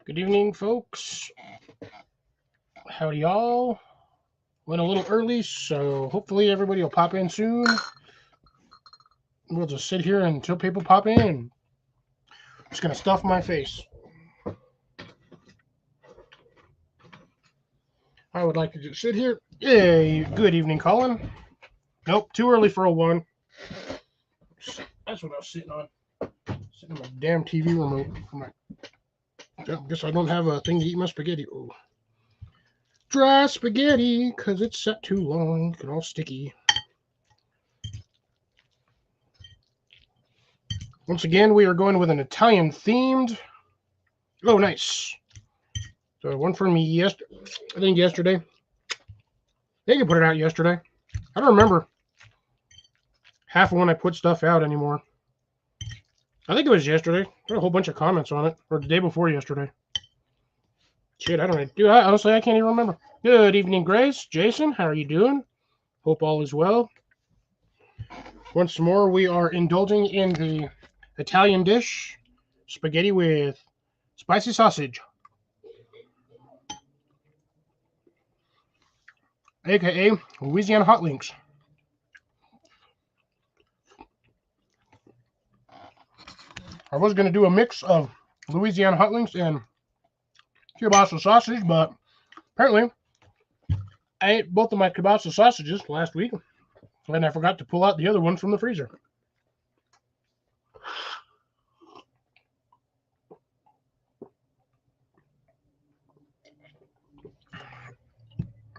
Good evening, folks. Howdy, y'all. Went a little early, so hopefully everybody will pop in soon. We'll just sit here until people pop in. I'm just gonna stuff my face. I would like to just sit here. Yay! Good evening, Colin. Nope, too early for a one. That's what I was sitting on. Sitting on my damn TV remote. I guess I don't have a thing to eat my spaghetti. Oh. Dry spaghetti, because it's set too long. Get all sticky. Once again, we are going with an Italian themed. Oh, nice. So one for me I think yesterday. They can put it out yesterday. I don't remember half of when I put stuff out anymore. I think it was yesterday. Got a whole bunch of comments on it, or the day before yesterday. Shit, I don't know. Dude, honestly, I can't even remember. Good evening, Grace. Jason, how are you doing? Hope all is well. Once more, we are indulging in the Italian dish, spaghetti with spicy sausage, aka Louisiana hot links. I was going to do a mix of Louisiana hot links and kielbasa sausage, but apparently I ate both of my kielbasa sausages last week, and I forgot to pull out the other ones from the freezer.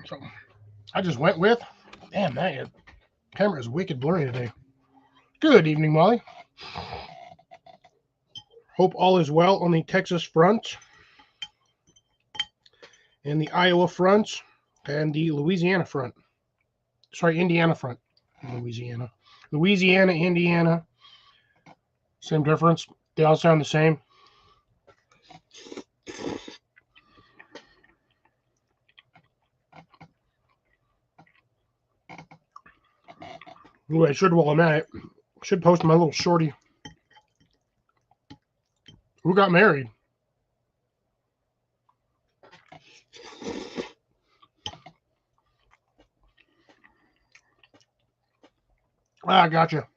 So I just went with, damn, that camera is wicked blurry today. Good evening, Molly. Hope all is well on the Texas front, and the Iowa front, and the Louisiana front. Sorry, Indiana front. Louisiana, Indiana. Same difference. They all sound the same. Ooh, I should, while I'm at it, should post my little shorty. Who got married? Ah, gotcha.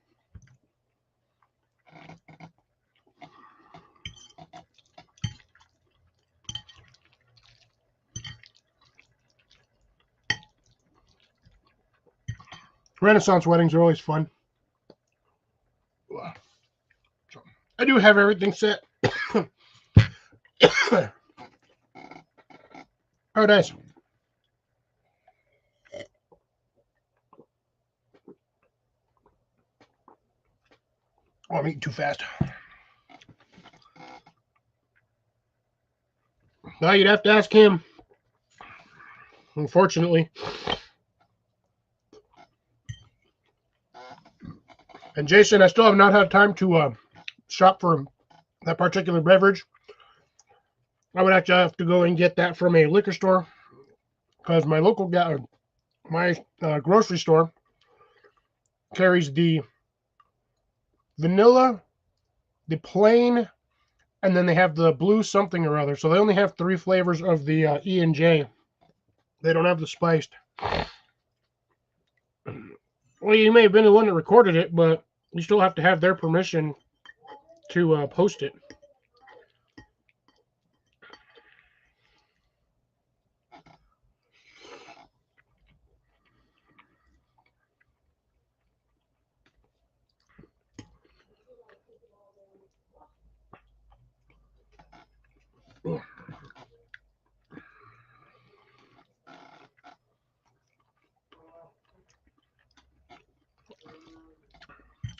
Renaissance weddings are always fun. So, I do have everything set. Oh, nice. Oh, I'm eating too fast. Now you'd have to ask him. Unfortunately. And Jason, I still have not had time to shop for that particular beverage. I would actually have to go and get that from a liquor store because my local grocery store carries the vanilla, the plain, and then they have the blue something or other. So they only have 3 flavors of the E&J. They don't have the spiced. Well, you may have been the one that recorded it, but you still have to have their permission to post it.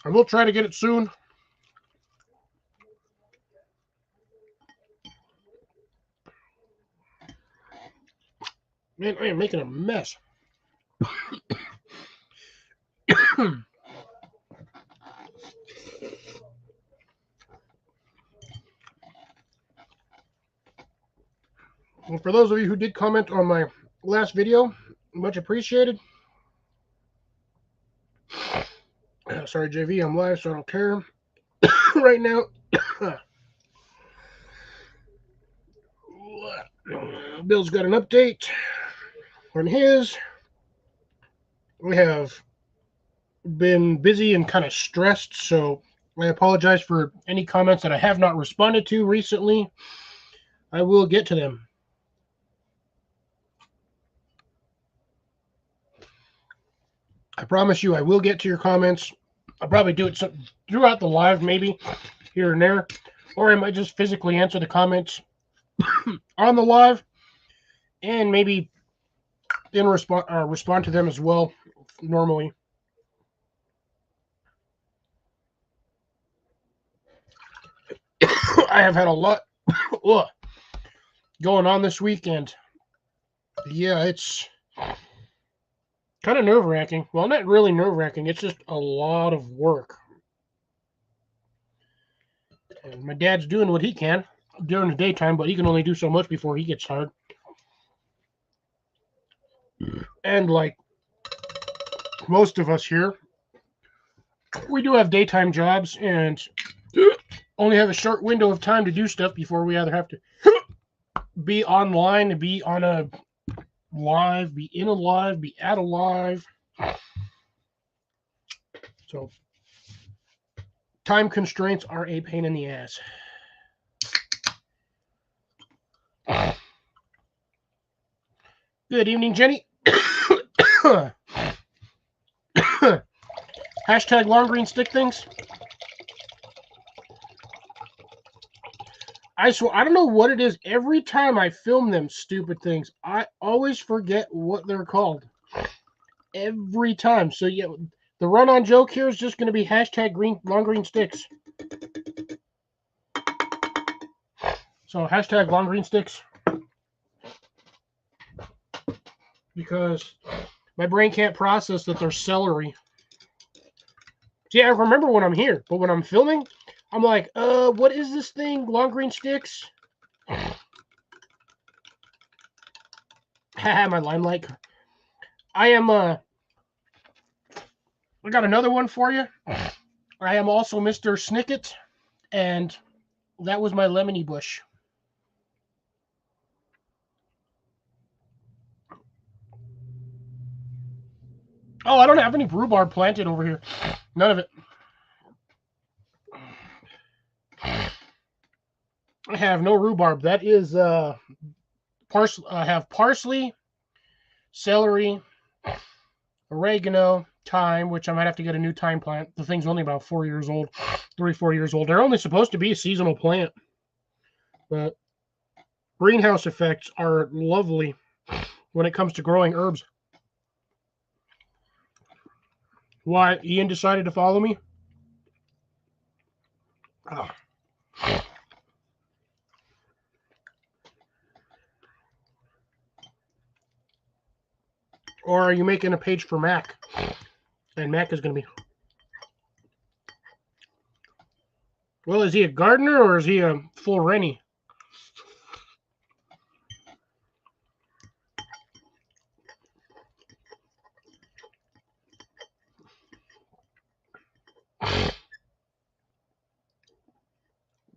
I will try to get it soon. Man, I am making a mess. And for those of you who did comment on my last video, much appreciated. Sorry, JV, I'm live, so I don't care right now. Bill's got an update on his. We have been busy and kind of stressed, so I apologize for any comments that I have not responded to recently. I will get to them. I promise you I will get to your comments. I'll probably do it throughout the live, maybe here and there, or I might just physically answer the comments on the live and maybe in respond to them as well normally. I have had a lot going on this weekend. Yeah, it's kind of nerve-wracking. Well, not really nerve-wracking. It's just a lot of work. And my dad's doing what he can during the daytime, but he can only do so much before he gets tired. And like most of us here, we do have daytime jobs and only have a short window of time to do stuff before we either have to be online, be on a live, be in a live, be at a live. So time constraints are a pain in the ass. Good evening, Jenny. Hashtag long green stick things. I swear, I don't know what it is. Every time I film them stupid things, I always forget what they're called. Every time. So yeah, the run-on joke here is just going to be hashtag long green sticks. So hashtag long green sticks. Because my brain can't process that they're celery. See, I remember when I'm here, but when I'm filming, I'm like, what is this thing? Long green sticks? Haha, my limelight. I got another one for you. I am also Mr. Snicket, and that was my lemony bush. Oh, I don't have any rhubarb planted over here. None of it. I have no rhubarb. That is parsley. I have parsley, celery, oregano, thyme, which I might have to get a new thyme plant. The thing's only about 4 years old, 3-4 years old. They're only supposed to be a seasonal plant, but greenhouse effects are lovely when it comes to growing herbs. Why Ian decided to follow me? Oh. Or are you making a page for Mac? And Mac is going to be... Well, is he a gardener or is he a full Rennie?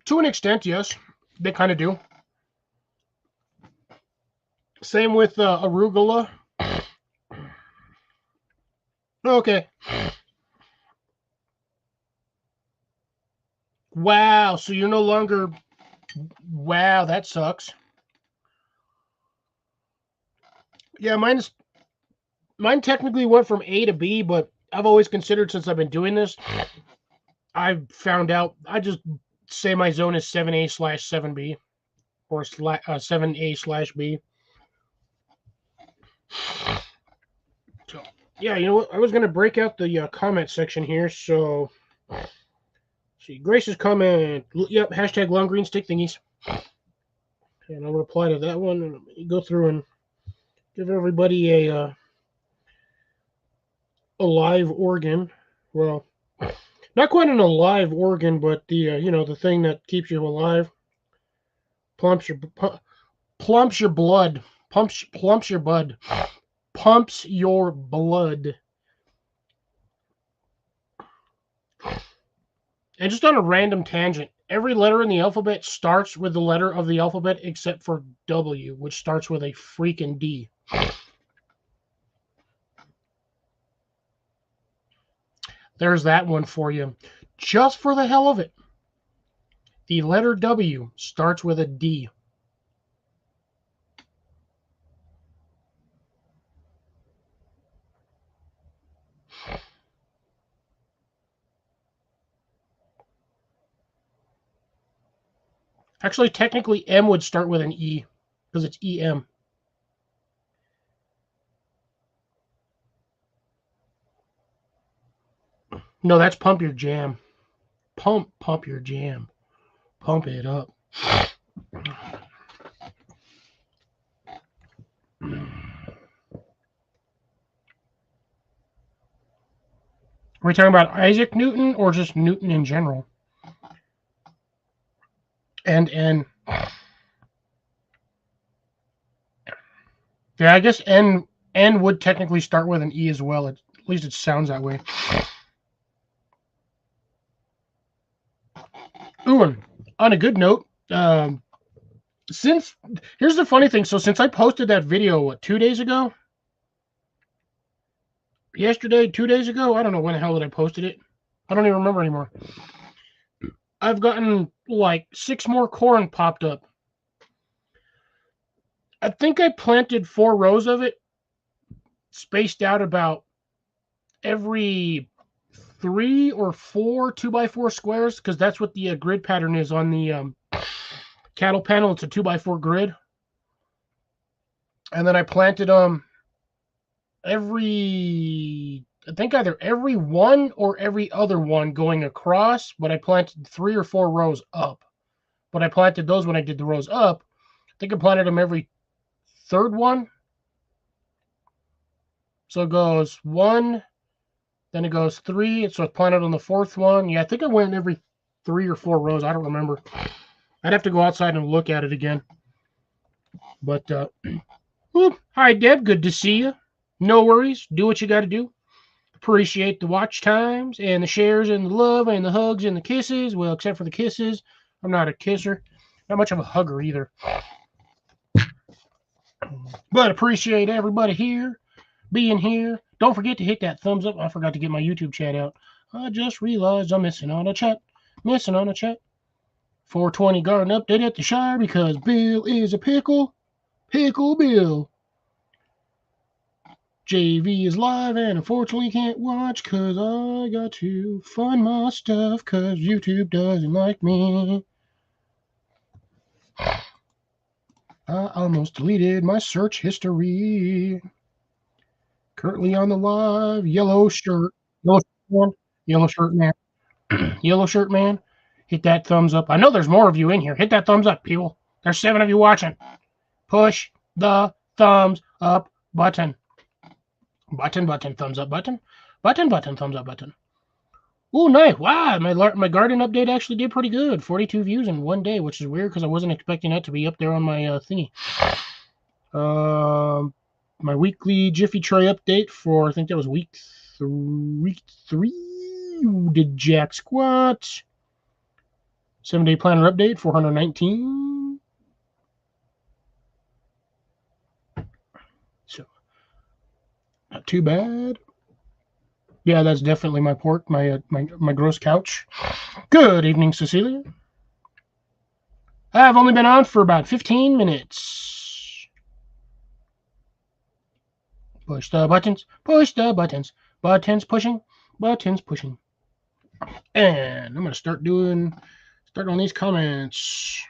To an extent, yes. They kind of do. Same with arugula. Okay. Wow, so you're no longer... Wow, that sucks. Yeah, mine technically went from A to B, but I've always considered, since I've been doing this, I've found out I just say my zone is 7A/7B or 7A/B. So, yeah, you know what? I was going to break out the comment section here, so... See, Grace's comment, yep, hashtag long green stick thingies. And I'll reply to that one and go through and give everybody a live organ. Well, not quite an alive organ, but the the thing that keeps you alive. Plumps your blood. Pumps your blood. Pumps your blood. And just on a random tangent, every letter in the alphabet starts with the letter of the alphabet except for W, which starts with a freaking D. There's that one for you. Just for the hell of it. The letter W starts with a D. Actually, technically, M would start with an E because it's EM. No, that's pump your jam. Pump your jam. Pump it up. Are we talking about Isaac Newton or just Newton in general? And N. Yeah, I guess N would technically start with an E as well. At least it sounds that way. Ooh, and on a good note, here's the funny thing. So since I posted that video, 2 days ago? Yesterday, 2 days ago? I don't know when the hell did I posted it. I don't even remember anymore. I've gotten like 6 more corn popped up. I think I planted 4 rows of it, spaced out about every 3 or 4 2x4 squares, because that's what the grid pattern is on the cattle panel. It's a 2x4 grid. And then I planted them I think either every one or every other one going across, but I planted 3 or 4 rows up. But I planted those when I did the rows up. I think I planted them every third one. So it goes 1, then it goes 3. So it's planted on the 4th one. Yeah, I think I went every 3 or 4 rows. I don't remember. I'd have to go outside and look at it again. But, hi, Deb. Good to see you. No worries. Do what you got to do. Appreciate the watch times and the shares and the love and the hugs and the kisses. Well, except for the kisses. I'm not a kisser. Not much of a hugger either. But appreciate everybody here being here. Don't forget to hit that thumbs up. I forgot to get my YouTube chat out. I just realized I'm missing on a chat. 420 garden update at the Shire because Bill is a pickle. Pickle Bill. JV is live and unfortunately can't watch because I got to fund my stuff because YouTube doesn't like me. I almost deleted my search history. Currently on the live, yellow shirt man, yellow shirt man. Hit that thumbs up. I know there's more of you in here. Hit that thumbs up, people. There's 7 of you watching. Push the thumbs up button. Button, thumbs up button. Button, thumbs up button. Ooh, nice. Wow, my garden update actually did pretty good. 42 views in 1 day, which is weird because I wasn't expecting that to be up there on my thingy. My weekly Jiffy Tray update for, I think that was week 3. Did jack squat. 7-day planner update, 419. So, not too bad. Yeah, that's definitely my pork, my gross couch. Good evening, Cecilia. I've only been on for about 15 minutes. Push the buttons, buttons pushing, And I'm going to start on these comments.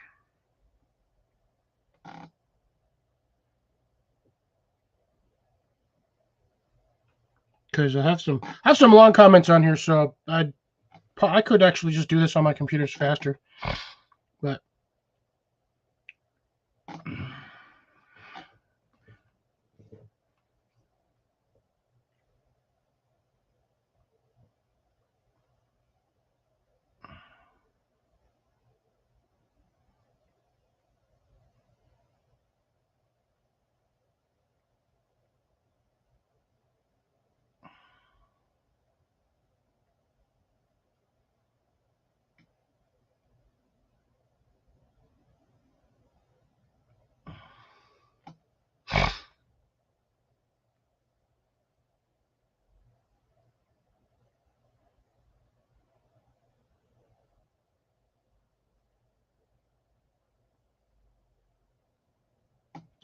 Because I have some long comments on here, so I could actually just do this on my computers faster. But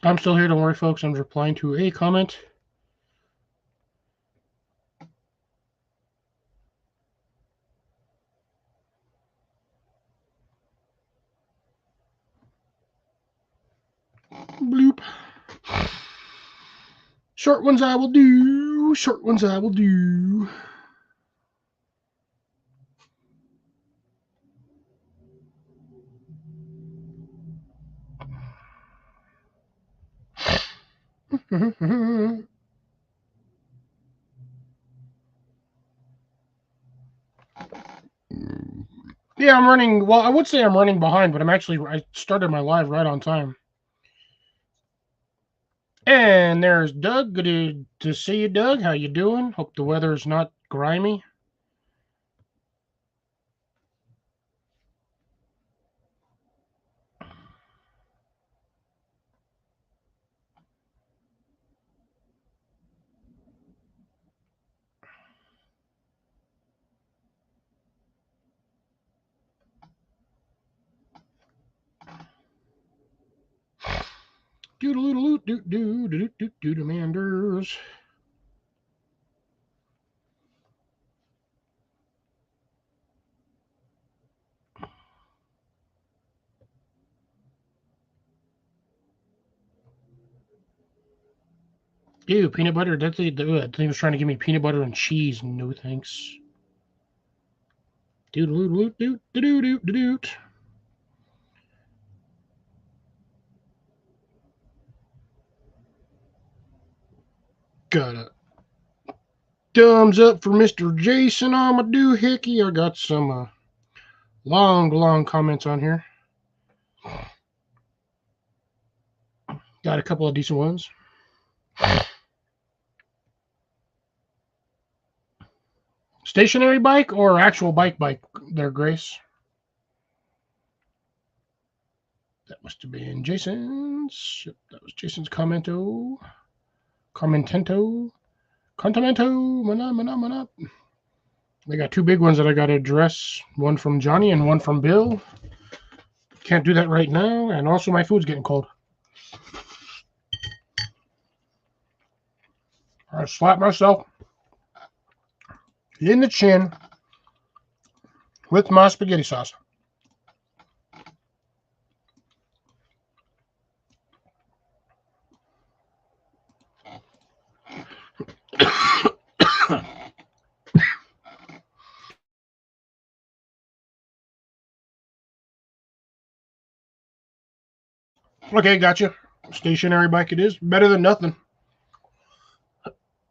I'm still here. Don't worry, folks. I'm replying to a comment. Bloop. Short ones I will do. Short ones I will do. Yeah, I'm running. Well, I would say I'm running behind, but I started my live right on time. And there's Doug. Good to see you, Doug. How you doing? Hope the weather's not grimy. Doodle doo doo doo doo doo demanders. Ew, peanut butter. That thing was trying to give me peanut butter and cheese. No thanks. Doodle doo doo doo doo doo doo. Got a thumbs up for Mr. Jason on my doohickey. I got some long comments on here. Got a couple of decent ones. Stationary bike or actual bike there, Grace? That must have been Jason's. Yep, that was Jason's commento. Contamento. Mana. They got two big ones that I got to address. One from Johnny and one from Bill. Can't do that right now. And also my food's getting cold. I slapped myself in the chin with my spaghetti sauce. Okay, gotcha. Stationary bike it is. Better than nothing.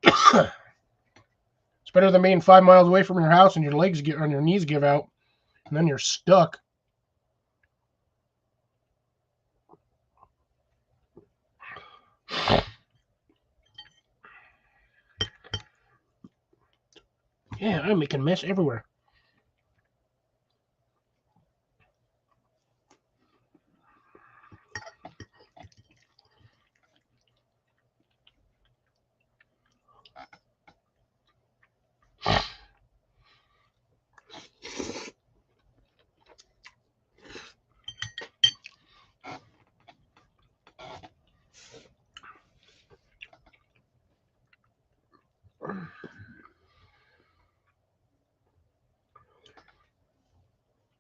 It's better than being 5 miles away from your house and your legs get on your knees give out, and then you're stuck. Yeah, I'm making a mess everywhere.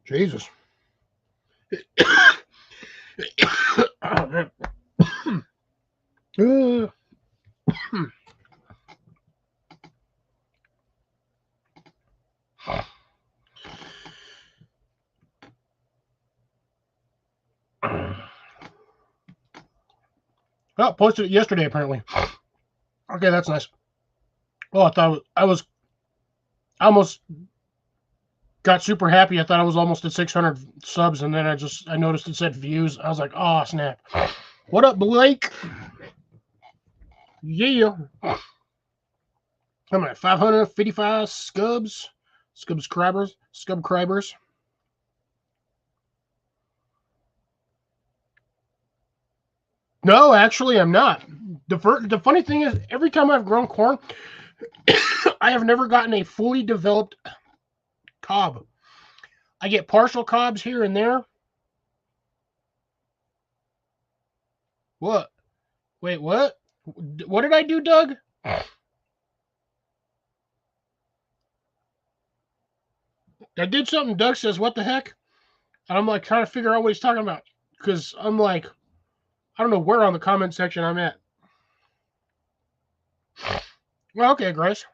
Jesus. Oh, man. Oh, posted it yesterday apparently. Okay, that's nice. Well, I almost got super happy. I thought I was almost at 600 subs, and then I noticed it said views. I was like, oh snap! What up, Blake? Yeah, I'm at 555 Scubscribers. No, actually, I'm not. The funny thing is, every time I've grown corn, I have never gotten a fully developed cob. I get partial cobs here and there. What? Wait, what? What did I do, Doug? I did something. Doug says, "What the heck?" And I'm like trying to figure out what he's talking about because I'm like, I don't know where on the comment section I'm at. Well, okay, Grace.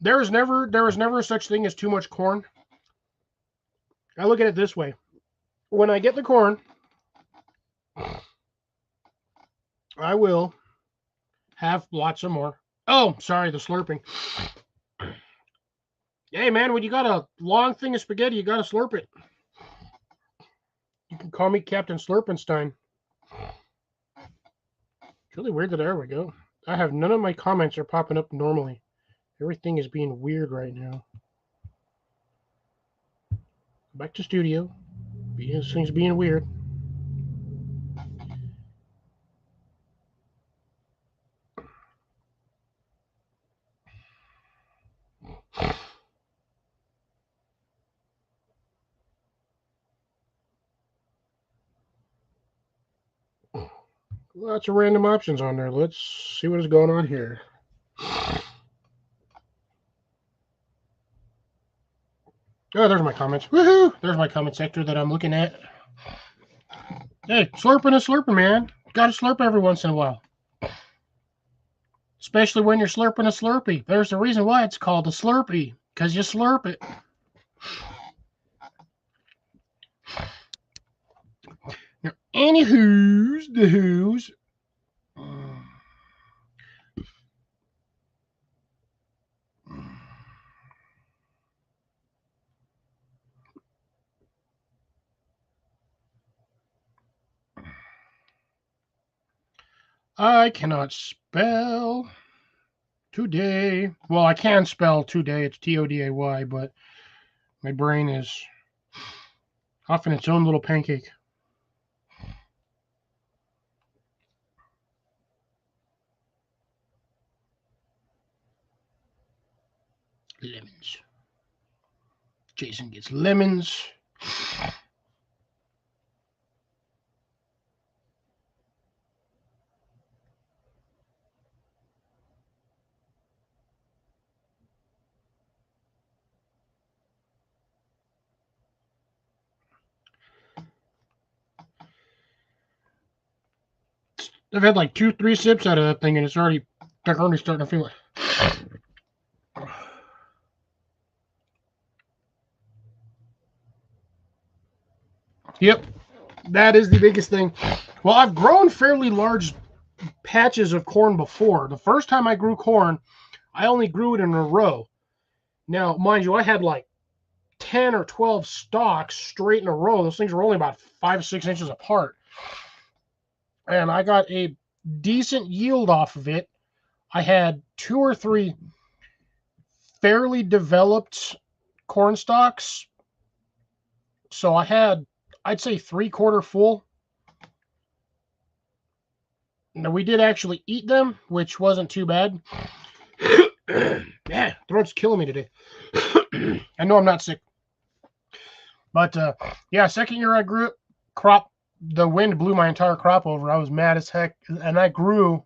There was never such thing as too much corn. I look at it this way: when I get the corn, I will have lots of more. Oh, sorry, the slurping. Hey, man, when you got a long thing of spaghetti, you got to slurp it. You can call me Captain Slurpenstein. It's really weird that there we go. I have none of my comments are popping up normally. Everything is being weird right now. Back to studio. Things being weird. Lots of random options on there. Let's see what is going on here. Oh, there's my comments. Woohoo! There's my comment sector that I'm looking at. Hey, slurping, man. Gotta slurp every once in a while. Especially when you're slurping a Slurpee. There's a reason why it's called a Slurpee. Because you slurp it. Now, anywho's the who's. I cannot spell today. Well, I can spell today. It's T-O-D-A-Y, but my brain is off in its own little pancake. Lemons. Jason gets lemons. I've had like 2-3 sips out of that thing, and it's already starting to feel it. Yep, that is the biggest thing. Well, I've grown fairly large patches of corn before. The first time I grew corn, I only grew it in a row. Now, mind you, I had like 10 or 12 stalks straight in a row. Those things were only about 5 or 6 inches apart. And I got a decent yield off of it. I had 2 or 3 fairly developed corn stalks. So I had, I'd say, 3/4 full. Now, we did actually eat them, which wasn't too bad. Yeah, throat's killing me today. I know I'm not sick. But, yeah, second year I grew it, crop, the wind blew my entire crop over. I was mad as heck. And I grew,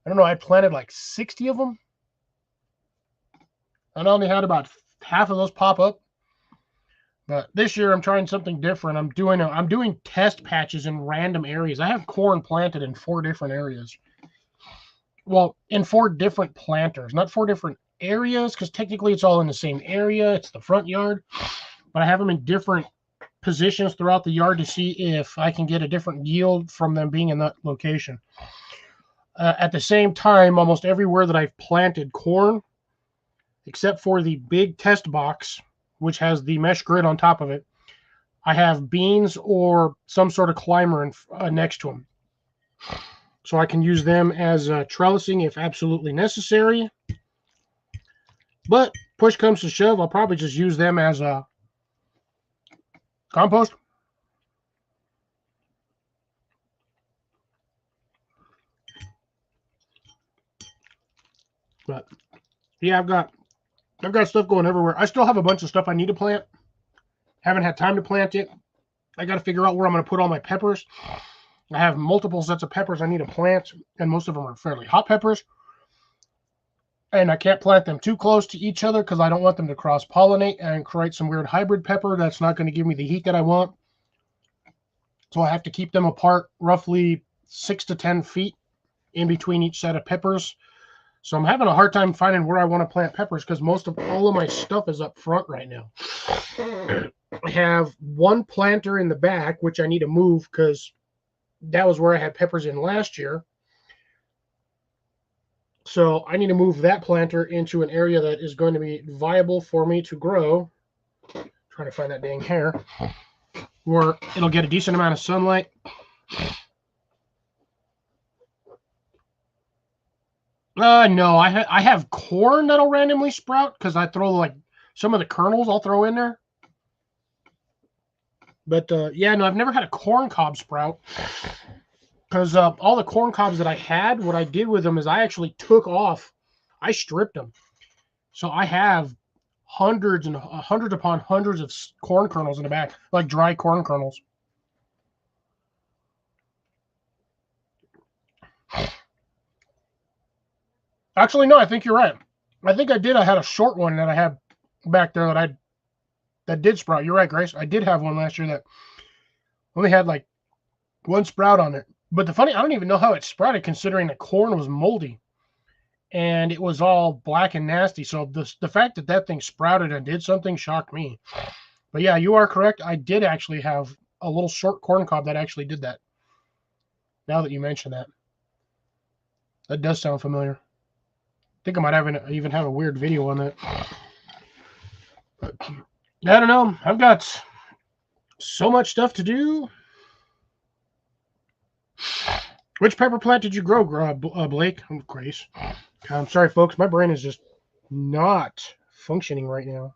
I don't know, I planted like 60 of them. And I only had about half of those pop up. But this year I'm trying something different. I'm doing test patches in random areas. I have corn planted in 4 different areas. Well, in 4 different planters, not 4 different areas, because technically it's all in the same area. It's the front yard. But I have them in different positions throughout the yard to see if I can get a different yield from them being in that location. At the same time, almost everywhere that I've planted corn, except for the big test box, which has the mesh grid on top of it, I have beans or some sort of climber next to them. So I can use them as trellising if absolutely necessary. But push comes to shove, I'll probably just use them as a compost. But yeah, I've got stuff going everywhere. I still have a bunch of stuff I need to plant. Haven't had time to plant it. I got to figure out where I'm going to put all my peppers. I have multiple sets of peppers I need to plant, and most of them are fairly hot peppers. And I can't plant them too close to each other because I don't want them to cross-pollinate and create some weird hybrid pepper that's not going to give me the heat that I want. So I have to keep them apart roughly 6 to 10 feet in between each set of peppers. So I'm having a hard time finding where I want to plant peppers because all of my stuff is up front right now. I have one planter in the back, which I need to move because that was where I had peppers in last year. So I need to move that planter into an area that is going to be viable for me to grow. Trying to find that dang hair. Where it'll get a decent amount of sunlight. No, I have corn that'll randomly sprout because I throw like some of the kernels I'll throw in there. But yeah, no, I've never had a corn cob sprout because all the corn cobs that I had, what I did with them is I actually took off, I stripped them. So I have hundreds and hundreds upon hundreds of corn kernels in the back, like dry corn kernels. Actually, no, I think you're right. I think I did. I had a short one that I had back there that did sprout. You're right, Grace. I did have one last year that only had like one sprout on it. But I don't even know how it sprouted considering the corn was moldy and it was all black and nasty. So the fact that thing sprouted and did something shocked me. But yeah, you are correct. I did actually have a little short corn cob that actually did that. Now that you mention that. That does sound familiar. I think I might even have a weird video on that. But I don't know. I've got so much stuff to do. Which pepper plant did you grow, Blake? Grace. I'm sorry, folks. My brain is just not functioning right now.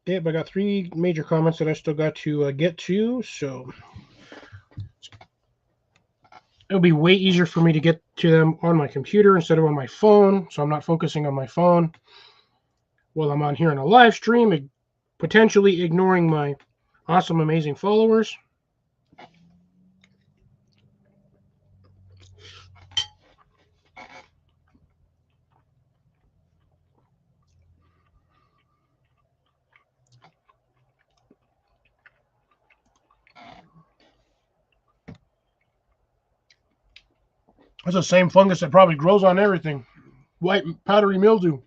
Yeah, but I got 3 major comments that I still got to get to, so it'll be way easier for me to get to them on my computer instead of on my phone, so I'm not focusing on my phone while I'm on here in a live stream, potentially ignoring my awesome, amazing followers. That's the same fungus that probably grows on everything. White powdery mildew.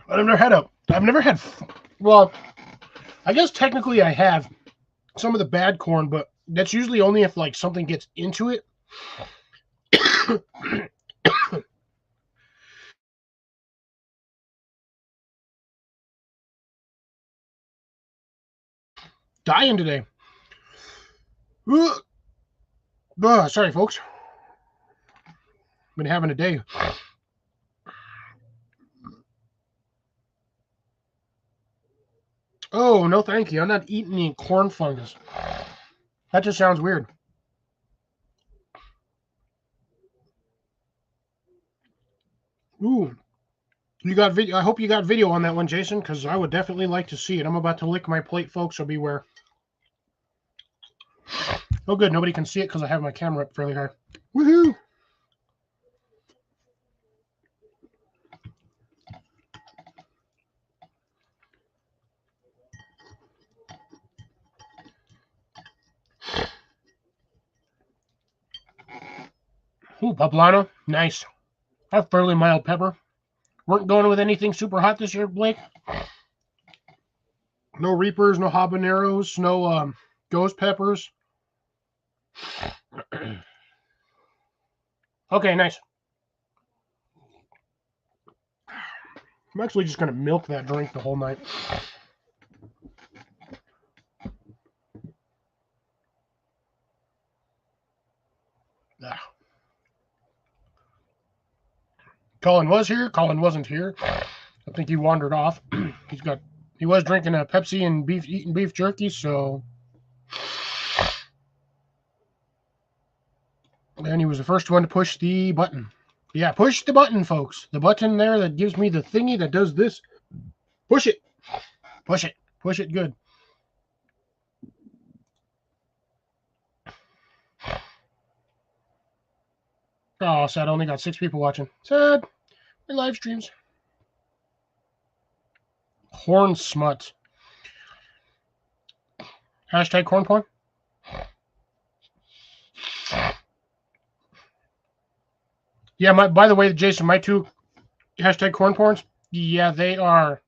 I've never had, well, I guess technically I have some of the bad corn, but that's usually only if like something gets into it. Dying today. Sorry, folks. Been having a day. Oh, no thank you. I'm not eating any corn fungus. That just sounds weird. Ooh. You got video. I hope you got video on that one, Jason, because I would definitely like to see it. I'm about to lick my plate, folks, so beware. Oh, good. Nobody can see it because I have my camera up fairly high. Woohoo! Ooh, poblano. Nice. That's fairly mild pepper. Weren't going with anything super hot this year, Blake? No Reapers, no habaneros, no ghost peppers. Okay, nice. I'm actually just going to milk that drink the whole night. Ah. Colin was here. Colin wasn't here. I think he wandered off. He was drinking a Pepsi and eating beef jerky, so. And he was the first one to push the button. Yeah, push the button, folks. The button there that gives me the thingy that does this. Push it. Push it. Push it good. Oh, sad. I only got 6 people watching. Sad. My live streams. Horn smut. Hashtag corn porn. Yeah, by the way, Jason, my 2 hashtag corn porns, yeah, they are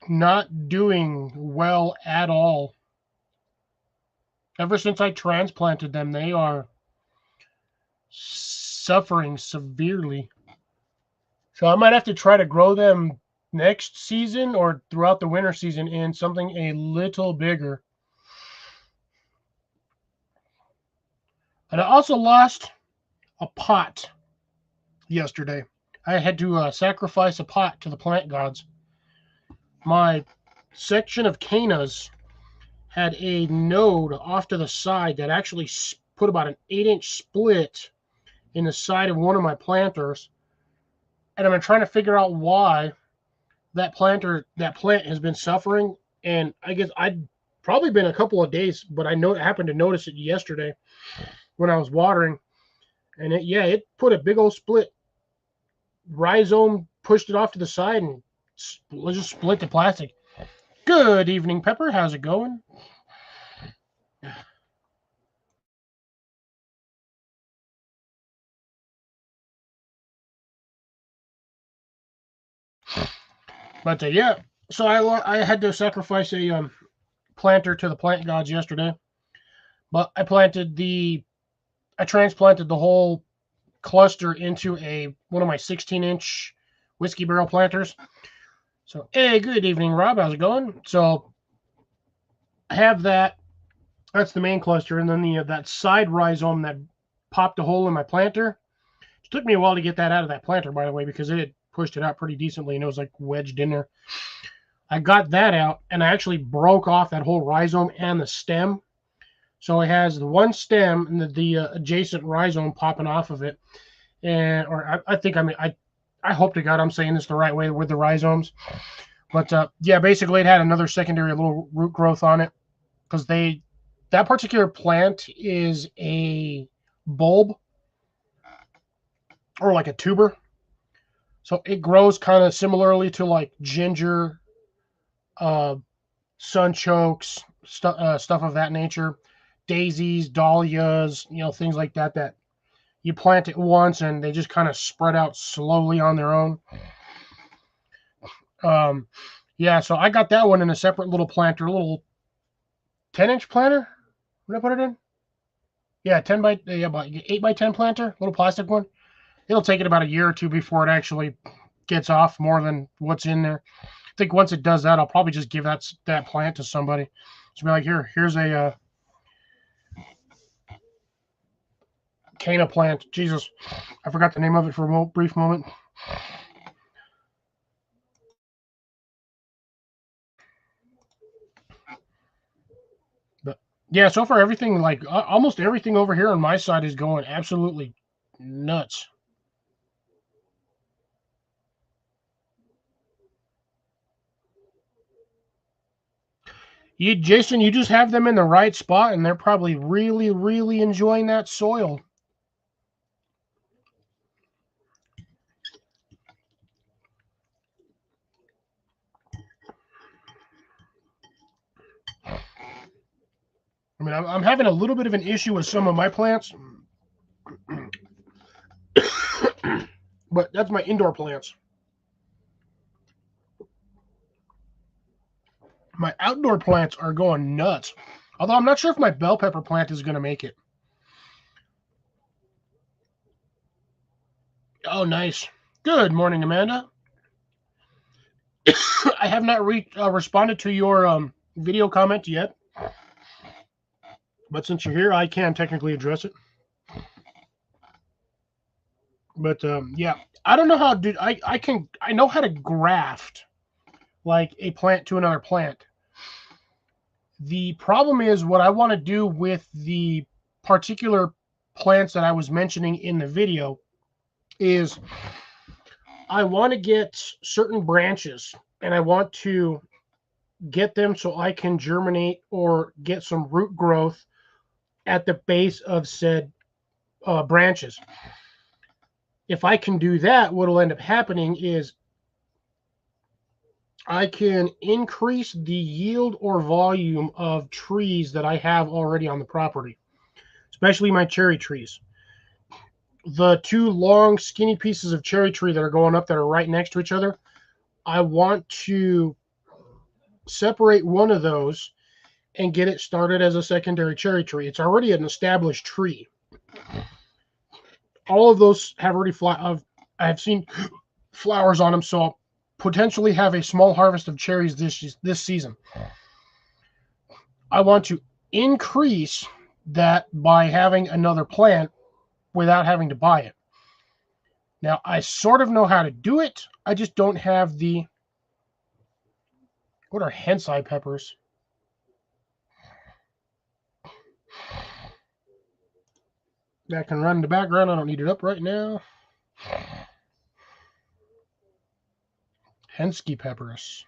not doing well at all. Ever since I transplanted them, they are suffering severely. So I might have to try to grow them next season or throughout the winter season in something a little bigger. And I also lost a pot yesterday. I had to sacrifice a pot to the plant gods. My section of cannas had a node off to the side that actually put about an 8-inch split in the side of one of my planters. And I've been trying to figure out why that plant has been suffering. And I guess I'd probably been a couple of days, but I happened to notice it yesterday when I was watering. And it put a big old split. Rhizome pushed it off to the side and just split the plastic. Good evening, Pepper. How's it going? But yeah, so I had to sacrifice a planter to the plant gods yesterday. But I transplanted the whole cluster into one of my 16-inch whiskey barrel planters. So, hey, good evening, Rob. How's it going? So, I have that. That's the main cluster, and then that side rhizome that popped a hole in my planter. It took me a while to get that out of that planter, by the way, because it had pushed it out pretty decently, and it was like wedged in there. I got that out, and I actually broke off that whole rhizome and the stem. So it has the one stem and the adjacent rhizome popping off of it. And I hope to God I'm saying this the right way with the rhizomes. But yeah, basically it had another secondary little root growth on it because that particular plant is a bulb or like a tuber. So it grows kind of similarly to like ginger, sunchokes, stuff of that nature, daisies, dahlias, things like that you plant it once and they just kind of spread out slowly on their own. Yeah, so I got that one in a separate little planter, a little 10-inch planter. What did I put it in? Yeah, about 8x10 planter, little plastic one. It'll take it about a year or two before it actually gets off more than what's in there. I think once it does that, I'll probably just give that plant to somebody. Just be like, here's a canna plant. Jesus, I forgot the name of it for a brief moment. But yeah, so far everything, like almost everything over here on my side is going absolutely nuts. Jason, you just have them in the right spot, and they're probably really, really enjoying that soil. I mean, I'm having a little bit of an issue with some of my plants, but that's my indoor plants. My outdoor plants are going nuts. Although I'm not sure if my bell pepper plant is going to make it. Oh, nice. Good morning, Amanda. I have not responded to your video comment yet. But since you're here, I can technically address it. But yeah, I don't know how to do. I know how to graft like a plant to another plant. The problem is what I want to do with the particular plants that I was mentioning in the video is I want to get certain branches and I want to get them so I can germinate or get some root growth at the base of said branches. If I can do that, what will end up happening is I can increase the yield or volume of trees that I have already on the property, especially my cherry trees. The two long, skinny pieces of cherry tree that are going up that are right next to each other, I want to separate one of those and get it started as a secondary cherry tree. It's already an established tree. All of those have already I've seen flowers on them, so I'll potentially have a small harvest of cherries this season. I want to increase that by having another plant without having to buy it. Now, I sort of know how to do it. I just don't have the... What are Hensai peppers? That can run in the background. I don't need it up right now. Henschke peppers.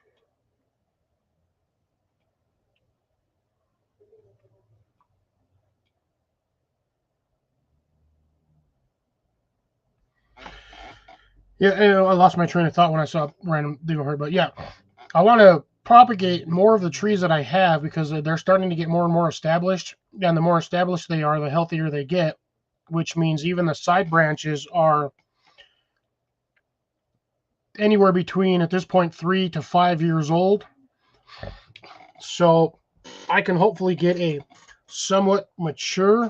Yeah, I lost my train of thought when I saw random thing over here. But yeah, I want to propagate more of the trees that I have because they're starting to get more and more established. And the more established they are, the healthier they get, which means even the side branches are anywhere between, at this point, 3 to 5 years old. So I can hopefully get a somewhat mature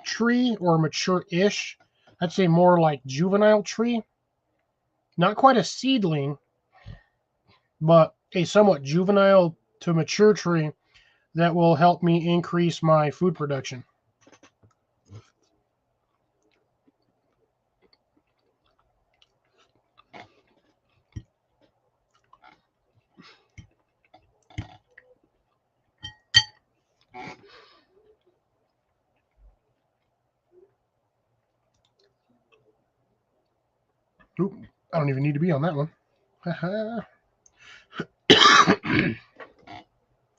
tree, or mature-ish. I'd say more like juvenile tree. Not quite a seedling, but a somewhat juvenile to mature tree that will help me increase my food production. Oop, I don't even need to be on that one.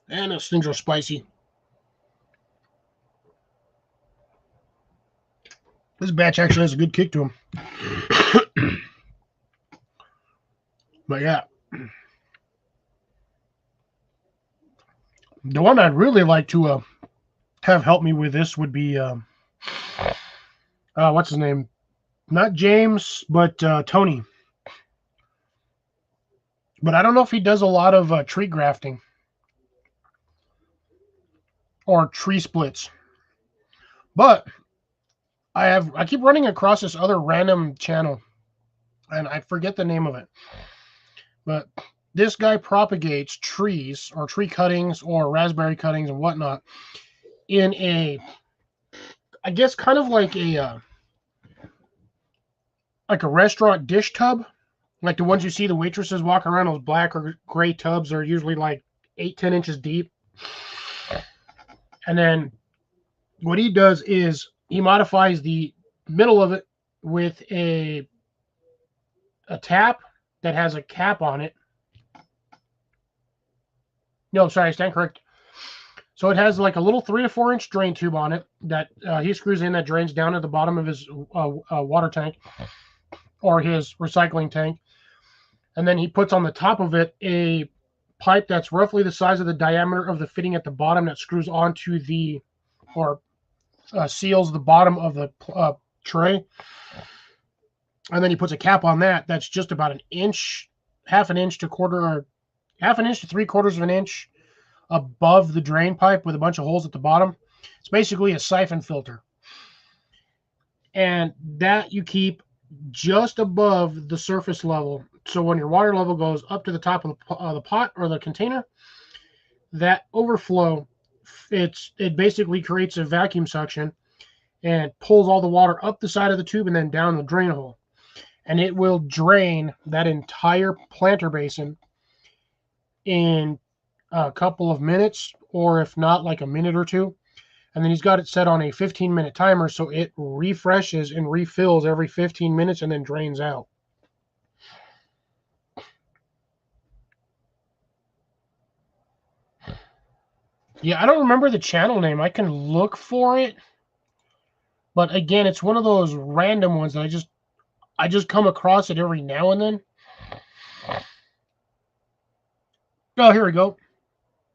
And those things are spicy. This batch actually has a good kick to them. But yeah. The one I'd really like to have help me with this would be, what's his name? Not James, but Tony. But I don't know if he does a lot of tree grafting or tree splits. But I keep running across this other random channel, and I forget the name of it. But this guy propagates trees or tree cuttings or raspberry cuttings and whatnot in a, I guess, kind of like a restaurant dish tub, like the ones you see the waitresses walk around. Those black or gray tubs are usually like 8-10 inches deep. And then what he does is he modifies the middle of it with a tap that has a cap on it. No, sorry, I stand correct. So it has like a little 3 to 4 inch drain tube on it that he screws in, that drains down at the bottom of his water tank or his recycling tank. And then he puts on the top of it a pipe that's roughly the size of the diameter of the fitting at the bottom that screws onto the, or seals the bottom of the tray. And then he puts a cap on that that's just about an inch, half an inch to 3/4 of an inch above the drain pipe with a bunch of holes at the bottom. It's basically a siphon filter. And that you keep just above the surface level. So when your water level goes up to the top of the pot or the container, that overflow, it basically creates a vacuum suction and pulls all the water up the side of the tube and then down the drain hole. and it will drain that entire planter basin in a couple of minutes, or if not, like a minute or two. And then he's got it set on a 15-minute timer, so it refreshes and refills every 15 minutes and then drains out. Yeah, I don't remember the channel name. I can look for it. But again, it's one of those random ones that I just come across it every now and then. Oh, here we go.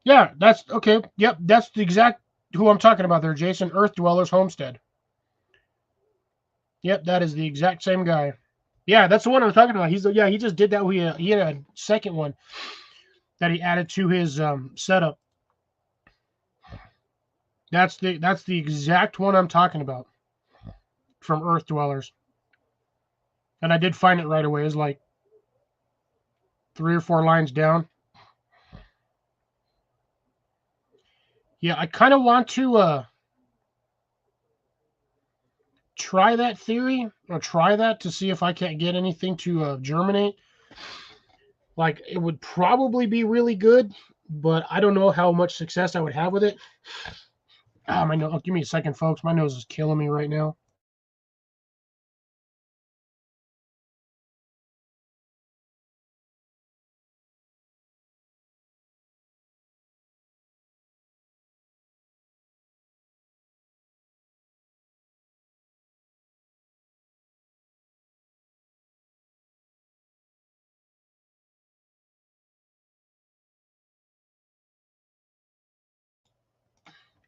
Yeah, that's okay. Yep, that's the exact who I'm talking about there, Jason. Earth Dwellers Homestead. Yep, that is the exact same guy. Yeah, that's the one I'm talking about. He just did that. He had a second one that he added to his setup. That's the exact one I'm talking about from Earth Dwellers. And I did find it right away. It's like 3 or 4 lines down. Yeah, I kind of want to try that theory, or try that to see if I can't get anything to germinate. Like, it would probably be really good, but I don't know how much success I would have with it. My nose, give me a second, folks. My nose is killing me right now.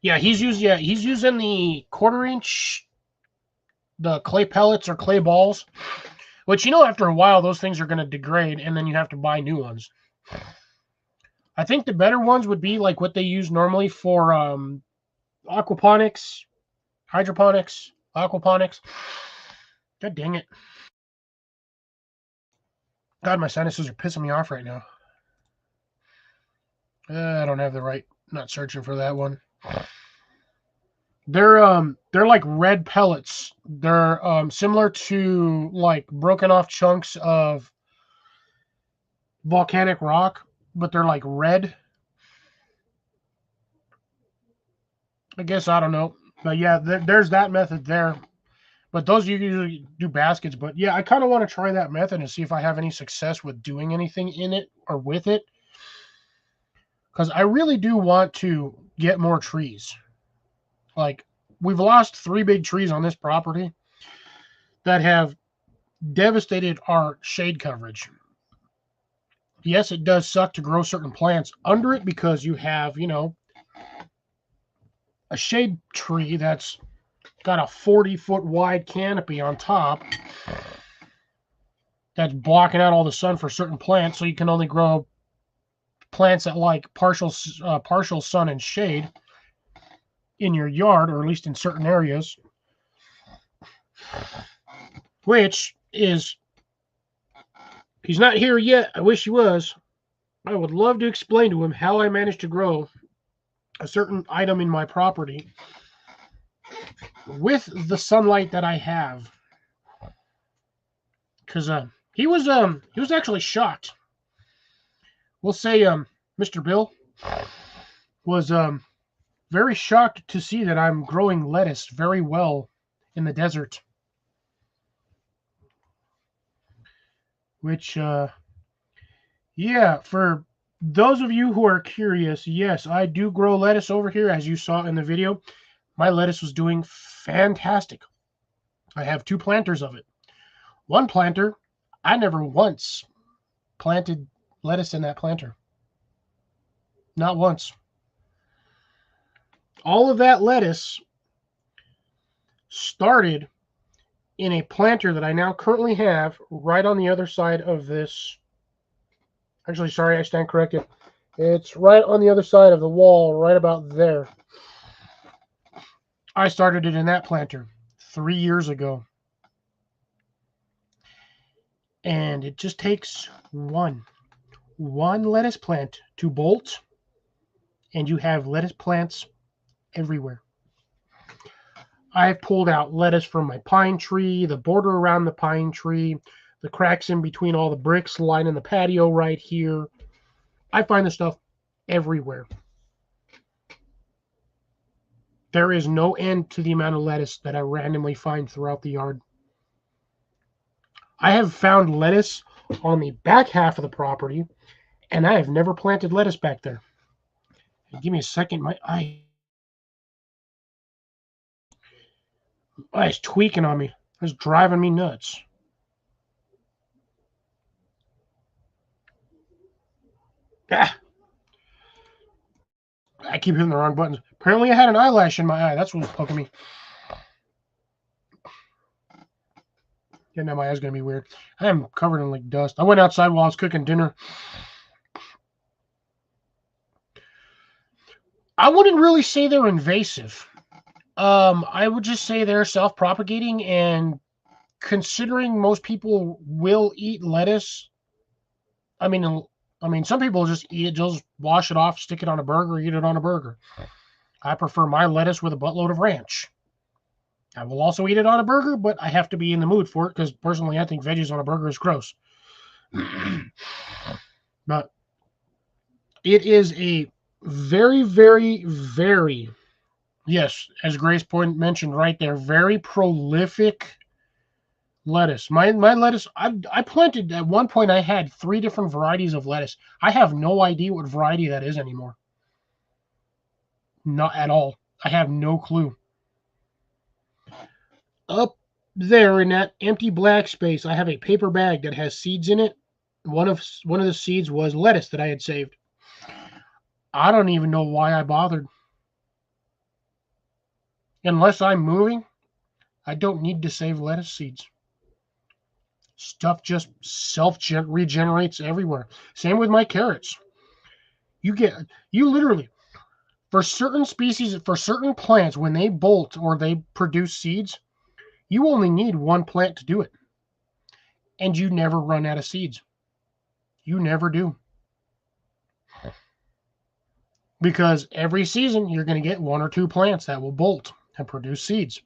Yeah, he's using the 1/4 inch, the clay pellets or clay balls, which, after a while those things are going to degrade, and then you have to buy new ones. I think the better ones would be like what they use normally for aquaponics, hydroponics, aquaponics. God dang it. God, my sinuses are pissing me off right now. I don't have the right, not searching for that one. They're like red pellets. They're similar to like broken off chunks of volcanic rock, but they're like red. I guess, I don't know. But yeah, there's that method there. But those you usually do baskets. But yeah, I kind of want to try that method and see if I have any success with doing anything in it or with it. Because I really do want to get more trees. Like, we've lost 3 big trees on this property that have devastated our shade coverage. Yes, it does suck to grow certain plants under it because you have, a shade tree that's got a 40-foot wide canopy on top that's blocking out all the sun for certain plants, so you can only grow plants that like partial sun and shade in your yard, or at least in certain areas, which is, he's not here yet. I wish he was. I would love to explain to him how I managed to grow a certain item in my property with the sunlight that I have. Because he was actually shocked. We'll say Mr. Bill was very shocked to see that I'm growing lettuce very well in the desert. Which, yeah, for those of you who are curious, yes, I do grow lettuce over here, as you saw in the video. My lettuce was doing fantastic. I have 2 planters of it. One planter, I never once planted lettuce in that planter. Not once. All of that lettuce started in a planter that I now currently have right on the other side of this. Actually, sorry, I stand corrected. It's right on the other side of the wall, right about there. I started it in that planter 3 years ago. And it just takes one lettuce plant to bolt, and you have lettuce plants everywhere. I've pulled out lettuce from my pine tree, the border around the pine tree, the cracks in between all the bricks lining the patio right here. I find this stuff everywhere. There is no end to the amount of lettuce that I randomly find throughout the yard. I have found lettuce on the back half of the property, and I have never planted lettuce back there. Give me a second. My eye is tweaking on me. It's driving me nuts. Ah. I keep hitting the wrong buttons. Apparently I had an eyelash in my eye. That's what's poking me. Yeah, now my eye's going to be weird. I am covered in like dust. I went outside while I was cooking dinner. I wouldn't really say they're invasive. I would just say they're self-propagating, and considering most people will eat lettuce, I mean, some people just eat it, just wash it off, stick it on a burger, eat it on a burger. I prefer my lettuce with a buttload of ranch. I will also eat it on a burger, but I have to be in the mood for it because personally I think veggies on a burger is gross. But it is a very, very, very, yes, as Grace Point mentioned right there, very prolific lettuce. My lettuce, I planted at one point. I had 3 different varieties of lettuce. I have no idea what variety that is anymore. Not at all. I have no clue. Up there in that empty black space, I have a paper bag that has seeds in it. One of the seeds was lettuce that I had saved. I don't even know why I bothered. Unless I'm moving, I don't need to save lettuce seeds. Stuff just self-regenerates everywhere. Same with my carrots. You literally, for certain species, for certain plants, when they bolt or they produce seeds, you only need one plant to do it. And you never run out of seeds. You never do. Because every season, you're going to get 1 or 2 plants that will bolt and produce seeds.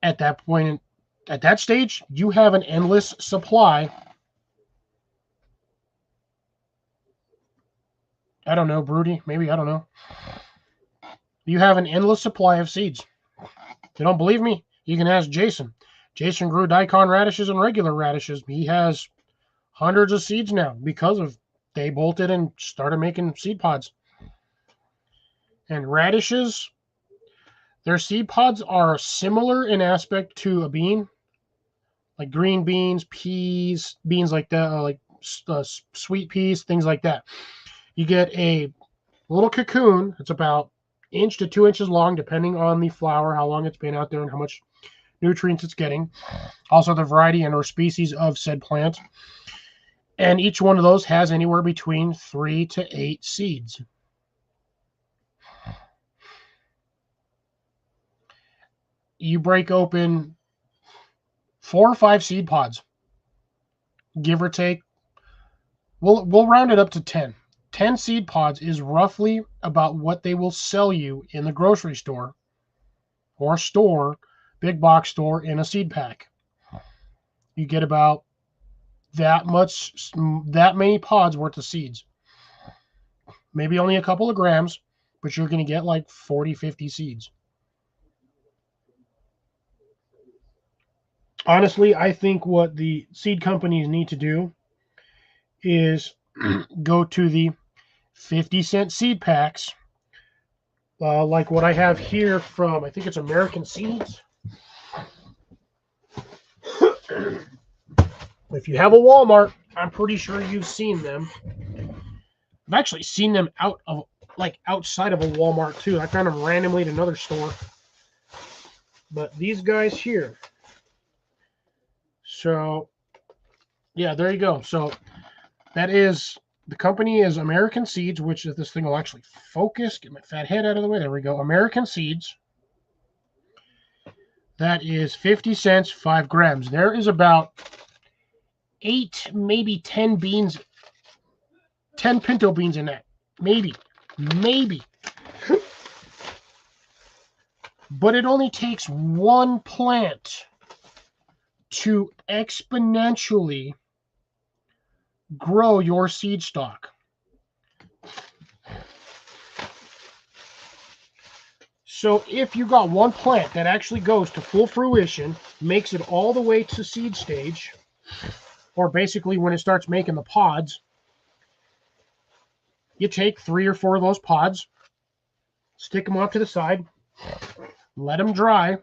At that point, at that stage, you have an endless supply. I don't know, Broody. Maybe, I don't know. You have an endless supply of seeds. If you don't believe me, you can ask Jason. Jason grew daikon radishes and regular radishes. He has hundreds of seeds now because of they bolted and started making seed pods. And radishes, their seed pods are similar in aspect to a bean, like green beans, peas, beans like that, like sweet peas, things like that. You get a little cocoon. It's about 1 to 2 inches long, depending on the flower, how long it's been out there, and how much nutrients it's getting. Also, the variety and or species of said plant. And each one of those has anywhere between 3 to 8 seeds. You break open 4 or 5 seed pods, give or take. We'll round it up to 10. 10 seed pods is roughly about what they will sell you in the grocery store or store, big box store, in a seed pack. You get about that many pods worth of seeds. Maybe only a couple of grams, but you're going to get like 40, 50 seeds. Honestly, I think what the seed companies need to do is go to the 50-cent seed packs, like what I have here from, I think it's American Seeds. If you have a Walmart, I'm pretty sure you've seen them. I've actually seen them outside of a Walmart too. I found them randomly at another store. But these guys here. So, yeah, there you go. So that is, the company is American Seeds, which is, this thing will actually focus. Get my fat head out of the way. There we go. American Seeds. That is 50 cents, 5 grams. There is about 8, maybe 10 beans, 10 pinto beans in that. Maybe. But it only takes 1 plant to exponentially grow your seed stock. So if you got one plant that actually goes to full fruition, makes it all the way to seed stage, or basically when it starts making the pods, you take 3 or 4 of those pods, stick them off to the side, let them dry.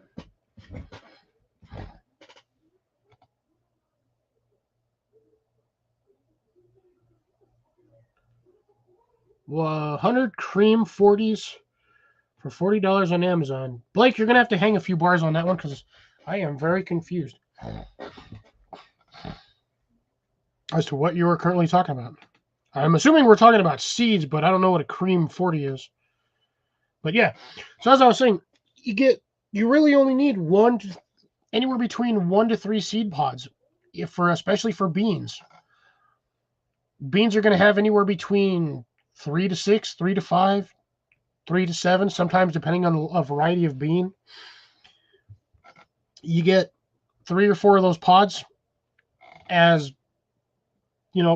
Well, 100 cream 40s for $40 on Amazon. Blake, you're going to have to hang a few bars on that one because I am very confused as to what you are currently talking about. I'm assuming we're talking about seeds, but I don't know what a cream 40 is. But yeah, so as I was saying, you really only need anywhere between 1 to 3 seed pods, especially for beans. Beans are going to have anywhere between 3 to 6, 3 to 5, 3 to 7, sometimes depending on a variety of bean. You get 3 or 4 of those pods as,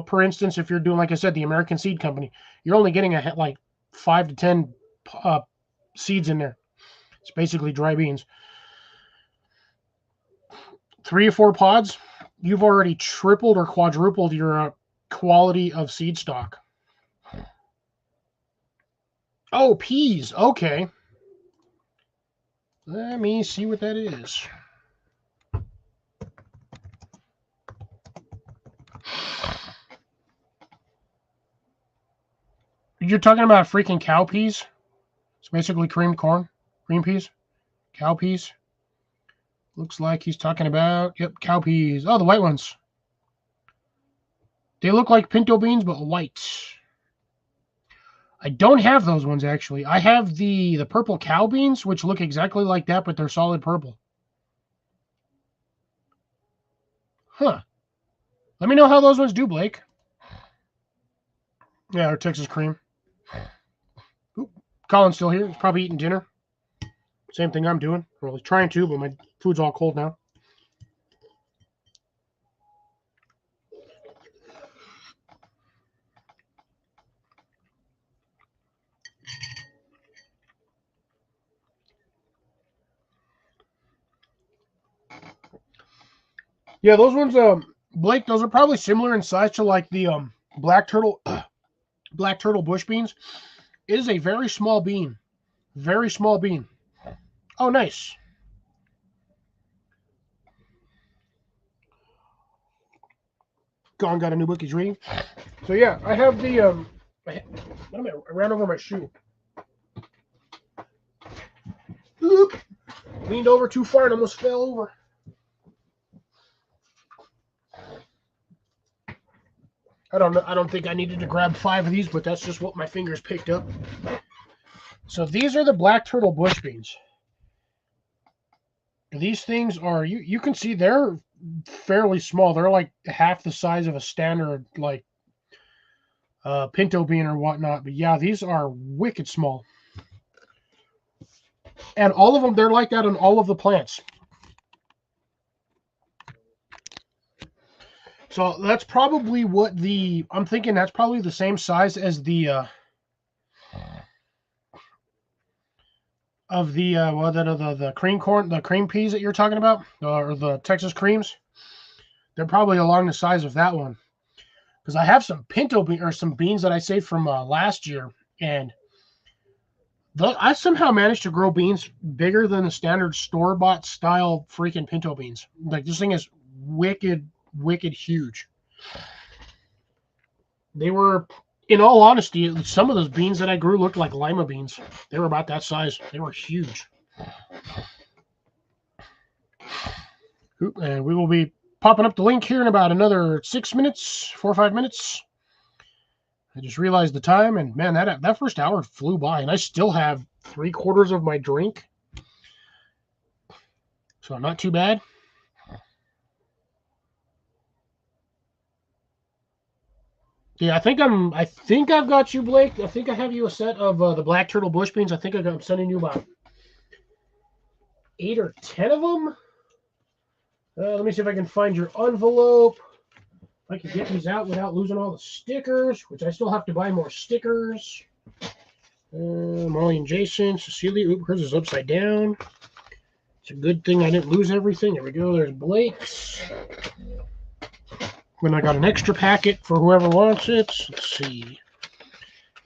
per instance, if you're doing, like I said, the American Seed Company, you're only getting like 5 to 10 seeds in there. It's basically dry beans. 3 or 4 pods, you've already tripled or quadrupled your quality of seed stock. Oh, peas. Okay. Let me see what that is. You're talking about freaking cow peas? It's basically cream corn, green peas, cow peas. Looks like he's talking about, yep, cow peas. Oh, the white ones. They look like pinto beans, but white. I don't have those ones, actually. I have the purple cow beans, which look exactly like that, but they're solid purple. Huh. Let me know how those ones do, Blake. Yeah, or Texas cream. Oop, Colin's still here. He's probably eating dinner. Same thing I'm doing. Well, he's trying to, but my food's all cold now. Yeah, those ones, Blake, those are probably similar in size to like the black turtle bush beans. It is a very small bean. Very small bean. Oh, nice. Gone got a new book he's reading. So yeah, I have the I ran over my shoe. Oop. Leaned over too far and almost fell over. I don't think I needed to grab 5 of these, but that's just what my fingers picked up. So these are the black turtle bush beans. These things are, you can see they're fairly small. They're like half the size of a standard like pinto bean or whatnot. But yeah, these are wicked small. And all of them, they're like that on all of the plants. So that's probably I'm thinking that's probably the same size as the cream corn, the cream peas that you're talking about, or the Texas creams. They're probably along the size of that one. Because I have some pinto bean or some beans that I saved from last year, and I somehow managed to grow beans bigger than the standard store-bought style freaking pinto beans. Like this thing is wicked huge. They were, in all honesty, some of those beans that I grew looked like lima beans. They were about that size. They were huge. And we will be popping up the link here in about another 4 or 5 minutes. I just realized the time, and man, that first hour flew by, and I still have 3/4 of my drink. So not too bad. Yeah, I think I've got you, Blake. I think I have you a set of the black turtle bush beans. I think I'm sending you about 8 or 10 of them. Let me see if I can find your envelope. If I can get these out without losing all the stickers, which I still have to buy more stickers. Molly and Jason, Cecilia. Oop, hers is upside down. It's a good thing I didn't lose everything. There we go. There's Blake's. When I got an extra packet for whoever wants it. Let's see.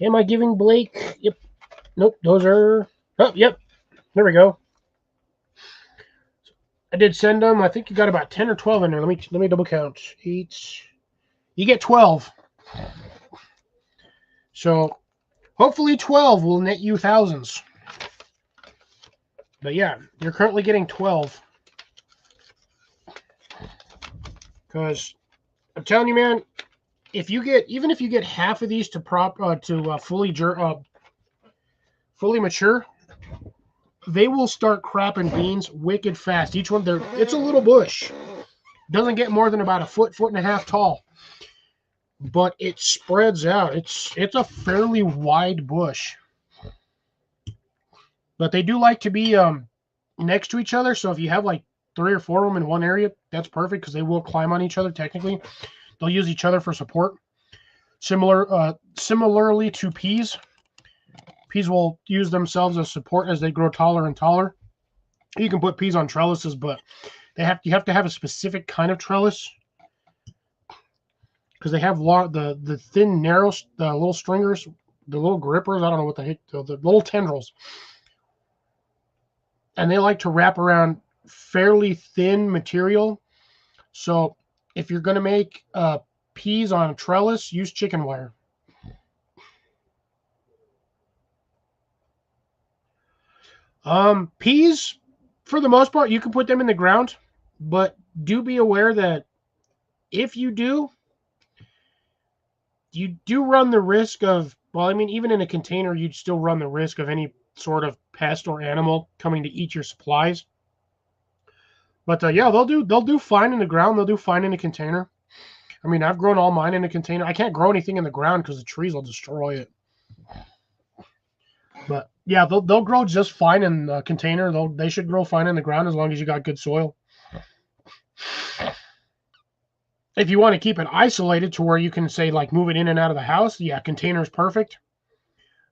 Am I giving Blake? Yep. Nope. Those are. Oh, yep. There we go. I did send them. I think you got about 10 or 12 in there. Let me double count. 8. You get 12. So hopefully 12 will net you thousands. But yeah, you're currently getting 12. Because I'm telling you, man, if you get half of these to fully mature, they will start crapping beans wicked fast. Each one, it's a little bush. Doesn't get more than about a foot and a half tall. But it spreads out. It's a fairly wide bush. But they do like to be next to each other. So if you have like 3 or 4 of them in one area, that's perfect because they will climb on each other technically. They'll use each other for support. Similarly to peas. Peas will use themselves as support as they grow taller and taller. You can put peas on trellises, but you have to have a specific kind of trellis because they have the thin, narrow, the little stringers, the little grippers. I don't know what the heck, the little tendrils. And they like to wrap around fairly thin material. So if you're going to make peas on a trellis, use chicken wire. Peas, for the most part, you can put them in the ground, but do be aware that if you do run the risk of, well, I mean, even in a container, you'd still run the risk of any sort of pest or animal coming to eat your supplies. But yeah, they'll do fine in the ground. They'll do fine in a container. I mean, I've grown all mine in a container. I can't grow anything in the ground because the trees will destroy it. But yeah, they'll grow just fine in a container. They should grow fine in the ground as long as you got good soil. If you want to keep it isolated to where you can say like move it in and out of the house, yeah, container is perfect.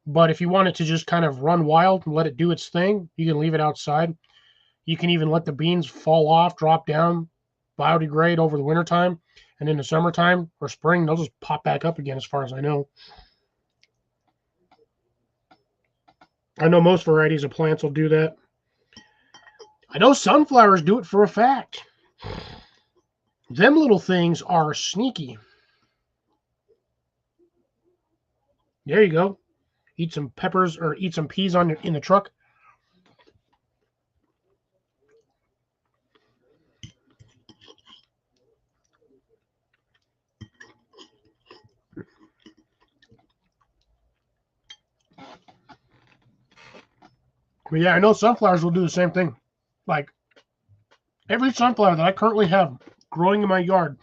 But if you want it to just kind of run wild and let it do its thing, you can leave it outside. You can even let the beans fall off, drop down, biodegrade over the wintertime. And in the summertime or spring, they'll just pop back up again as far as I know. I know most varieties of plants will do that. I know sunflowers do it for a fact. Them little things are sneaky. There you go. Eat some peppers or eat some peas in the truck. But yeah, I know sunflowers will do the same thing. Like every sunflower that I currently have growing in my yard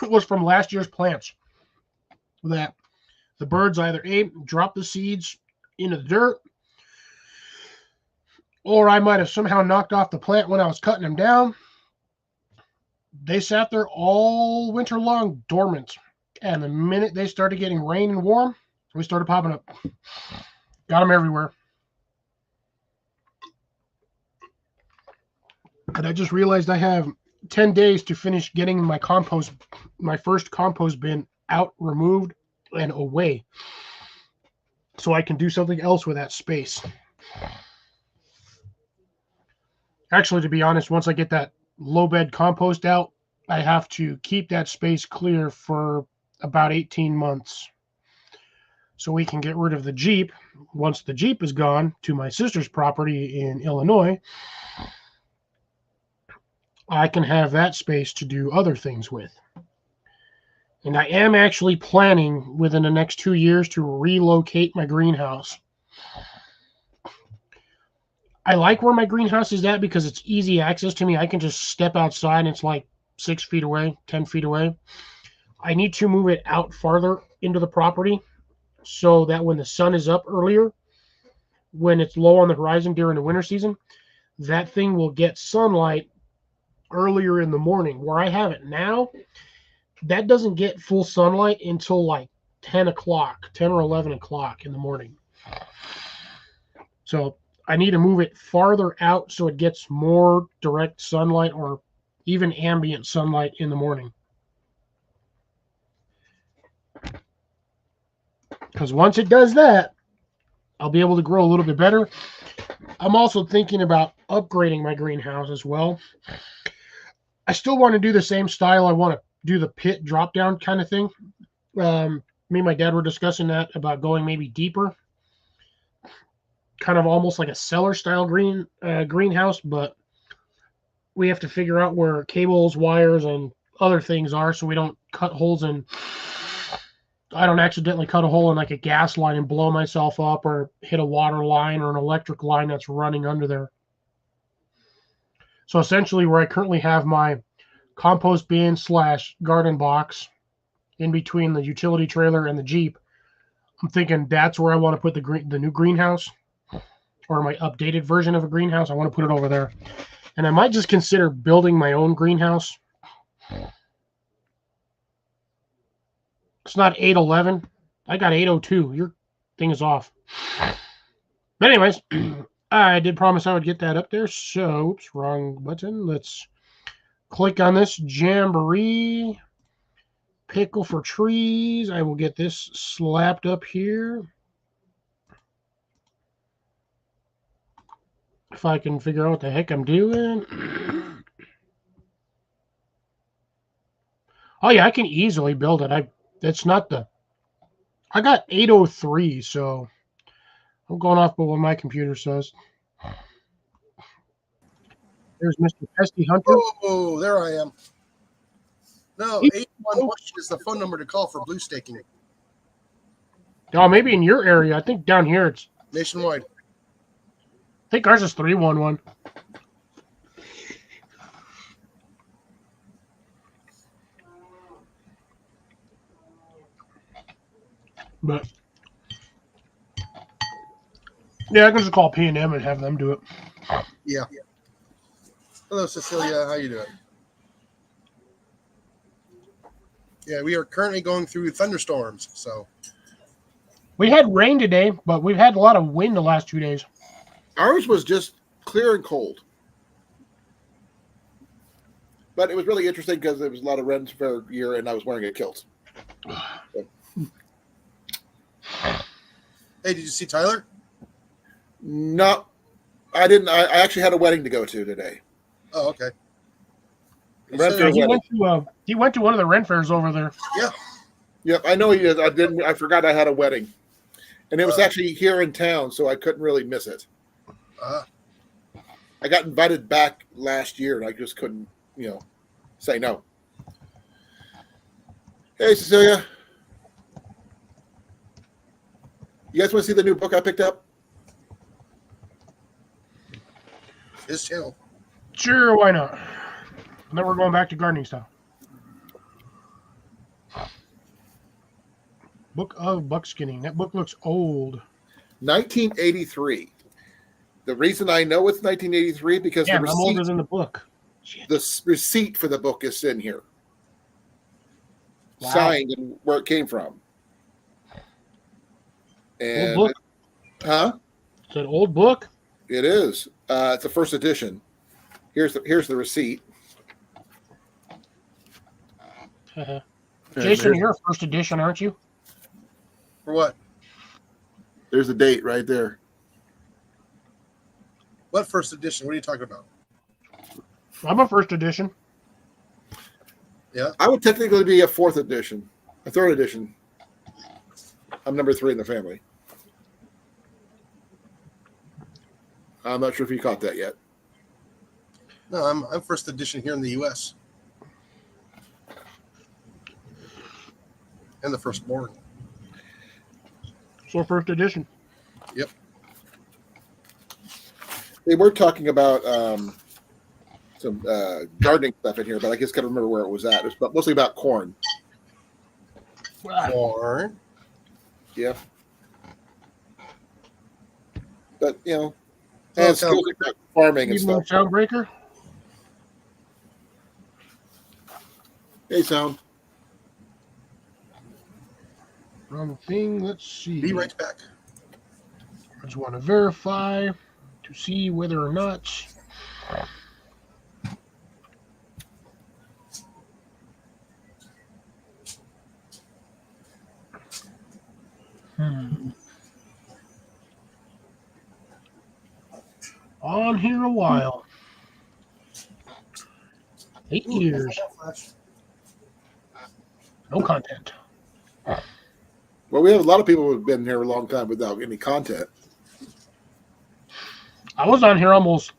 was from last year's plants that the birds either ate, dropped the seeds into the dirt, or I might have somehow knocked off the plant when I was cutting them down. They sat there all winter long dormant. And the minute they started getting rain and warm, we started popping up. Got them everywhere. And I just realized I have 10 days to finish getting my first compost bin out, removed, and away. So I can do something else with that space. Actually, to be honest, once I get that low bed compost out, I have to keep that space clear for about 18 months. So we can get rid of the Jeep. Once the Jeep is gone to my sister's property in Illinois, I can have that space to do other things with. And I am actually planning within the next 2 years to relocate my greenhouse. I like where my greenhouse is at because it's easy access to me. I can just step outside and it's like 6 feet away, 10 feet away. I need to move it out farther into the property so that when the sun is up earlier, when it's low on the horizon during the winter season, that thing will get sunlight earlier in the morning. Where I have it now, that doesn't get full sunlight until like 10 o'clock, 10 or 11 o'clock in the morning. So I need to move it farther out so it gets more direct sunlight or even ambient sunlight in the morning. Because once it does that, I'll be able to grow a little bit better. I'm also thinking about upgrading my greenhouse as well. I still want to do the same style. I want to do the pit drop down kind of thing. Me and my dad were discussing that about going maybe deeper, kind of almost like a cellar style greenhouse, but we have to figure out where cables, wires, and other things are so we don't cut holes in. I don't accidentally cut a hole in like a gas line and blow myself up or hit a water line or an electric line that's running under there. So essentially where I currently have my compost bin / garden box in between the utility trailer and the Jeep, I'm thinking that's where I want to put the new greenhouse, or my updated version of a greenhouse. I want to put it over there. And I might just consider building my own greenhouse. It's not 811. I got 802. Your thing is off. But anyways, I did promise I would get that up there. So, oops, wrong button. Let's click on this Jamboree. Pickle for trees. I will get this slapped up here. If I can figure out what the heck I'm doing. Oh yeah, I can easily build it. It's not the. I got 803, so I'm going off by what my computer says. There's Mr. Pesty Hunter. Oh, there I am. No, 811 is the phone number to call for blue staking. Oh, maybe in your area. I think down here it's nationwide. I think ours is 311. But yeah, I can just call P&M and have them do it. Yeah. Hello, Cecilia. How you doing? Yeah, we are currently going through thunderstorms. So we had rain today, but we've had a lot of wind the last 2 days. Ours was just clear and cold. But it was really interesting because there was a lot of Ren's Fair year and I was wearing a kilt. So. Hey, did you see Tyler? No, I didn't. I actually had a wedding to go to today. Oh, okay. He went to one of the Ren fairs over there. Yeah. Yep, I know he is. I forgot I had a wedding. And it was actually here in town, so I couldn't really miss it. I got invited back last year, and I just couldn't, say no. Hey, Cecilia. You guys want to see the new book I picked up? His channel. Sure, why not? And then we're going back to gardening style. Book of Buckskinning. That book looks old. 1983. The reason I know it's 1983 because I'm older than the book. The receipt for the book is in here. Wow. Signed and where it came from. And old book? Huh? It's an old book? It is. It's a first edition. Here's the receipt. Jason, you're a first edition, aren't you? For what? There's the date right there. What first edition? What are you talking about? I'm a first edition. Yeah. I would technically be a fourth edition, a third edition. I'm number 3 in the family. I'm not sure if you caught that yet. No, I'm first edition here in the U.S. And the firstborn. So first edition. Yep. They were talking about some gardening stuff in here, but I just got to remember where it was at. It was mostly about corn. Corn. Yeah. But, and Well, skills like farming and Evening stuff. Soundbreaker. Hey, sound. Wrong thing. Let's see. Be right back. I just want to verify to see whether or not. On here a while. 8 years. No content. Well, we have a lot of people who have been here a long time without any content. I was on here almost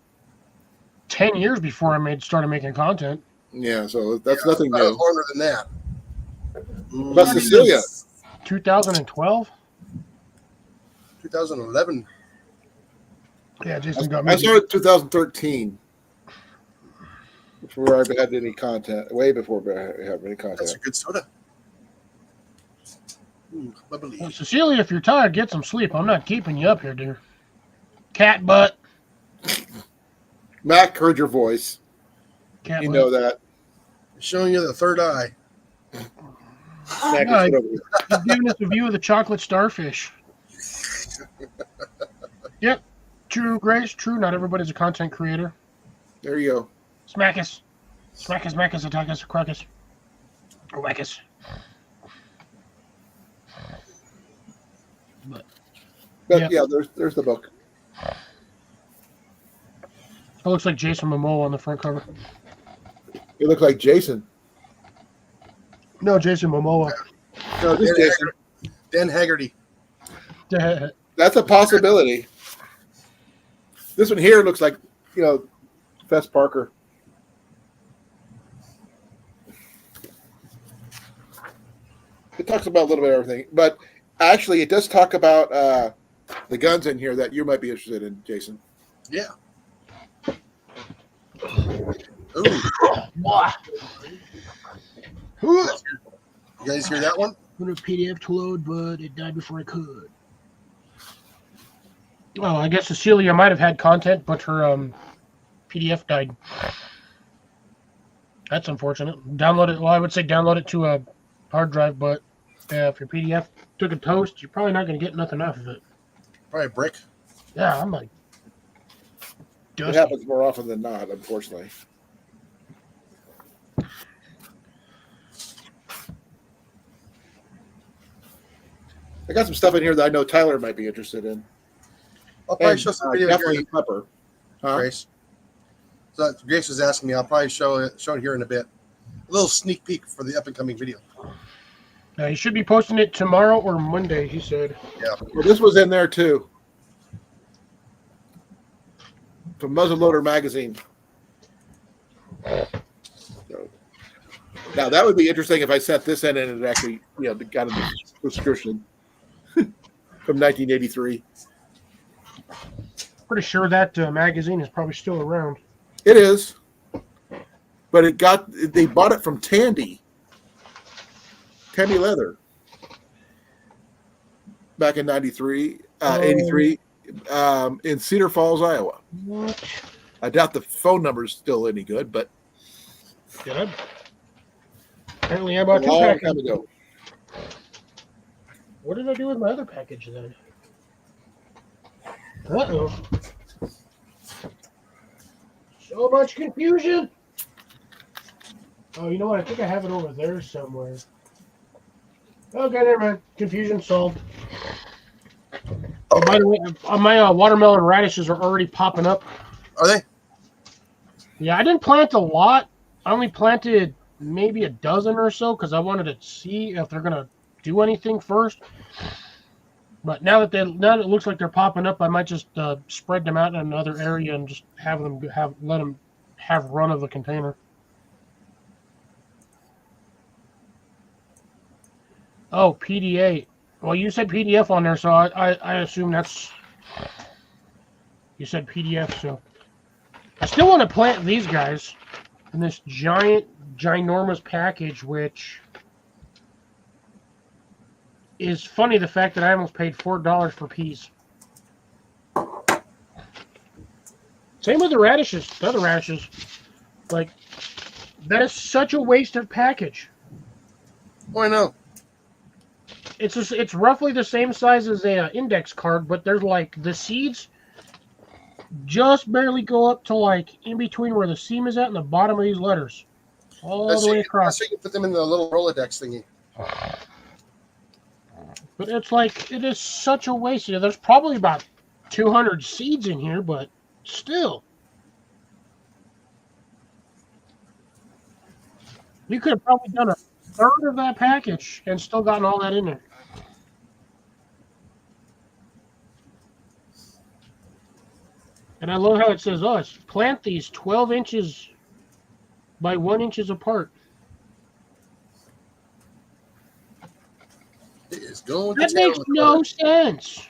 10 years before I started making content. Yeah, so that's nothing I was new. longer than that. But Cecilia, 2012? 2011. Yeah, Jason got me. I started 2013. Before I had any content, way before I had any That's content. a good soda. Bubbly. Well, Cecilia, if you're tired, get some sleep. I'm not keeping you up here, dear. Cat butt. Mac heard your voice. Cat You butt. know that. Showing you the third eye. Mac Yeah, is over here. he's giving us a view of the chocolate starfish. Yep. True, Grace. True. Not everybody's a content creator. There you go. Smack us. Smack us, smack us, attack us, crack us. Or whack us. But Yep. yeah, there's the book. It looks like Jason Momoa on the front cover. It looked like Jason. No, Jason Momoa. No, this Jason. Dan Haggerty. That's a possibility. This one here looks like, Fess Parker. It talks about a little bit of everything, but actually, it does talk about the guns in here that you might be interested in, Jason. Yeah. Ooh. Wah. You guys hear that one? Put a PDF to load, but it died before I could. Well, I guess Cecilia might have had content, but her PDF died. That's unfortunate. Download it. Well, I would say download it to a hard drive, but if your PDF took a toast, you're probably not going to get nothing off of it. Probably a brick. Yeah, I'm like, It dusty. happens more often than not, unfortunately. I got some stuff in here that I know Tyler might be interested in. I'll probably And, show some video here. definitely Pepper. Huh? Grace. So Grace was asking me. I'll probably show it here in a bit. A little sneak peek for the up and coming video. He should be posting it tomorrow or Monday, he said. Yeah. Well, this was in there too. From Muzzleloader magazine. Now that would be interesting if I sent this in and it actually, got a subscription from 1983. Pretty sure that magazine is probably still around. It is, but they bought it from Tandy Leather back in 83 in Cedar Falls, Iowa. What? I doubt the phone number is still any good, but Good. Apparently I bought a two long packages. time ago. What did I do with my other package then? Uh-oh. So much confusion. Oh, you know what? I think I have it over there somewhere. Okay, never mind. Confusion solved. Oh, by the way, my watermelon radishes are already popping up. Are they? Yeah, I didn't plant a lot. I only planted maybe a dozen or so because I wanted to see if they're gonna do anything first. But now that it looks like they're popping up, I might just spread them out in another area and just let them have run of the container. Oh, PDA. Well, you said PDF on there, so I assume that's. You said PDF, so I still want to plant these guys in this ginormous package, which is funny. The fact that I almost paid $4 for peas. Same with the radishes. The other radishes. Like, that is such a waste of package. Oh, I know. It's roughly the same size as a index card, but there's like the seeds just barely go up to like in between where the seam is at and the bottom of these letters, all the way across. So you can put them in the little Rolodex thingy. But it's like it is such a waste. You know, there's probably about 200 seeds in here, but still, you could have probably done a third of that package and still gotten all that in there. And I love how it says, it's plant these 12 inches by 1 inches apart. It is going That to makes town. no sense.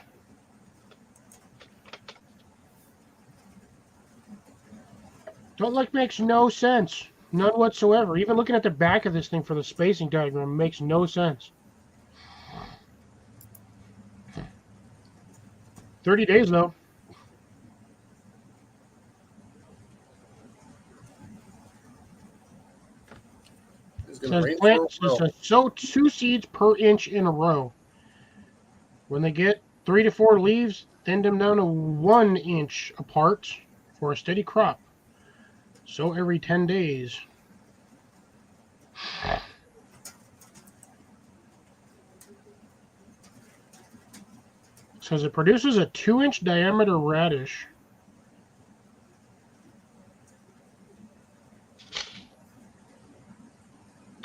Makes no sense. None whatsoever. Even looking at the back of this thing for the spacing diagram makes no sense. 30 days, though. Says plant sow 2 seeds per inch in a row. When they get 3 to 4 leaves, thin them down to 1 inch apart for a steady crop. Sow every 10 days. Says it produces a 2-inch diameter radish.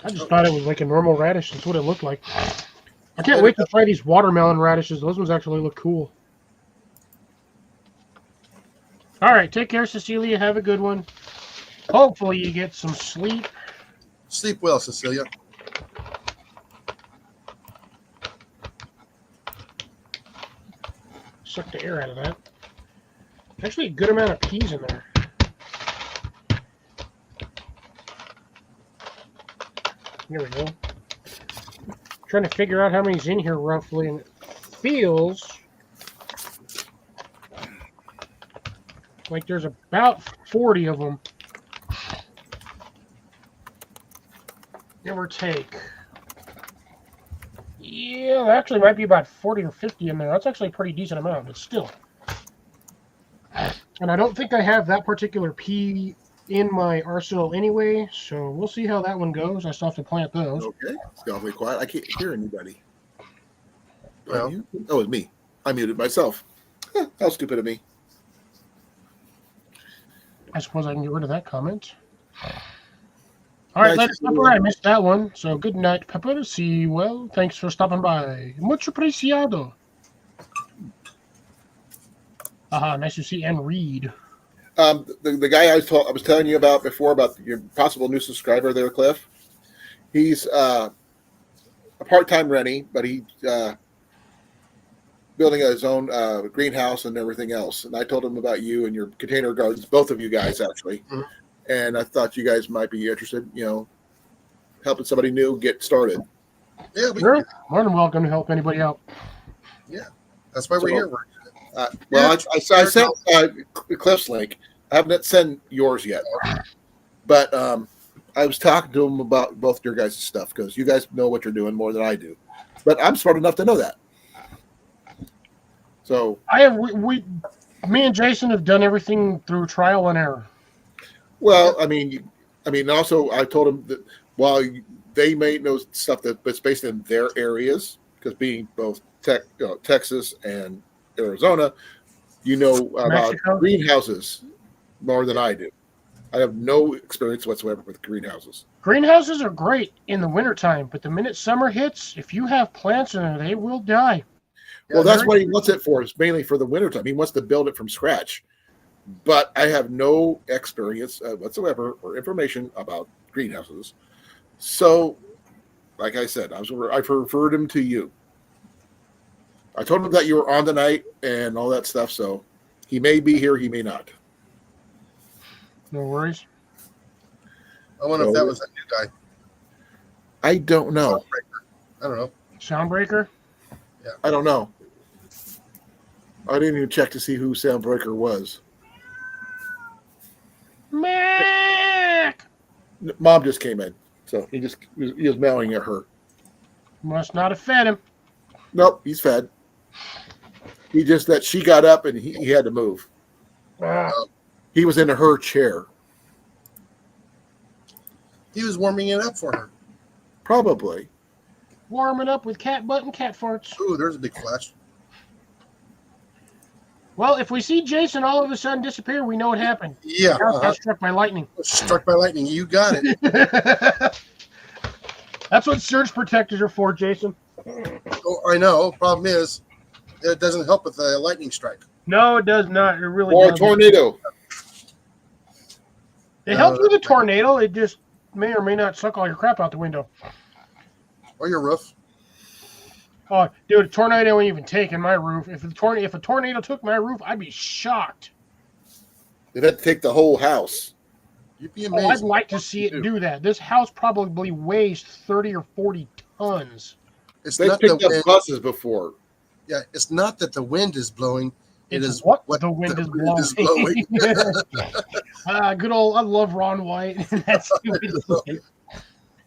I just thought it was like a normal radish. That's what it looked like. I can't wait to try these watermelon radishes. Those ones actually look cool. All right, take care, Cecilia. Have a good one. Hopefully you get some sleep. Sleep well, Cecilia. Suck the air out of that. Actually, a good amount of peas in there. Here we go. Trying to figure out how many's in here roughly, and it feels like there's about 40 of them. Give or take. Yeah, actually might be about 40 or 50 in there. That's actually a pretty decent amount, but still. And I don't think I have that particular pea in my arsenal anyway, so we'll see how that one goes. I still have to plant those. Okay, it's awfully quiet. I can't hear anybody. Well, oh, it's me. I muted myself. How stupid of me. I suppose I can get rid of that comment. All right, let's Pepper. I missed that one. So good night, Pepper. See you well. Thanks for stopping by. Mucho apreciado. Aha, nice to see and read. The guy I was telling you about before about your possible new subscriber there, Cliff. He's a part-time Rennie, but he's building his own greenhouse and everything else. And I told him about you and your container gardens, both of you guys actually. Mm-hmm. And I thought you guys might be interested, helping somebody new get started. Yeah, sure. More than welcome to help anybody out. Yeah, that's why we're here. I sent Cliff's link. I haven't sent yours yet, but I was talking to him about both your guys' stuff because you guys know what you're doing more than I do. But I'm smart enough to know that. So me and Jason have done everything through trial and error. Well, also I told him that while they may know stuff that's based in their areas, because being both Texas and Arizona, about Mexico? Greenhouses more than I do. I have no experience whatsoever with greenhouses. Greenhouses are great in the wintertime, but the minute summer hits, if you have plants in there, they will die. Well, that's what he wants it for. It's mainly for the wintertime. He wants to build it from scratch. But I have no experience whatsoever or information about greenhouses. So, like I said, I referred him to you. I told him that you were on tonight and all that stuff, so he may be here, he may not. No worries. I wonder if that was a new guy. I don't know. I don't know. Soundbreaker? Yeah. I don't know. I didn't even check to see who Soundbreaker was. Mac! Mom just came in, so he was meowing at her. Must not have fed him. Nope, he's fed. He just that she got up and he had to move. Ah, He was in her chair. He was warming it up for her. Probably. warming up with cat butt and cat farts. Ooh, there's a big flash. Well, if we see Jason all of a sudden disappear, we know what happened. Yeah. House got struck by lightning. Struck by lightning. You got it. That's what surge protectors are for, Jason. Oh, I know. Problem is, it doesn't help with a lightning strike. No, it does not. It really Or a doesn't. tornado. It helps with a tornado. It just may or may not suck all your crap out the window. Or your roof. Oh, dude, a tornado ain't even taking my roof. If a tornado took my roof, I'd be shocked. They'd have to take the whole house. You'd be Oh, amazed. I'd like to see it do that. This house probably weighs 30 or 40 tons. It's They not picked the up wind. buses before. Yeah, it's not that the wind is blowing. It It's is what what the wind is wind is blowing. blowing. Good old, I love Ron White. That's stupid.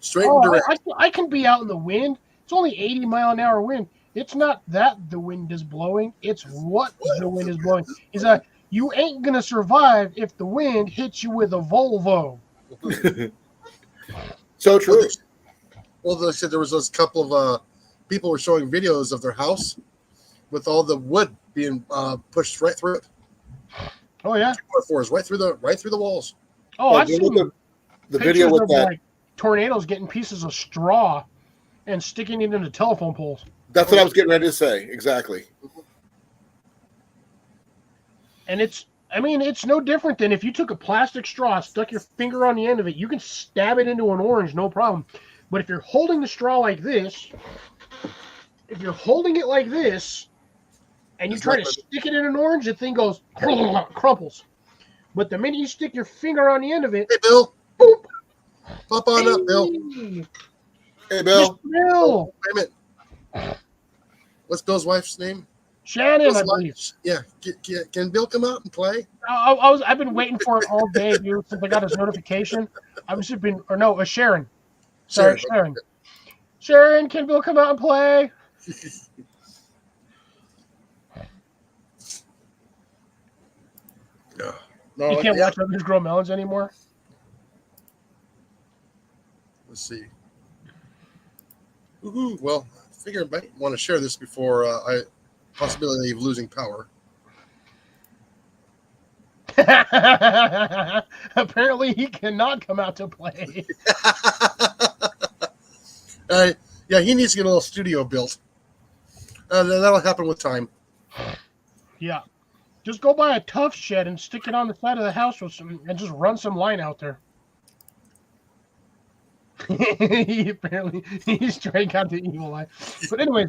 Straight and direct. I can be out in the wind. It's only 80-mile-an-hour wind. It's not that the wind is blowing. It's what the wind is blowing. Is that you ain't gonna survive if the wind hits you with a Volvo. So true. Well, they said there was those couple of people were showing videos of their house with all the wood being pushed right through it. Oh yeah. 4x4s right through the walls. Oh, I've Look seen at the video pictures with of that. like tornadoes getting pieces of straw and sticking it into telephone poles. That's what I was getting ready to say. Exactly. And it's no different than if you took a plastic straw, stuck your finger on the end of it, you can stab it into an orange, no problem. But if you're holding the straw like this, and you try to stick it in an orange, the thing goes crumples. But the minute you stick your finger on the end of it, Hey, Bill. boop. Pop on up, Bill. Hey, Bill. Bill. Wait a minute. What's Bill's wife's name? Shannon, I believe. Yeah. Can Bill come out and play? I've been waiting for it all day, dude, since I got his notification. Sharon. Sorry, Sharon. Sharon, can Bill come out and play? No, You can't watch others grow melons anymore? Let's see. Woohoo. Well, I figure I might want to share this before possibility of losing power. Apparently, he cannot come out to play. Yeah, he needs to get a little studio built. That'll happen with time. Yeah. Just go buy a tough shed and stick it on the side of the house and just run some line out there. He's straight out the evil eye. But anyways,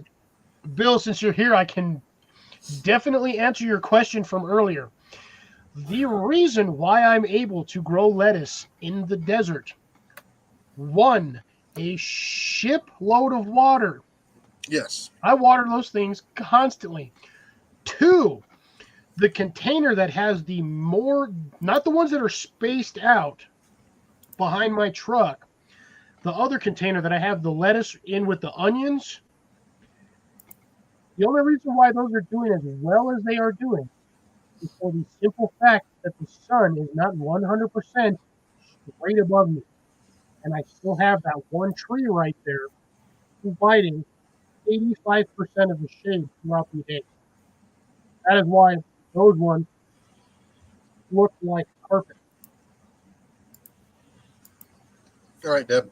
Bill, since you're here, I can definitely answer your question from earlier. The reason why I'm able to grow lettuce in the desert, 1, a shipload of water. Yes. I water those things constantly. 2, the container that has not the ones that are spaced out behind my truck, the other container that I have the lettuce in with the onions. The only reason why those are doing as well as they are doing is for the simple fact that the sun is not 100% straight above me. And I still have that one tree right there providing 85% of the shade throughout the day. That is why those ones look like carpet. All right, Deb.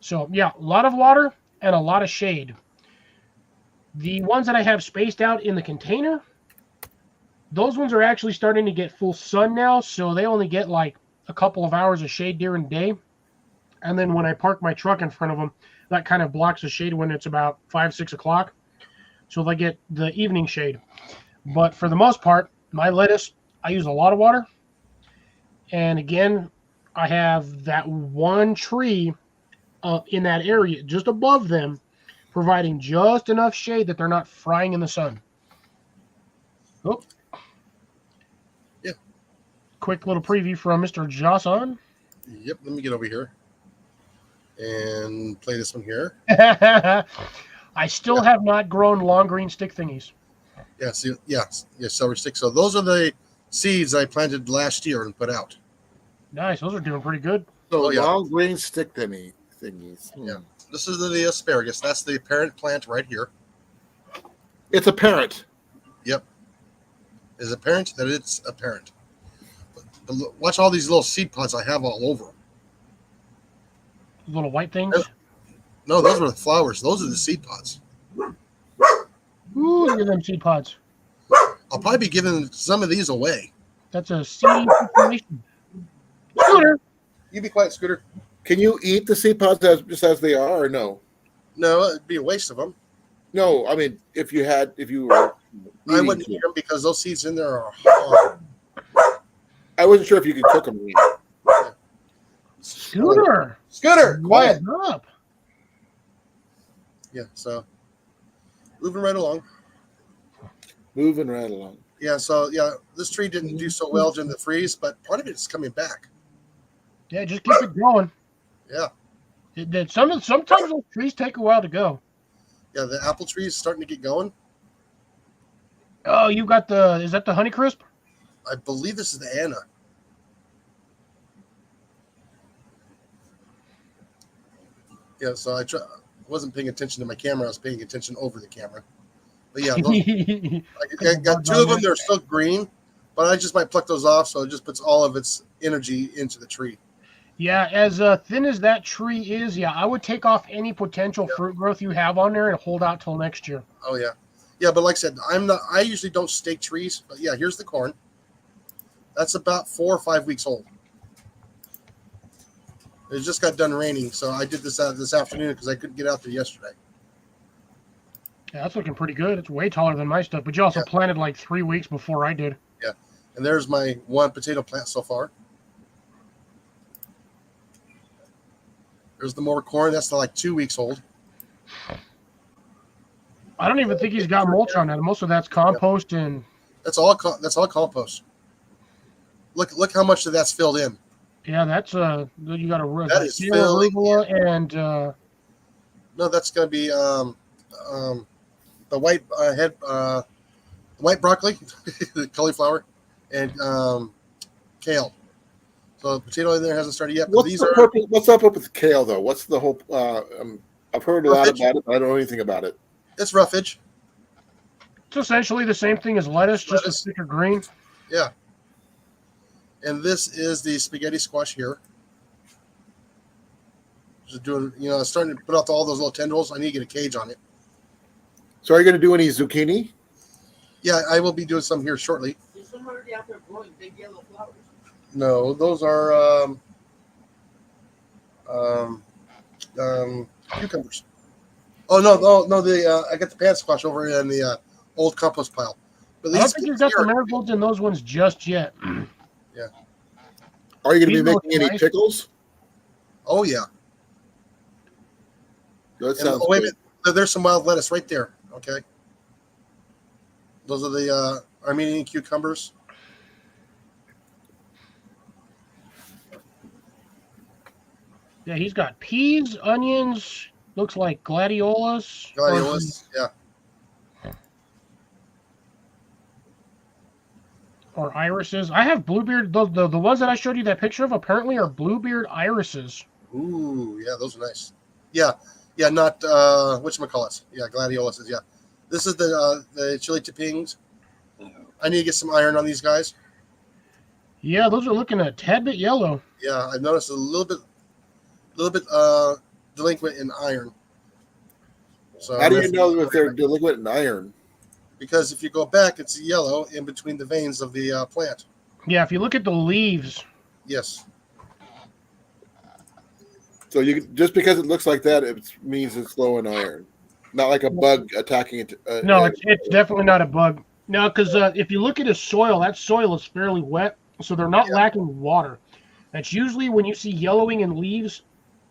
So, yeah, a lot of water and a lot of shade. The ones that I have spaced out in the container, those ones are actually starting to get full sun now, so they only get like a couple of hours of shade during the day. And then when I park my truck in front of them, that kind of blocks the shade when it's about 5, 6 o'clock. So they get the evening shade. But for the most part, my lettuce, I use a lot of water. And again, I have that one tree in that area just above them, providing just enough shade that they're not frying in the sun. Oh. Yeah. quick little preview from Mr. Johnson. Yep. Let me get over here and play this one here. I still have not grown long green stick thingies. Yeah. See. Yeah. Celery sticks. So those are the seeds I planted last year and put out. Nice. Those are doing pretty good. So yeah. long green stick thingies. Yeah. This is the asparagus. That's the parent plant right here. It's apparent. Yep. Is apparent that it's apparent. But watch all these little seed pods I have all over. Little white things. No, those are the flowers. Those are the seed pods. Ooh, look at them seed pods. I'll probably be giving some of these away. That's a seed information. Scooter. You be quiet, Scooter. Can you eat the seed pods just as they are, or no? No, it'd be a waste of them. No, I mean if you were. I wouldn't eat them because those seeds in there are hard. I wasn't sure if you could cook them. Scooter. Scooter, quiet. What's up? Yeah, so moving right along. Moving right along. Yeah, so yeah, this tree didn't do so well during the freeze, but part of it is coming back. Yeah, just keep it going. Yeah. Sometimes those trees take a while to go. Yeah, the apple tree is starting to get going. Oh, you got is that the Honeycrisp? I believe this is the Anna. Yeah, so I wasn't paying attention to my camera. I was paying attention over the camera. But yeah, I got two of them. They're still green, but I just might pluck those off, so it just puts all of its energy into the tree. Yeah, as thin as that tree is, yeah, I would take off any potential fruit growth you have on there and hold out till next year. Oh yeah, yeah. But like I said, I usually don't stake trees. But yeah, here's the corn. That's about 4 or 5 weeks old. It just got done raining, so I did this this afternoon because I couldn't get out there yesterday. Yeah, that's looking pretty good. It's way taller than my stuff, but you also planted like 3 weeks before I did. Yeah, and there's my one potato plant so far. There's the more corn. That's like 2 weeks old. I don't even think he's got mulch on that. Most of that's compost and. That's all compost. Look how much of that's filled in. Yeah, that's you got a that is filling and no, that's gonna be the white white broccoli, the cauliflower, and kale. So the potato in there hasn't started yet. But What's up with kale though? What's the whole? I've heard a lot about it, but I don't know anything about it. It's roughage. It's essentially the same thing as lettuce, just a thicker green. Yeah. And this is the spaghetti squash here. Just doing, starting to put out all those little tendrils. I need to get a cage on it. So are you going to do any zucchini? Yeah, I will be doing some here shortly. There's somebody out there growing big yellow flowers. No, those are cucumbers. Oh no! I got the pan squash over in the old compost pile. But I don't think you've got the marigolds in those ones just yet. Yeah. Are you going to be making any pickles? Oh yeah. That sounds wait a minute. There's some wild lettuce right there. Okay. Those are the Armenian cucumbers. Yeah, he's got peas, onions, looks like gladiolas. Yeah. Or irises. I have bluebeard. The ones that I showed you that picture of apparently are bluebeard irises. Ooh, yeah, those are nice. Yeah, not whatchamacallit. Yeah, gladiolas. Yeah, this is the chili tepings. I need to get some iron on these guys. Yeah, those are looking a tad bit yellow. Yeah, I've noticed a little bit delinquent in iron. So how do you know if they're delinquent in iron? Because if you go back, it's yellow in between the veins of the plant. Yeah, if you look at the leaves. Yes. So just because it looks like that, it means it's low in iron. Not like a bug attacking it. No, it's definitely not a bug. No, because if you look at his soil, that soil is fairly wet, so they're not lacking water. That's usually when you see yellowing in leaves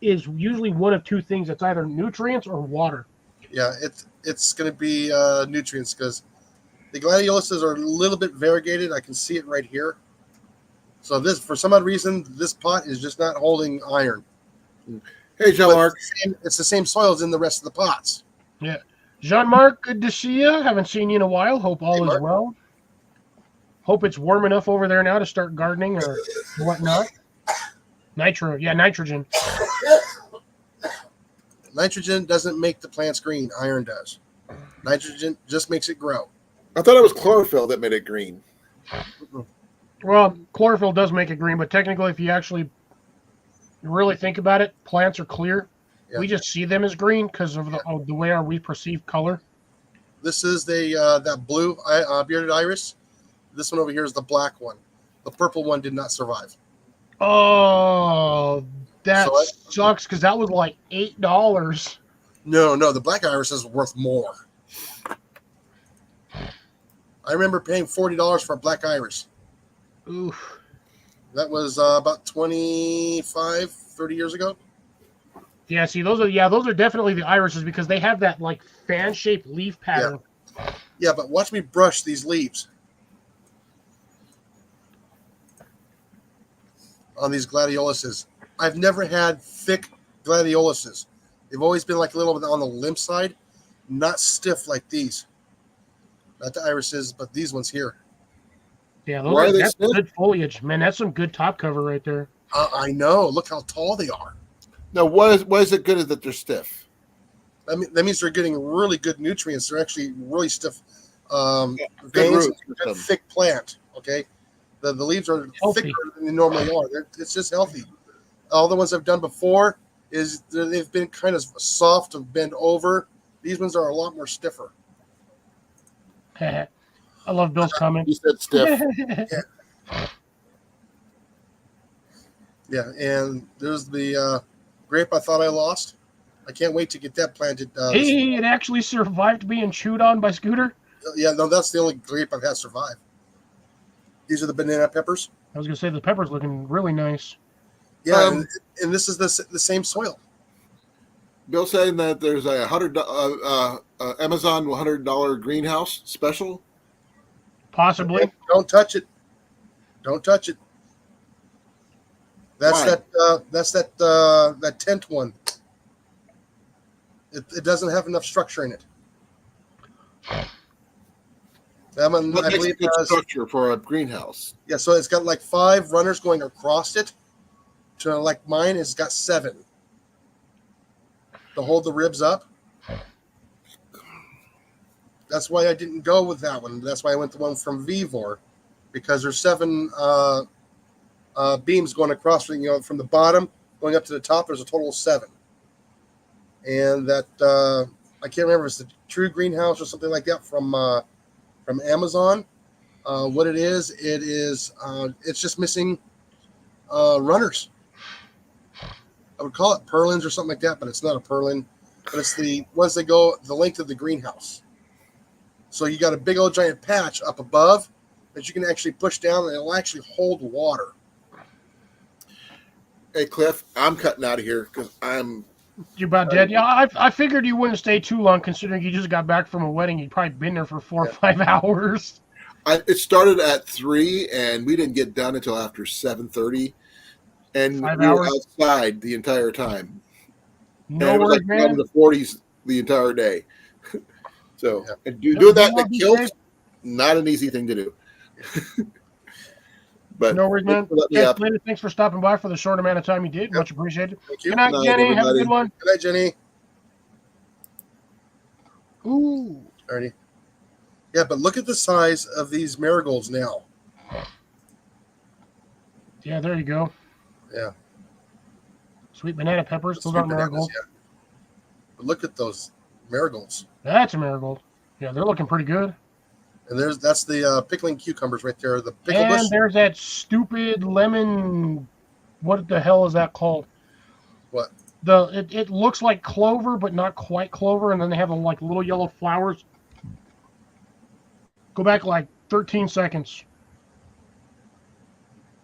is usually one of two things. It's either nutrients or water. Yeah, it's going to be nutrients because the gladioluses are a little bit variegated. I can see it right here. So this, for some odd reason, this pot is just not holding iron. Hey, Jean But Marc. it's the same soil as in the rest of the pots. Yeah. Jean-Marc, good to see you. Haven't seen you in a while. Hope all Hey, is Mark. well. Hope it's warm enough over there now to start gardening or whatnot. Nitrogen. Nitrogen doesn't make the plants green. Iron does. Nitrogen just makes it grow. I thought it was chlorophyll that made it green. Well, chlorophyll does make it green, but technically, if you actually really think about it, plants are clear. Yeah. We just see them as green because of the way we perceive color. This is that blue bearded iris. This one over here is the black one. The purple one did not survive. Oh, that sucks because that was like $8. No, the black iris is worth more. I remember paying $40 for a black iris. Oof. That was about 25, 30 years ago. Yeah, see, those are definitely the irises because they have that like fan-shaped leaf pattern. Yeah, but watch me brush these leaves on these gladioluses. I've never had thick gladioluses. They've always been like a little bit on the limp side, not stiff like these. Not the irises, but these ones here. Yeah, Why are they that's stiff? good foliage, man. That's some good top cover right there. I know. Look how tall they are. Now, why is it good that they're stiff? That means they're getting really good nutrients. They're actually really stiff Good veins, roots. good thick plant. Okay, the leaves are Healthy. thicker than they normally are. It's just healthy. All the ones I've done before is they've been kind of soft to bend over. These ones are a lot more stiffer. I love Bill's comment. You said stiff. Yeah, and there's the grape I thought I lost. I can't wait to get that planted. Hey, it actually survived being chewed on by Scooter. Yeah, no, that's the only grape I've had survive. These are the banana peppers. I was gonna say the pepper's looking really nice. Yeah, and this is the same soil. Bill saying that there's a Amazon $100 greenhouse special. Possibly. Don't touch it. Don't touch it. That's Why? that tent one. It doesn't have enough structure in it. That one, What I makes a believe good has, structure for a greenhouse? yeah, so it's got like 5 runners going across it. To like mine, it's got 7 to hold the ribs up. That's why I didn't go with that one. That's why I went the one from Vevor, because there's 7 beams going across, from the bottom going up to the top. There's a total of 7, and that I can't remember if it's the True Greenhouse or something like that from Amazon. What it is, it's just missing runners. I would call it purlins or something like that, but it's not a purlin. But it's the ones that go the length of the greenhouse. So you got a big old giant patch up above that you can actually push down, and it'll actually hold water. Hey, Cliff, I'm cutting out of here because I'm. You're about dead. Yeah, I figured you wouldn't stay too long considering you just got back from a wedding. You'd probably been there for 4 or 5 hours. It started at 3, and we didn't get done until after 7:30, and 5 we were hours? outside the entire time. No and it was worries, like man. down in the 40s the entire day. So, Yeah. and doing that in Be the kilt, safe. not an easy thing to do. But No worries, man. thanks for letting me Yes, up. later. Thanks for stopping by for the short amount of time you did. Much appreciated. Thank you. Good night, Good night, Jenny. Have a everybody. good one. Good night, Jenny. Ooh. Alrighty. Yeah, but look at the size of these marigolds now. Yeah, there you go. Yeah. Sweet banana peppers. Those Sweet aren't bananas, marigolds. yeah. But look at those marigolds. That's a marigold. Yeah, they're looking pretty good. And that's the pickling cucumbers right there. The pickle bush. And there's that stupid lemon. What the hell is that called? What? It looks like clover, but not quite clover. And then they have like little yellow flowers. Go back like 13 seconds.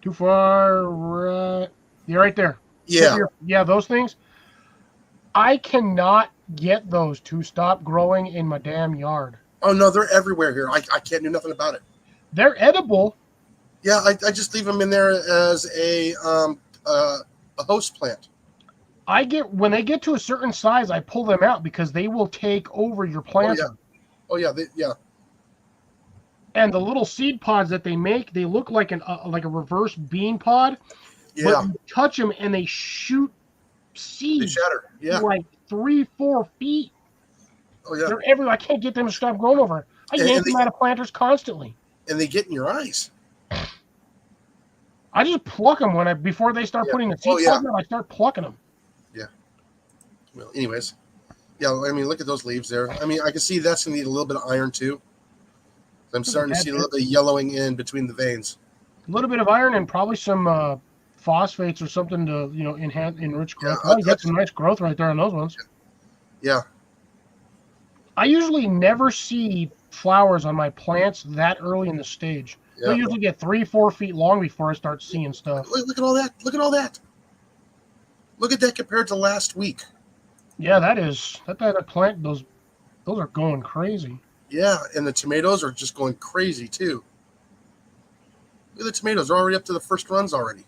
Too far. Right. Yeah, right there. Yeah. Yeah, those things. I cannot get those to stop growing in my damn yard. Oh no, they're everywhere here. I can't do nothing about it. They're edible, Yeah, I just leave them in there as a host plant. When they get to a certain size, I pull them out because they will take over your planter. Oh yeah, yeah. And the little seed pods that they make, they look like a reverse bean pod. Yeah. But you touch them and they shoot They seeds shatter. Yeah. like 3-4 feet. Oh yeah. They're everywhere. I can't get them to stop growing over. I yank them out of planters constantly. And they get in your eyes. I just pluck them before they start putting the seed pods out. I start plucking them. Yeah. Well, anyways, yeah. I mean, look at those leaves there. I mean, I can see that's gonna need a little bit of iron too. I'm starting to see a little bit of yellowing in between the veins. A little bit of iron and probably some phosphates or something to enrich growth. Yeah, You got some nice growth right there on those ones. Yeah. I usually never see flowers on my plants that early in the stage. Yeah. They usually get 3-4 feet long before I start seeing stuff. Look at all that. Look at all that. Look at that compared to last week. Yeah, that plant, those are going crazy. Yeah, and the tomatoes are just going crazy too. Look at the tomatoes. They're already up to the first runs already.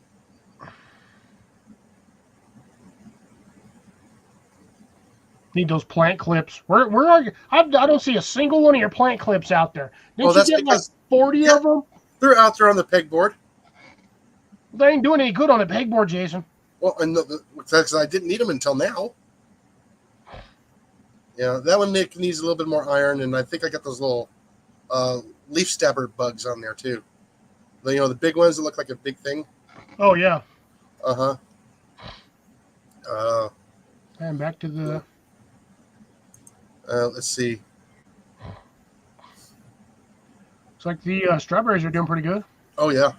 Need those plant clips. Where are you? I don't see a single one of your plant clips out there. Didn't you get like 40 of them? They're out there on the pegboard. They ain't doing any good on the pegboard, Jason. Well, and because I didn't need them until now. Yeah, that one needs a little bit more iron, and I think I got those little leaf stabber bugs on there too. The big ones that look like a big thing. Oh yeah. And back to the. Let's see. Looks like the strawberries are doing pretty good. Oh yeah,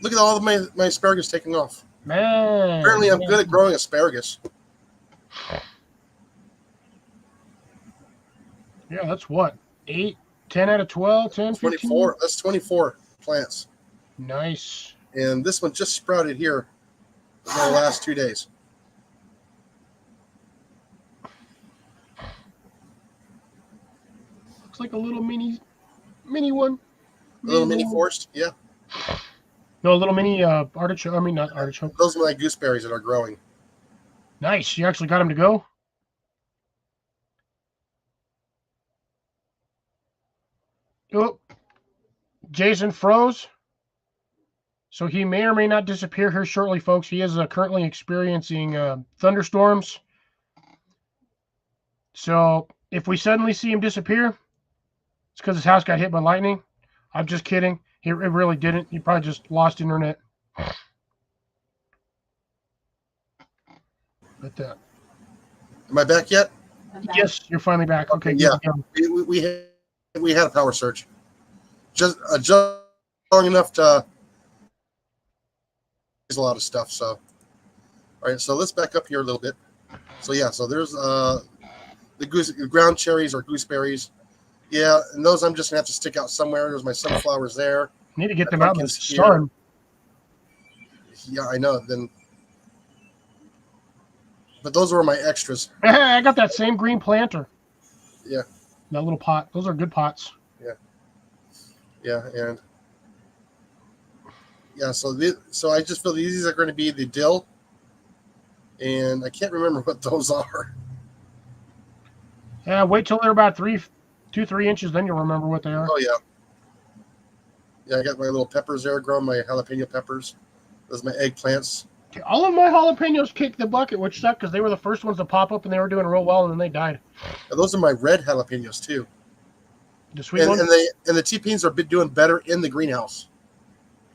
look at all of my asparagus taking off. Man. Apparently, I'm good at growing asparagus. Yeah, that's what? 8, 10 out of 12, 10, 15? 24. That's 24 plants. Nice. And this one just sprouted here in the last 2 days. Looks like a little mini one. A little mini forest, yeah. No, a little mini artichoke. I mean, not artichoke. Those are my gooseberries that are growing. Nice. You actually got them to go? Oh, Jason froze. So he may or may not disappear here shortly, folks. He is currently experiencing thunderstorms. So if we suddenly see him disappear, it's because his house got hit by lightning. I'm just kidding. It really didn't. He probably just lost internet. But am I back yet? Yes, you're finally back. Okay. Yeah. We had a power surge. Just long enough to a lot of stuff. So, all right. So let's back up here a little bit. So yeah. So there's the ground cherries or gooseberries. Yeah, and those I'm just gonna have to stick out somewhere. There's my sunflowers there. Need to get them out in the sun. Yeah, I know. But those were my extras. I got that same green planter. Yeah. That little pot. Those are good pots. Yeah. Yeah, and yeah. So I just feel these are going to be the dill, and I can't remember what those are. Yeah, wait till they're about 2-3 inches, then you'll remember what they are. Oh yeah. Yeah, I got my little peppers there growing, my jalapeno peppers. Those are my eggplants. Okay, all of my jalapenos kicked the bucket, which sucked because they were the first ones to pop up and they were doing real well, and then they died. And those are my red jalapenos too. The sweet ones? And the T-Peens are doing better in the greenhouse.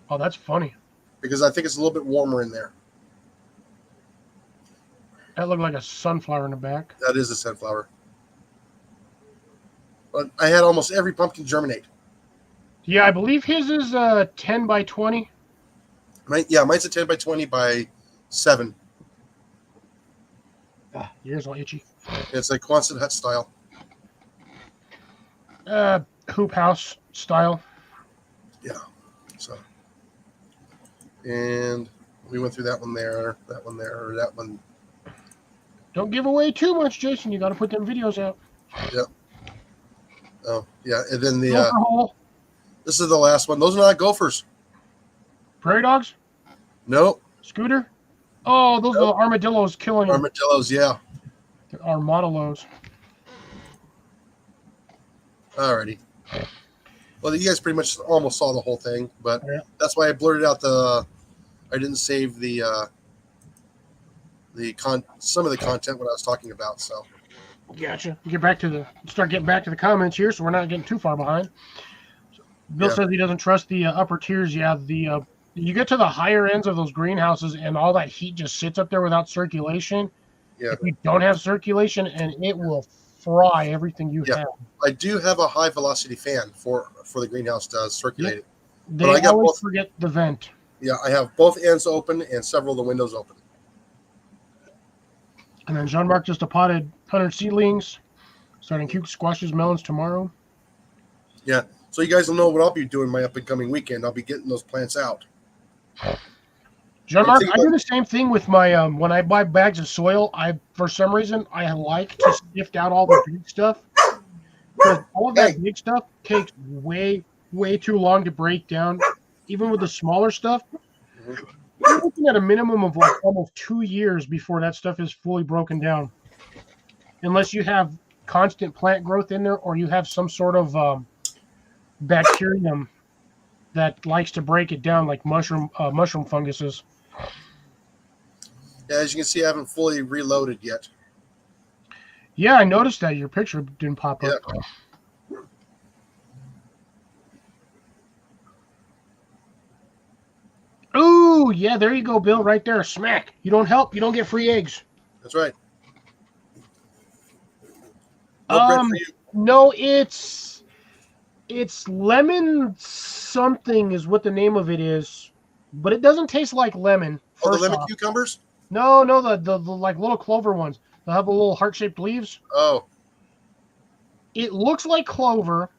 Oh, that's funny. Because I think it's a little bit warmer in there. That looked like a sunflower in the back. That is a sunflower. But I had almost every pumpkin germinate. Yeah, I believe his is 10 by 20. Mine's a 10 by 20 by 7. Ears all itchy. It's like Quonset hut style. Hoop house style. Yeah. So, and we went through that one there, that one. Don't give away too much, Jason. You got to put them videos out. Yep. Oh, yeah. And then Gopher hole. this is the last one. Those are not gophers. Prairie dogs? No, Scooter? Oh, those are the armadillos killing them. armadillos. Yeah. They're armadillos. Alrighty. Well, you guys pretty much almost saw the whole thing, but Yeah. that's why I blurted out I didn't save some of the content what I was talking about. So Gotcha. Start getting back to the comments here, so we're not getting too far behind. Bill Yeah. says he doesn't trust the upper tiers. Yeah, you get to the higher ends of those greenhouses, and all that heat just sits up there without circulation. yeah, If you don't have circulation, and it will fry everything you Yeah. have. I do have a high velocity fan for the greenhouse does circulate it. They But I got always both. forget the vent. Yeah, I have both ends open and several of the windows open. And then Jean-Marc just potted 100 seedlings, starting cute squashes, melons tomorrow. Yeah, so you guys will know what I'll be doing my up and coming weekend. I'll be getting those plants out. Jean-Marc, think I do the same thing with my when I buy bags of soil. For some reason I like to sift out all the big stuff, because all of that big stuff takes way too long to break down. Even with the smaller stuff, you're looking at a minimum of like almost 2 years before that stuff is fully broken down, unless you have constant plant growth in there, or you have some sort of bacterium that likes to break it down, like mushroom funguses. Yeah, as you can see, I haven't fully reloaded yet. Yeah, I noticed that your picture didn't pop up. Yeah. Ooh, yeah, there you go, Bill, right there. Smack. You don't help, you don't get free eggs. That's right. No bread for you. No, it's lemon something is what the name of it is, but it doesn't taste like lemon. Oh, the first lemon off. cucumbers? No, the like little clover ones. They have the little heart-shaped leaves. Oh, It looks like clover.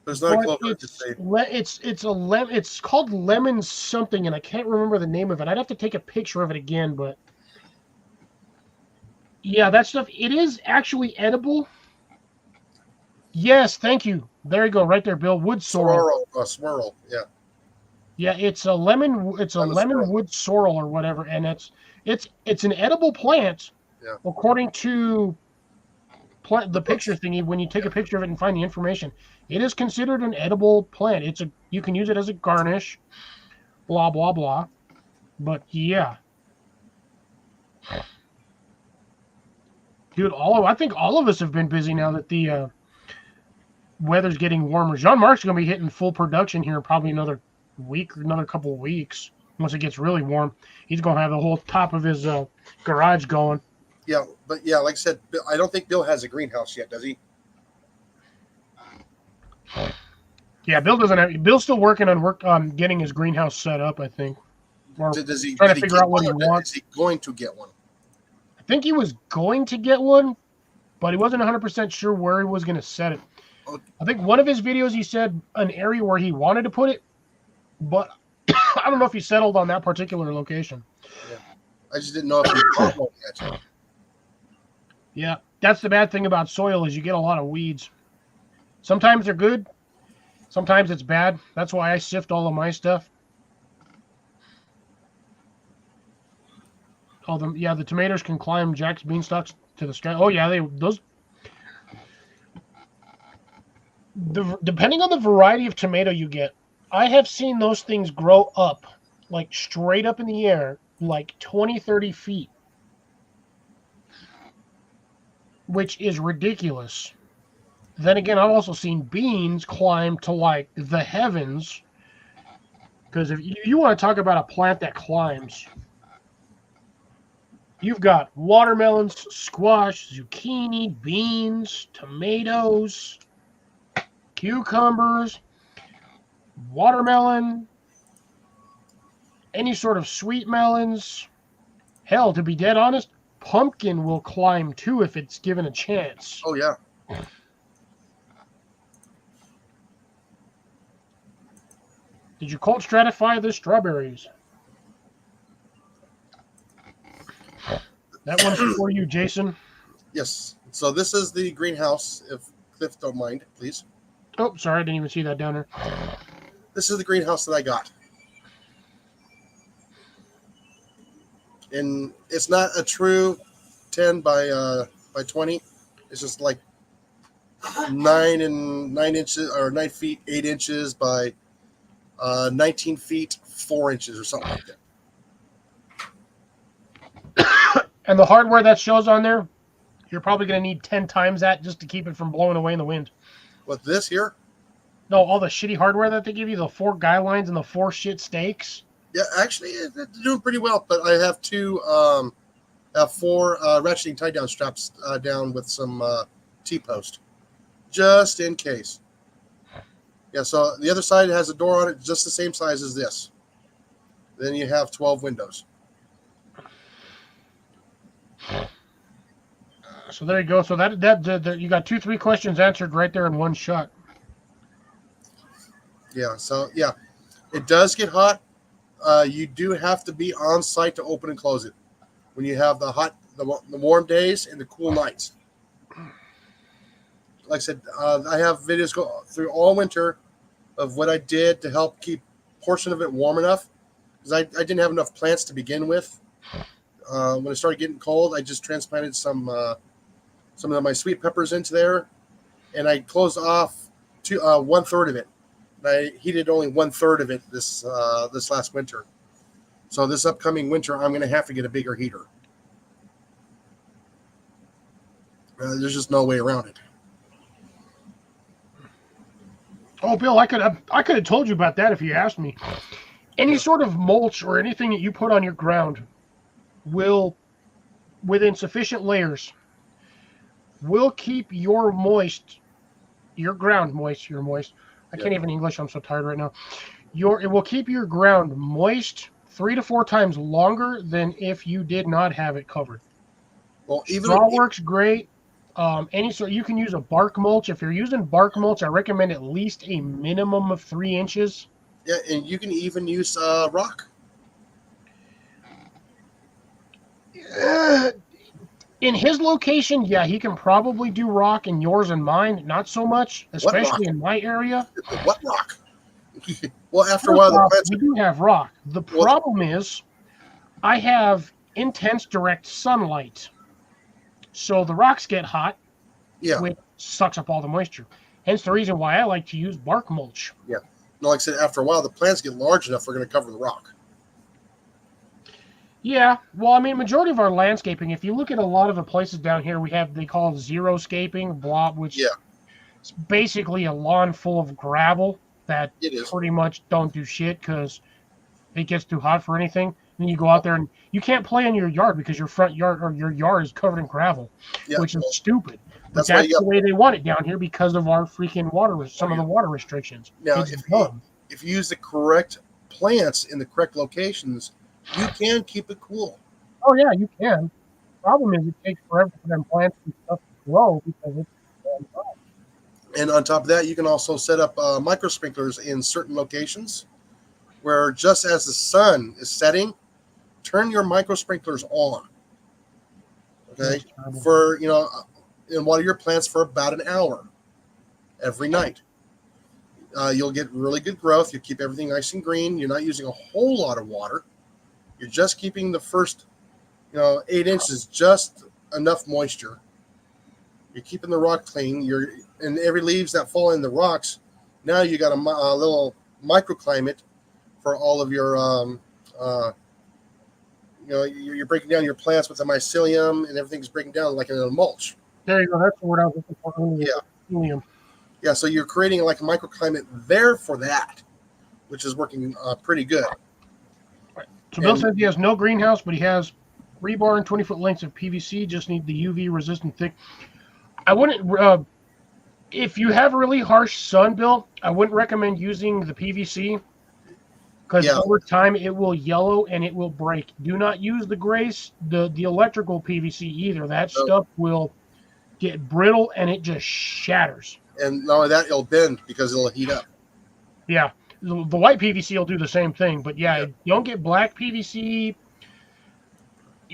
there's not a But clover. it's called lemon something, and I can't remember the name of it. I'd have to take a picture of it again, but yeah, that stuff. It is actually edible. Yes, thank you. There you go, right there, Bill. Wood sorrel. Swirl. Yeah. Yeah, it's a lemon. It's a Lemon lemon sorrel. wood sorrel or whatever, and it's an edible plant. Yeah. According to the picture thingy, when you take a picture of it and find the information, it is considered an edible plant. You can use it as a garnish, blah blah blah. But yeah, dude, I think all of us have been busy now that the weather's getting warmer. Jean-Marc's gonna be hitting full production here in probably another week or another couple of weeks. Once it gets really warm, he's gonna have the whole top of his garage going. Yeah, but yeah, like I said, I don't think Bill has a greenhouse yet, does he? Yeah, Bill doesn't have. Bill's still working on getting his greenhouse set up, I think. Or Does he trying to did he figure get out what he one, or wants. Is he going to get one? I think he was going to get one, but he wasn't 100% sure where he was going to set it. Okay. I think one of his videos he said an area where he wanted to put it, but I don't know if he settled on that particular location. I just didn't know if he got one yet. Yeah, that's the bad thing about soil is you get a lot of weeds. Sometimes they're good, sometimes it's bad. That's why I sift all of my stuff. Oh, the tomatoes can climb Jack's beanstalks to the sky. Oh yeah, depending on the variety of tomato you get, I have seen those things grow up, like straight up in the air, like 20, 30 feet, which is ridiculous. Then again, I've also seen beans climb to like the heavens, because if you want to talk about a plant that climbs, you've got watermelons, squash, zucchini, beans, tomatoes, cucumbers, watermelon, any sort of sweet melons. Hell, to be dead honest, pumpkin will climb too if it's given a chance. Oh yeah. Did you cold stratify the strawberries? That one's for you, Jason. Yes. So this is the greenhouse. If Cliff don't mind, please. Oh, sorry, I didn't even see that down there. This is the greenhouse that I got. And it's not a true 10 by 20. It's just like 9 inches or 9 feet 8 inches by 19 feet 4 inches or something like that. And the hardware that shows on there, you're probably going to need 10 times that just to keep it from blowing away in the wind. With this here, No, all the shitty hardware that they give you, the 4 guy lines and the 4 shit stakes. yeah, actually it's doing pretty well. But I have 4 ratcheting tie down straps down with some T-post, just in case. Yeah, so the other side has a door on it, just the same size as this. Then you have 12 windows. So there you go. So that you got 3 questions answered right there in one shot. Yeah, so yeah, it does get hot. You do have to be on site to open and close it when you have the warm days and the cool nights. Like I said, I have videos go through all winter of what I did to help keep a portion of it warm enough, because I didn't have enough plants to begin with. When it started getting cold, I just transplanted some of my sweet peppers into there, and I closed off to 1/3 of it. And I heated only 1/3 of it this last winter. So this upcoming winter, I'm going to have to get a bigger heater. There's just no way around it. Oh, Bill, I could have told you about that if you asked me. Any sort of mulch or anything that you put on your ground will, within sufficient layers, will keep your ground moist. You're moist. I can't even English. I'm so tired right now. It will keep your ground moist 3 to 4 times longer than if you did not have it covered. Well, even Straw works great. You can use a bark mulch. If you're using bark mulch, I recommend at least a minimum of 3 inches. Yeah, and you can even use rock. In his location, yeah, he can probably do rock. In yours and mine, not so much, especially in my area. What rock? Well, after a while, we do have rock. The problem is, I have intense direct sunlight, so the rocks get hot, which sucks up all the moisture. Hence the reason why I like to use bark mulch. Yeah. No, like I said, after a while, the plants get large enough, they're going to cover the rock. Yeah, well, I mean, majority of our landscaping, if you look at a lot of the places down here, they call it xeriscaping, which is basically a lawn full of gravel that pretty much don't do shit because it gets too hot for anything. And you go out there and you can't play in your yard because your front yard or your yard is covered in gravel, which is stupid. But that's the way they want it down here because of our freaking some of the water restrictions. Now, if you use the correct plants in the correct locations, you can keep it cool. Oh, yeah, you can. The problem is it takes forever for them plants and stuff to grow because it's dry. And on top of that, you can also set up micro sprinklers in certain locations where just as the sun is setting, turn your micro sprinklers on. Okay, and water your plants for about an hour every night. You'll get really good growth. You keep everything nice and green. You're not using a whole lot of water. You're just keeping the first, 8 inches just enough moisture. You're keeping the rock clean. And every leaves that fall in the rocks, now you got a little microclimate for all of your, you're breaking down your plants with the mycelium and everything's breaking down like in a mulch. There you go. That's the word I was looking for earlier. Yeah. Yeah, so you're creating like a microclimate there for that, which is working pretty good. So Bill says he has no greenhouse, but he has rebar and 20-foot lengths of PVC. Just need the UV resistant thick. I wouldn't. If you have really harsh sun, Bill, I wouldn't recommend using the PVC because over time it will yellow and it will break. Do not use the electrical PVC either. That stuff will get brittle and it just shatters. And not only that, it'll bend because it'll heat up. Yeah. The white PVC will do the same thing, but you don't get black PVC.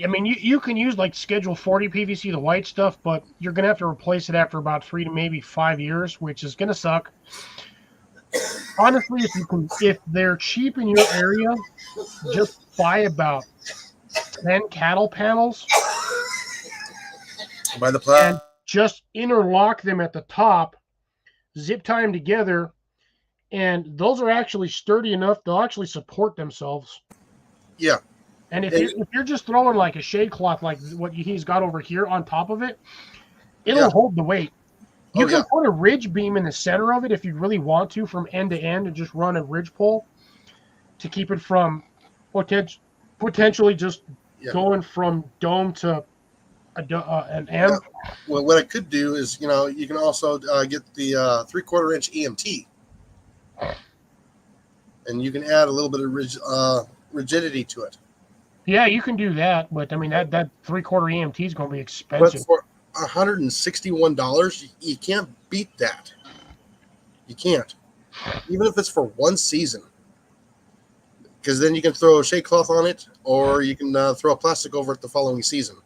I mean, you can use like Schedule 40 PVC, the white stuff, but you're going to have to replace it after about 3 to maybe 5 years, which is going to suck. Honestly, if they're cheap in your area, just buy about 10 cattle panels By the and plant. just interlock them at the top, zip tie them together, and those are actually sturdy enough. They'll actually support themselves. Yeah. And if you're just throwing like a shade cloth like what he's got over here on top of it, it'll hold the weight. You can put a ridge beam in the center of it if you really want to, from end to end, and just run a ridge pole to keep it from potentially just going from dome to an M. Yeah. Well, what I could do is, you can also get the 3/4 inch EMT, and you can add a little bit of rigidity to it. Yeah, you can do that, but I mean that 3/4 EMT is going to be expensive. But for $161, you can't beat that. You can't, even if it's for one season, because then you can throw a shade cloth on it, or you can throw a plastic over it the following season.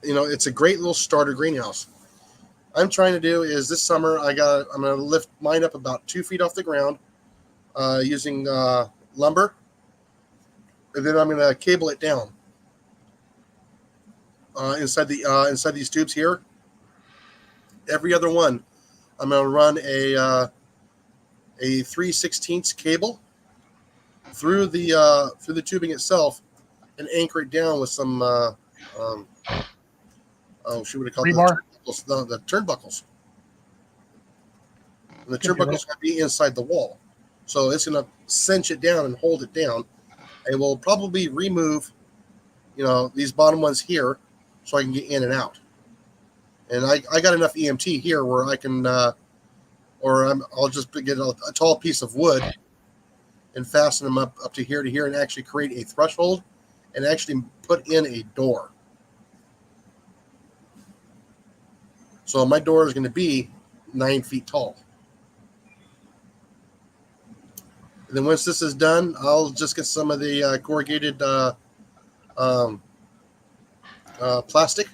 It's a great little starter greenhouse. I'm trying to do is this summer I'm going to lift mine up about 2 feet off the ground using lumber, and then I'm going to cable it down inside these tubes here. Every other one, I'm going to run a 3/16 cable through the tubing itself and anchor it down with some what do you call rebar? The turnbuckles. And the turnbuckles going to be inside the wall, so it's going to cinch it down and hold it down. I will probably remove, these bottom ones here, so I can get in and out. And I got enough EMT here where I can, I'll just get a tall piece of wood and fasten them up to here and actually create a threshold and actually put in a door. So my door is going to be 9 feet tall. And then once this is done, I'll just get some of the corrugated plastic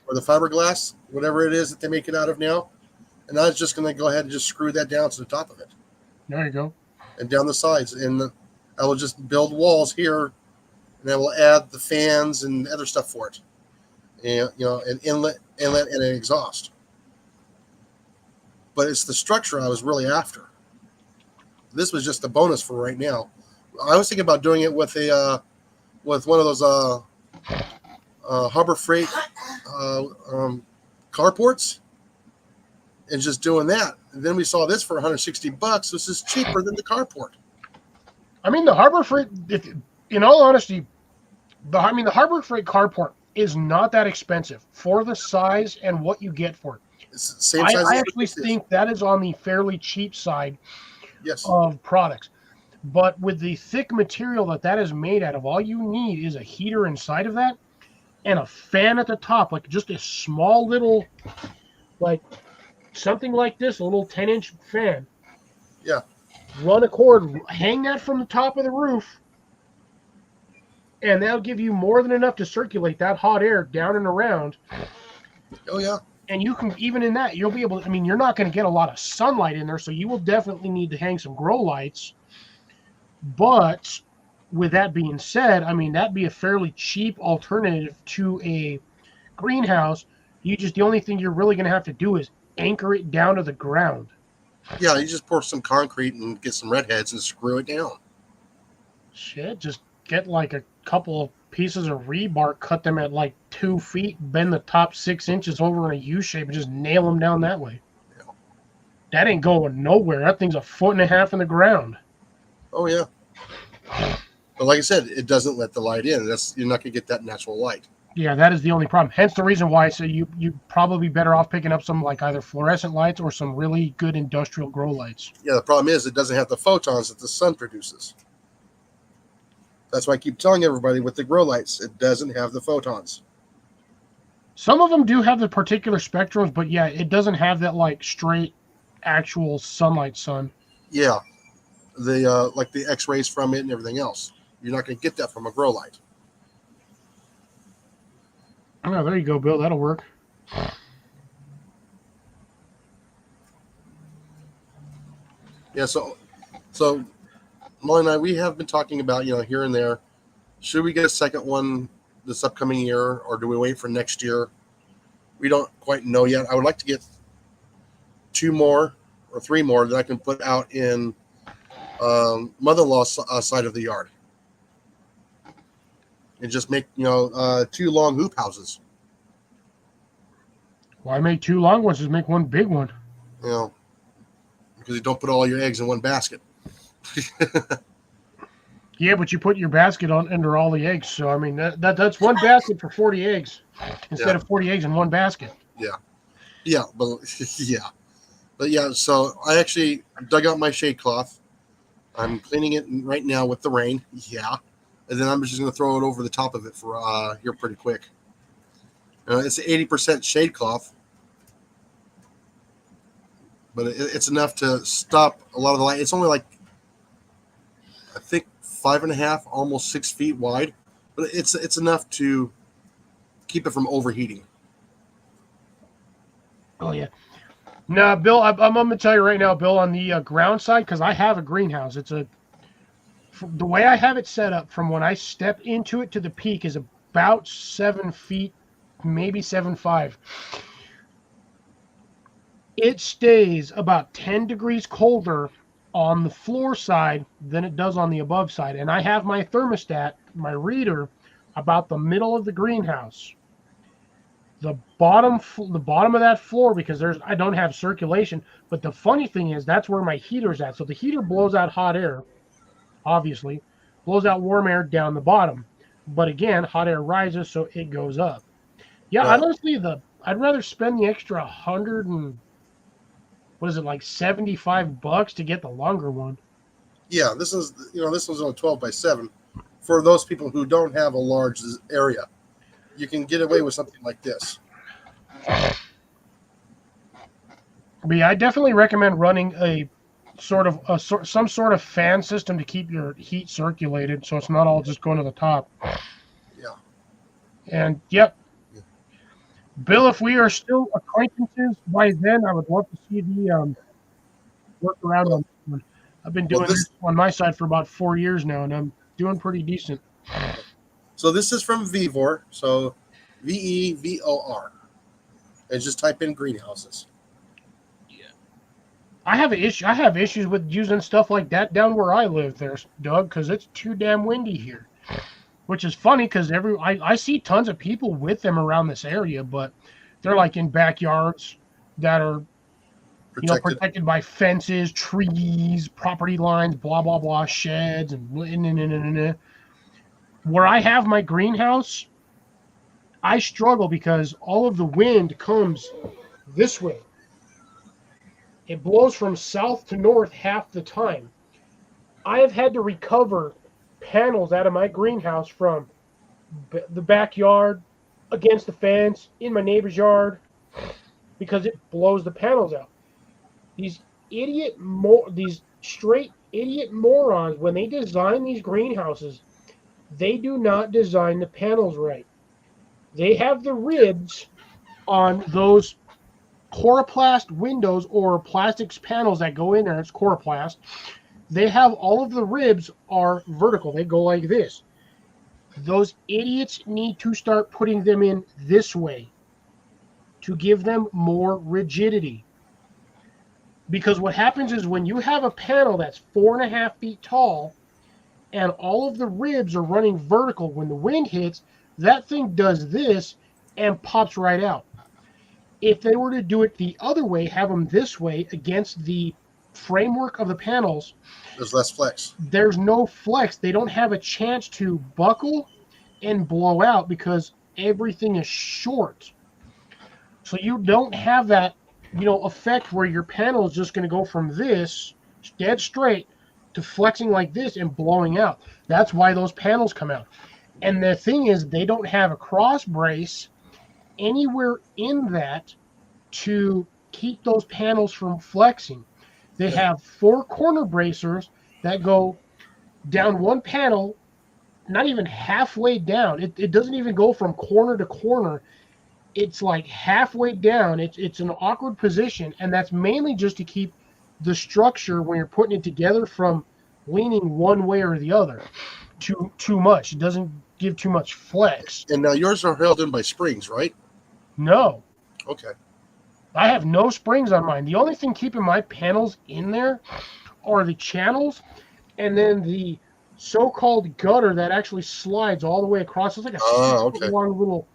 or the fiberglass, whatever it is that they make it out of now. And I was just going to go ahead and just screw that down to the top of it. There you go. And down the sides. And I will just build walls here, and I will add the fans and other stuff for it. And, an inlet, and an exhaust. But it's the structure I was really after. This was just a bonus for right now. I was thinking about doing it with one of those Harbor Freight carports, and just doing that. And then we saw this for $160. This is cheaper than the carport. I mean, the Harbor Freight, in all honesty, the Harbor Freight carport is not that expensive for the size and what you get for it. It's the same size. I actually think that is on the fairly cheap side of products. But with the thick material that is made out of, all you need is a heater inside of that and a fan at the top, like just a small little, like something like this, a little 10-inch fan. Yeah. Run a cord, hang that from the top of the roof, and that'll give you more than enough to circulate that hot air down and around. Oh, yeah. And you can, even in that, you'll be able to, I mean, you're not going to get a lot of sunlight in there, so you will definitely need to hang some grow lights. But with that being said, I mean, that'd be a fairly cheap alternative to a greenhouse. The only thing you're really going to have to do is anchor it down to the ground. Yeah, you just pour some concrete and get some redheads and screw it down. Shit, just get like a couple of pieces of rebar, cut them at like 2 feet, bend the top 6 inches over in a U shape, and just nail them down that way. Yeah. That ain't going nowhere. That thing's 1.5 feet in the ground. Oh, yeah. But like I said, it doesn't let the light in. You're not going to get that natural light. Yeah, that is the only problem. Hence the reason why I say you probably be better off picking up some like either fluorescent lights or some really good industrial grow lights. Yeah, the problem is it doesn't have the photons that the sun produces. That's why I keep telling everybody with the grow lights, it doesn't have the photons. Some of them do have the particular spectrums, but yeah, it doesn't have that like straight actual sunlight sun. Yeah, the like the X-rays from it and everything else. You're not going to get that from a grow light. Oh, there you go, Bill. That'll work. Yeah, so Molly and I, we have been talking about, here and there, should we get a second one this upcoming year, or do we wait for next year? We don't quite know yet. I would like to get 2 more or 3 more that I can put out in mother-in-law's side of the yard, and just make 2 long hoop houses. Why make 2 long ones? Just make 1 big one. Because you don't put all your eggs in one basket. Yeah, but you put your basket on under all the eggs. So I mean that's 1 basket for 40 eggs instead of 40 eggs in 1 basket. Yeah, but yeah. So I actually dug out my shade cloth. I'm cleaning it right now with the rain. Yeah, and then I'm just going to throw it over the top of it for here pretty quick. It's 80% shade cloth, but it's enough to stop a lot of the light. It's only like, I think, 5.5, almost 6 feet wide, but it's enough to keep it from overheating. Oh yeah. No, Bill, I'm going to tell you right now, Bill, on the ground side, because I have a greenhouse. The way I have it set up from when I step into it to the peak is about 7 feet, maybe 7.5. It stays about 10 degrees colder on the floor side than it does on the above side. And I have my thermostat, my reader, about the middle of the greenhouse. The bottom of that floor, because I don't have circulation. But the funny thing is that's where my heater's at. So the heater blows out hot air, obviously, blows out warm air down the bottom. But again, hot air rises, so it goes up. Yeah, Right. honestly, I'd rather spend the extra 100 and what is it, like $75 to get the longer one. Yeah, this one's only 12 by 7. For those people who don't have a large area, you can get away with something like this. But yeah, I definitely recommend running some sort of fan system to keep your heat circulated, so it's not all just going to the top. Yeah. And yep. Bill, if we are still acquaintances by then, I would love to see the work around on this one. I've been doing this on my side for about 4 years now, and I'm doing pretty decent. So this is from Vevor. So VEVOR. And just type in greenhouses. I have issues with using stuff like that down where I live there, Doug, because it's too damn windy here. Which is funny because I see tons of people with them around this area, but they're like in backyards that are protected by fences, trees, property lines, blah blah blah, sheds, and where I have my greenhouse, I struggle because all of the wind comes this way. It blows from south to north half the time. I have had to recover panels out of my greenhouse from the backyard, against the fence, in my neighbor's yard, because it blows the panels out. These straight idiot morons, when they design these greenhouses, they do not design the panels right. They have the ribs on those coroplast windows or plastics panels that go in there. It's coroplast. They have all of the ribs are vertical. They go like this. Those idiots need to start putting them in this way to give them more rigidity. Because what happens is when you have a panel that's 4.5 feet tall and all of the ribs are running vertical, when the wind hits, that thing does this and pops right out. If they were to do it the other way, have them this way against the framework of the panels, there's less flex. There's no flex. They don't have a chance to buckle and blow out because everything is short. So you don't have that, effect where your panel is just going to go from this dead straight to flexing like this and blowing out. That's why those panels come out. And the thing is, they don't have a cross brace anywhere in that to keep those panels from flexing. They have 4 corner bracers that go down one panel, not even halfway down. It doesn't even go from corner to corner. It's like halfway down. It's an awkward position, and that's mainly just to keep the structure when you're putting it together from leaning one way or the other too much. It doesn't give too much flex. And now yours are held in by springs, right? No, Okay. I have no springs on mine. The only thing keeping my panels in there are the channels and then the so-called gutter that actually slides all the way across. It's like a Okay. long little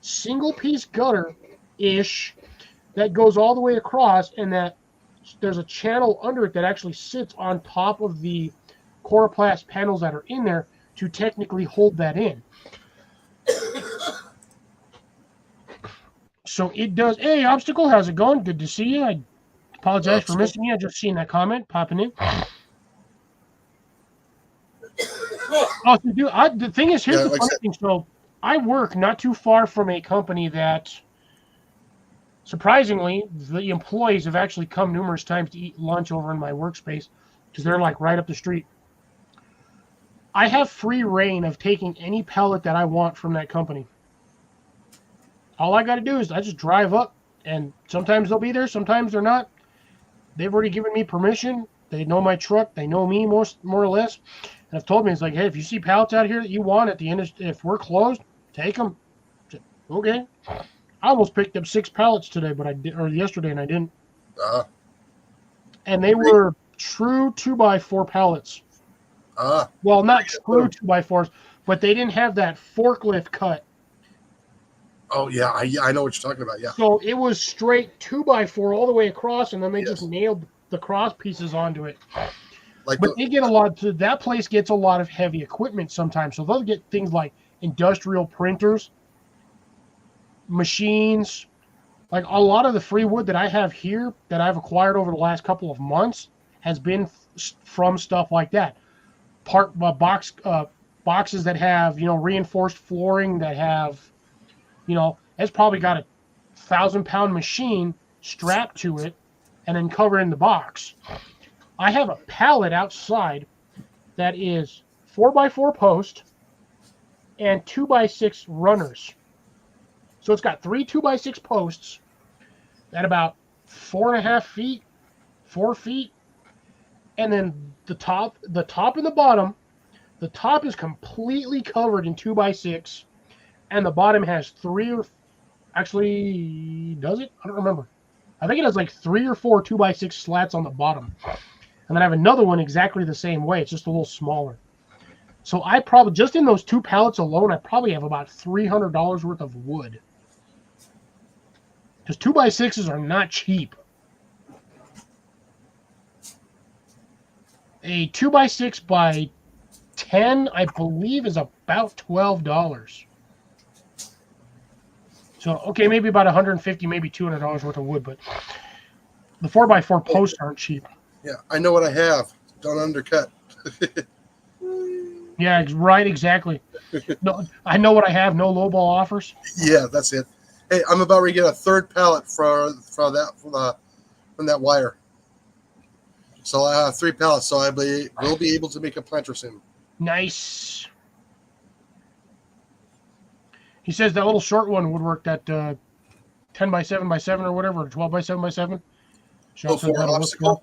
single-piece gutter-ish that goes all the way across, and that there's a channel under it that actually sits on top of the Coroplast panels that are in there to technically hold that in. So it does. Hey, Obstacle, how's it going? Good to see you. I apologize for missing you. I just seen that comment popping in. Oh, so the thing is, here's the funny thing. So I work not too far from a company that, surprisingly, the employees have actually come numerous times to eat lunch over in my workspace because they're like right up the street. I have free reign of taking any pellet that I want from that company. All I got to do is I just drive up, and sometimes they'll be there, sometimes they're not. They've already given me permission. They know my truck. They know me more or less. And have told me, it's like, hey, if you see pallets out here that you want at the end, if we're closed, take them. Said, okay. I almost picked up 6 pallets today, or yesterday, and I didn't. And they were true 2x4 pallets. Well, not true 2x4s, but they didn't have that forklift cut. Oh, yeah. I know what you're talking about. Yeah. So it was straight 2x4 all the way across, and then they just nailed the cross pieces onto it. But they get that place gets a lot of heavy equipment sometimes. So they'll get things like industrial printers, machines. Like a lot of the free wood that I have here that I've acquired over the last couple of months has been from stuff like that. Boxes that have, reinforced flooring that have, it's probably got a 1,000-pound machine strapped to it and then covered in the box. I have a pallet outside that is 4x4 post and 2x6 runners. So it's got 3 2x6 posts at about 4.5 feet, 4 feet, and then the top and the bottom. The top is completely covered in 2x6, and the bottom has 3 or actually does it? I don't remember. I think it has like 3 or 4 2x6 slats on the bottom. And then I have another one exactly the same way. It's just a little smaller. So I probably, just in those 2 pallets alone, I probably have about $300 worth of wood. Because 2x6s are not cheap. A 2x6 by 10, I believe, is about $12. So, okay, maybe about $150, maybe $200 worth of wood, but the 4x4 posts aren't cheap. Yeah, I know what I have. Don't undercut. Yeah, right, exactly. No, I know what I have. No lowball offers. Yeah, that's it. Hey, I'm about ready to get a 3rd pallet from that wire. So I have 3 pallets. So will be able to make a planter soon. Nice. He says that little short one would work. That 10x7x7 or whatever, or 12x7x7. For obstacle.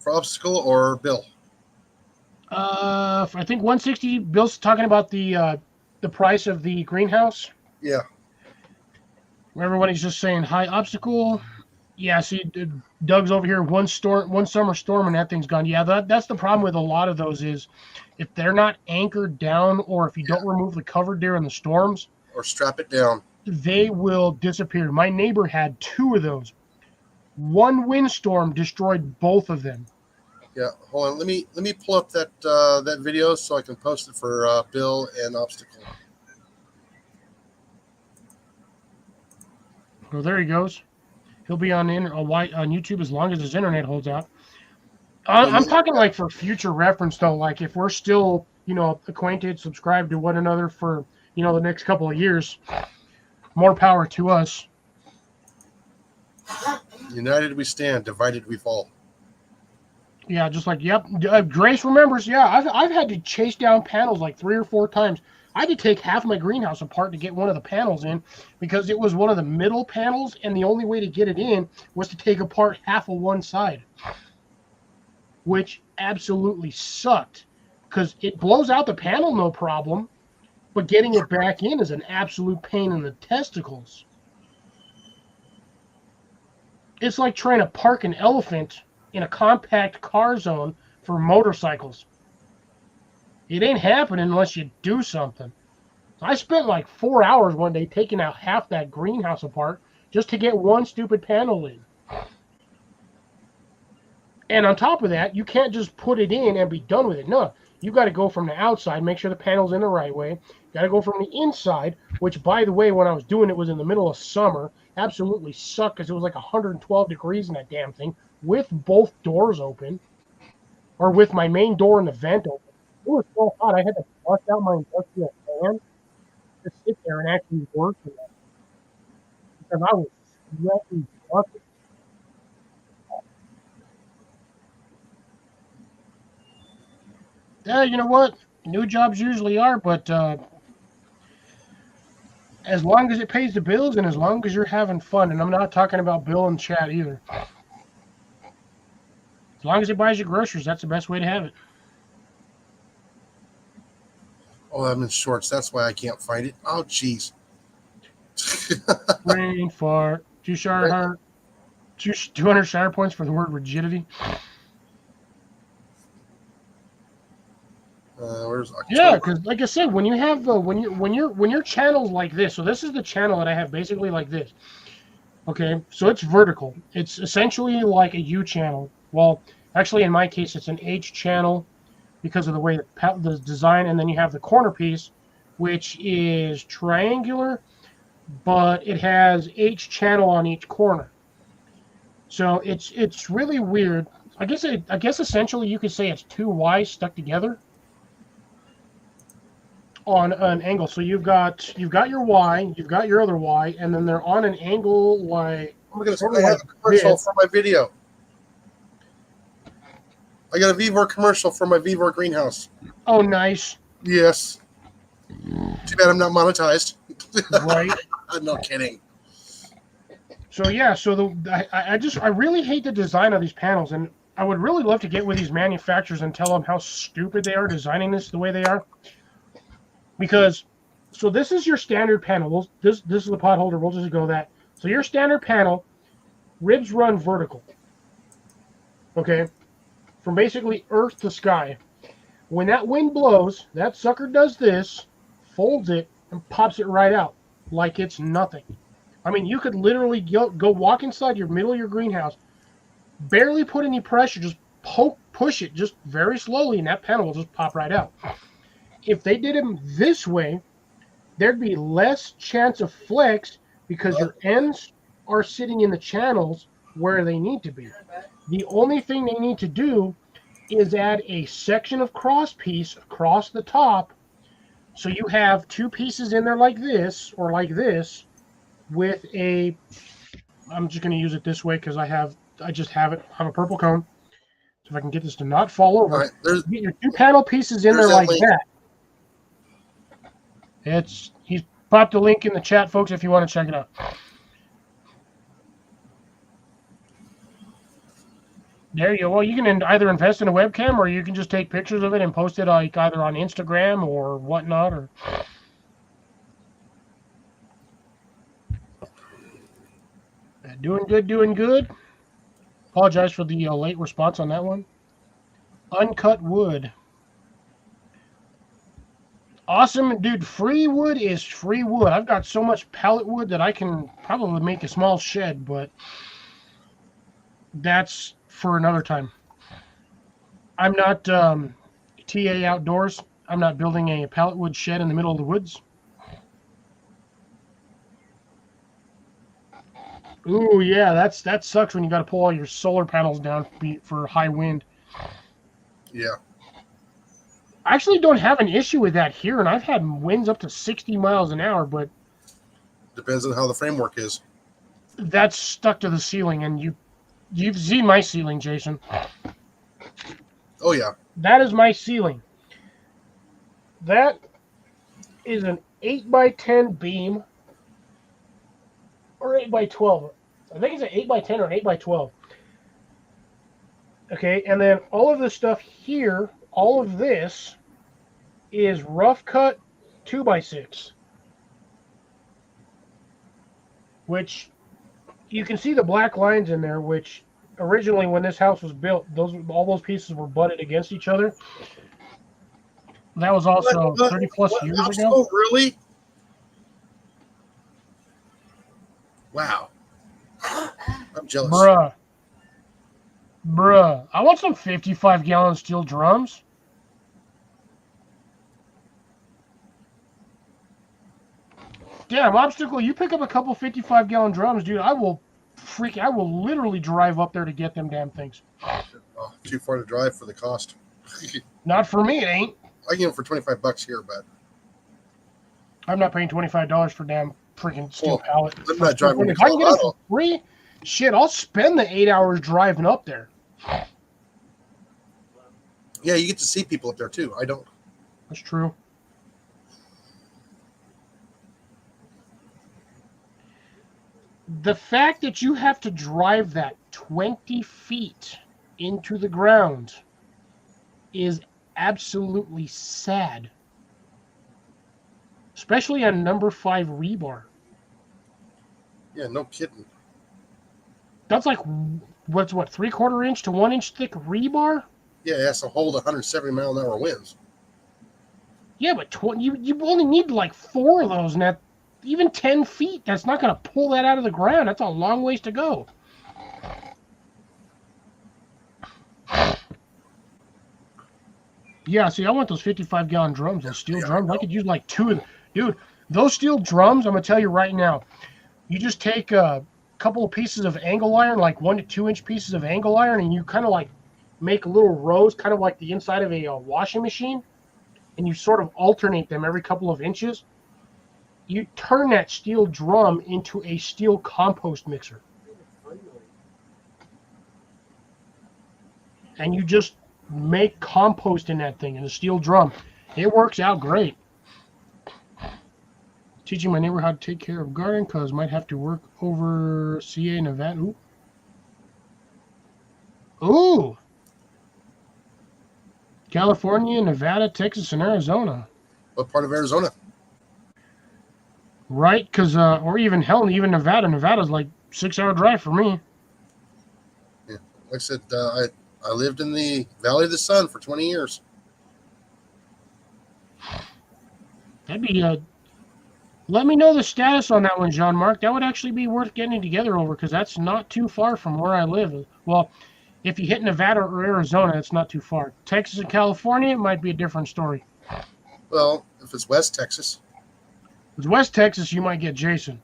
For obstacle or Bill? I think 160. Bill's talking about the price of the greenhouse. Yeah. Everybody's just saying hi, obstacle. Yeah, see, Doug's over here. One summer storm, and that thing's gone. Yeah, that's the problem with a lot of those is if they're not anchored down, or if you don't remove the cover during the storms, or strap it down, they will disappear. My neighbor had 2 of those. One windstorm destroyed both of them. Yeah, hold on. Let me pull up that video so I can post it for Bill and Obstacle. Well, there he goes. He'll be on YouTube as long as his internet holds out. I'm talking like for future reference though. Like if we're still, acquainted, subscribed to one another for, the next couple of years, more power to us. United we stand, divided we fall. Yeah, just like, yep. Grace remembers, yeah, I've had to chase down panels like 3 or 4 times. I had to take half my greenhouse apart to get one of the panels in because it was one of the middle panels, and the only way to get it in was to take apart half of one side. which absolutely sucked because it blows out the panel no problem, but getting it back in is an absolute pain in the testicles. It's like trying to park an elephant in a compact car zone for motorcycles. It ain't happening unless you do something. I spent like 4 hours one day taking out half that greenhouse apart just to get one stupid panel in. And on top of that, you can't just put it in and be done with it. No, you got to go from the outside, make sure the panel's in the right way. Got to go from the inside, which, by the way, when I was doing it was in the middle of summer. Absolutely sucked because it was like 112 degrees in that damn thing with both doors open, or with my main door and the vent open. It was so hot I had to bust out my industrial fan to sit there and actually work with it because I was sweating buckets. Yeah, you know what? New jobs usually are, but as long as it pays the bills and as long as you're having fun, and I'm not talking about Bill and Chad either. As long as it buys you groceries, that's the best way to have it. Oh, I'm in shorts. That's why I can't find it. Oh, jeez. Brain fart. 200 shower points for the word rigidity. Where's October? Yeah, because like I said, when you have when your channel's like this, so this is the channel that I have basically like this. Okay, so it's vertical. It's essentially like a U channel. Well, actually, in my case, it's an H channel because of the way the design, and then you have the corner piece, which is triangular, but it has H channel on each corner. So it's really weird. I guess essentially you could say it's two Y's stuck together on an angle. So you've got your Y, you've got your other Y, and then they're on an angle like. Oh my goodness, I have a commercial for my video. I got a Vevor commercial for my Vevor greenhouse. Oh, nice. Yes. Too bad I'm not monetized. Right. No kidding. So yeah, so I really hate the design of these panels, and I would really love to get with these manufacturers and tell them how stupid they are designing this the way they are. Because, so this is your standard panel. This is the pot holder. We'll just go that. So your standard panel, ribs run vertical. Okay, from basically earth to sky. When that wind blows, that sucker does this, folds it, and pops it right out like it's nothing. I mean, you could literally go walk inside your middle of your greenhouse, barely put any pressure, just push it just very slowly, and that panel will just pop right out. If they did them this way, there'd be less chance of flex because your ends are sitting in the channels where they need to be. The only thing they need to do is add a section of cross piece across the top, so you have two pieces in there like this or like this with a. I'm just going to use it this way because I just have a purple cone. So if I can get this to not fall over, right, get your two panel pieces in there like that. He's popped a link in the chat, folks, if you want to check it out. There you go. Well, you can either invest in a webcam or you can just take pictures of it and post it like either on Instagram or whatnot. Or doing good. Apologize for the late response on that one. Uncut wood. Awesome, dude. Free wood is free wood. I've got so much pallet wood that I can probably make a small shed, but that's for another time. I'm not TA Outdoors. I'm not building a pallet wood shed in the middle of the woods. Ooh, yeah, that sucks when you got to pull all your solar panels down for high wind. Yeah. I actually don't have an issue with that here, and I've had winds up to 60 miles an hour, but depends on how the framework is. That's stuck to the ceiling, and you've seen my ceiling, Jason. Oh yeah. That is my ceiling. That is an 8x10 beam, or 8x12. I think it's an 8x10 or an 8x12. Okay, and then all of this stuff here, all of this is rough cut 2x6, which you can see the black lines in there, which originally when this house was built, all those pieces were butted against each other. That was also 30 plus years ago. Oh, really? Wow. I'm jealous. Bruh. I want some 55-gallon steel drums. Damn, Obstacle, you pick up a couple 55-gallon drums, dude, I will literally drive up there to get them damn things. Oh, too far to drive for the cost. Not for me, it ain't. I get them for $25 here, but I'm not paying $25 for damn freaking steel pallet. I'm not driving to If I can get it Colorado. for free, shit, I'll spend the 8 hours driving up there. Yeah, you get to see people up there too. I don't. That's true. The fact that you have to drive that 20 feet into the ground is absolutely sad. Especially on number 5 rebar. Yeah, no kidding. That's like, what, 3/4 inch to 1 inch thick rebar? Yeah, it has to hold 170-mile-an-hour winds. Yeah, but you only need like 4 of those, and that, even 10 feet, that's not going to pull that out of the ground. That's a long ways to go. Yeah, see, I want those 55-gallon drums, those steel drums. I could use like 2 of them. Dude, those steel drums, I'm going to tell you right now, you just take a couple of pieces of angle iron, like 1 to 2 inch pieces of angle iron, and you kind of like make little rows, kind of like the inside of a washing machine, and you sort of alternate them every couple of inches. You turn that steel drum into a steel compost mixer. And you just make compost in that thing, in a steel drum. It works out great. Teaching my neighbor how to take care of garden, because might have to work over CA, Nevada. Ooh. California, Nevada, Texas, and Arizona. What part of Arizona? Right, because, or even Nevada. Nevada's like 6-hour drive for me. Yeah, like I said, I lived in the Valley of the Sun for 20 years. That'd be, let me know the status on that one, Jean-Marc. That would actually be worth getting together over, because that's not too far from where I live. Well, if you hit Nevada or Arizona, it's not too far. Texas and California, it might be a different story. Well, if it's West Texas. If it's West Texas, you might get Jason.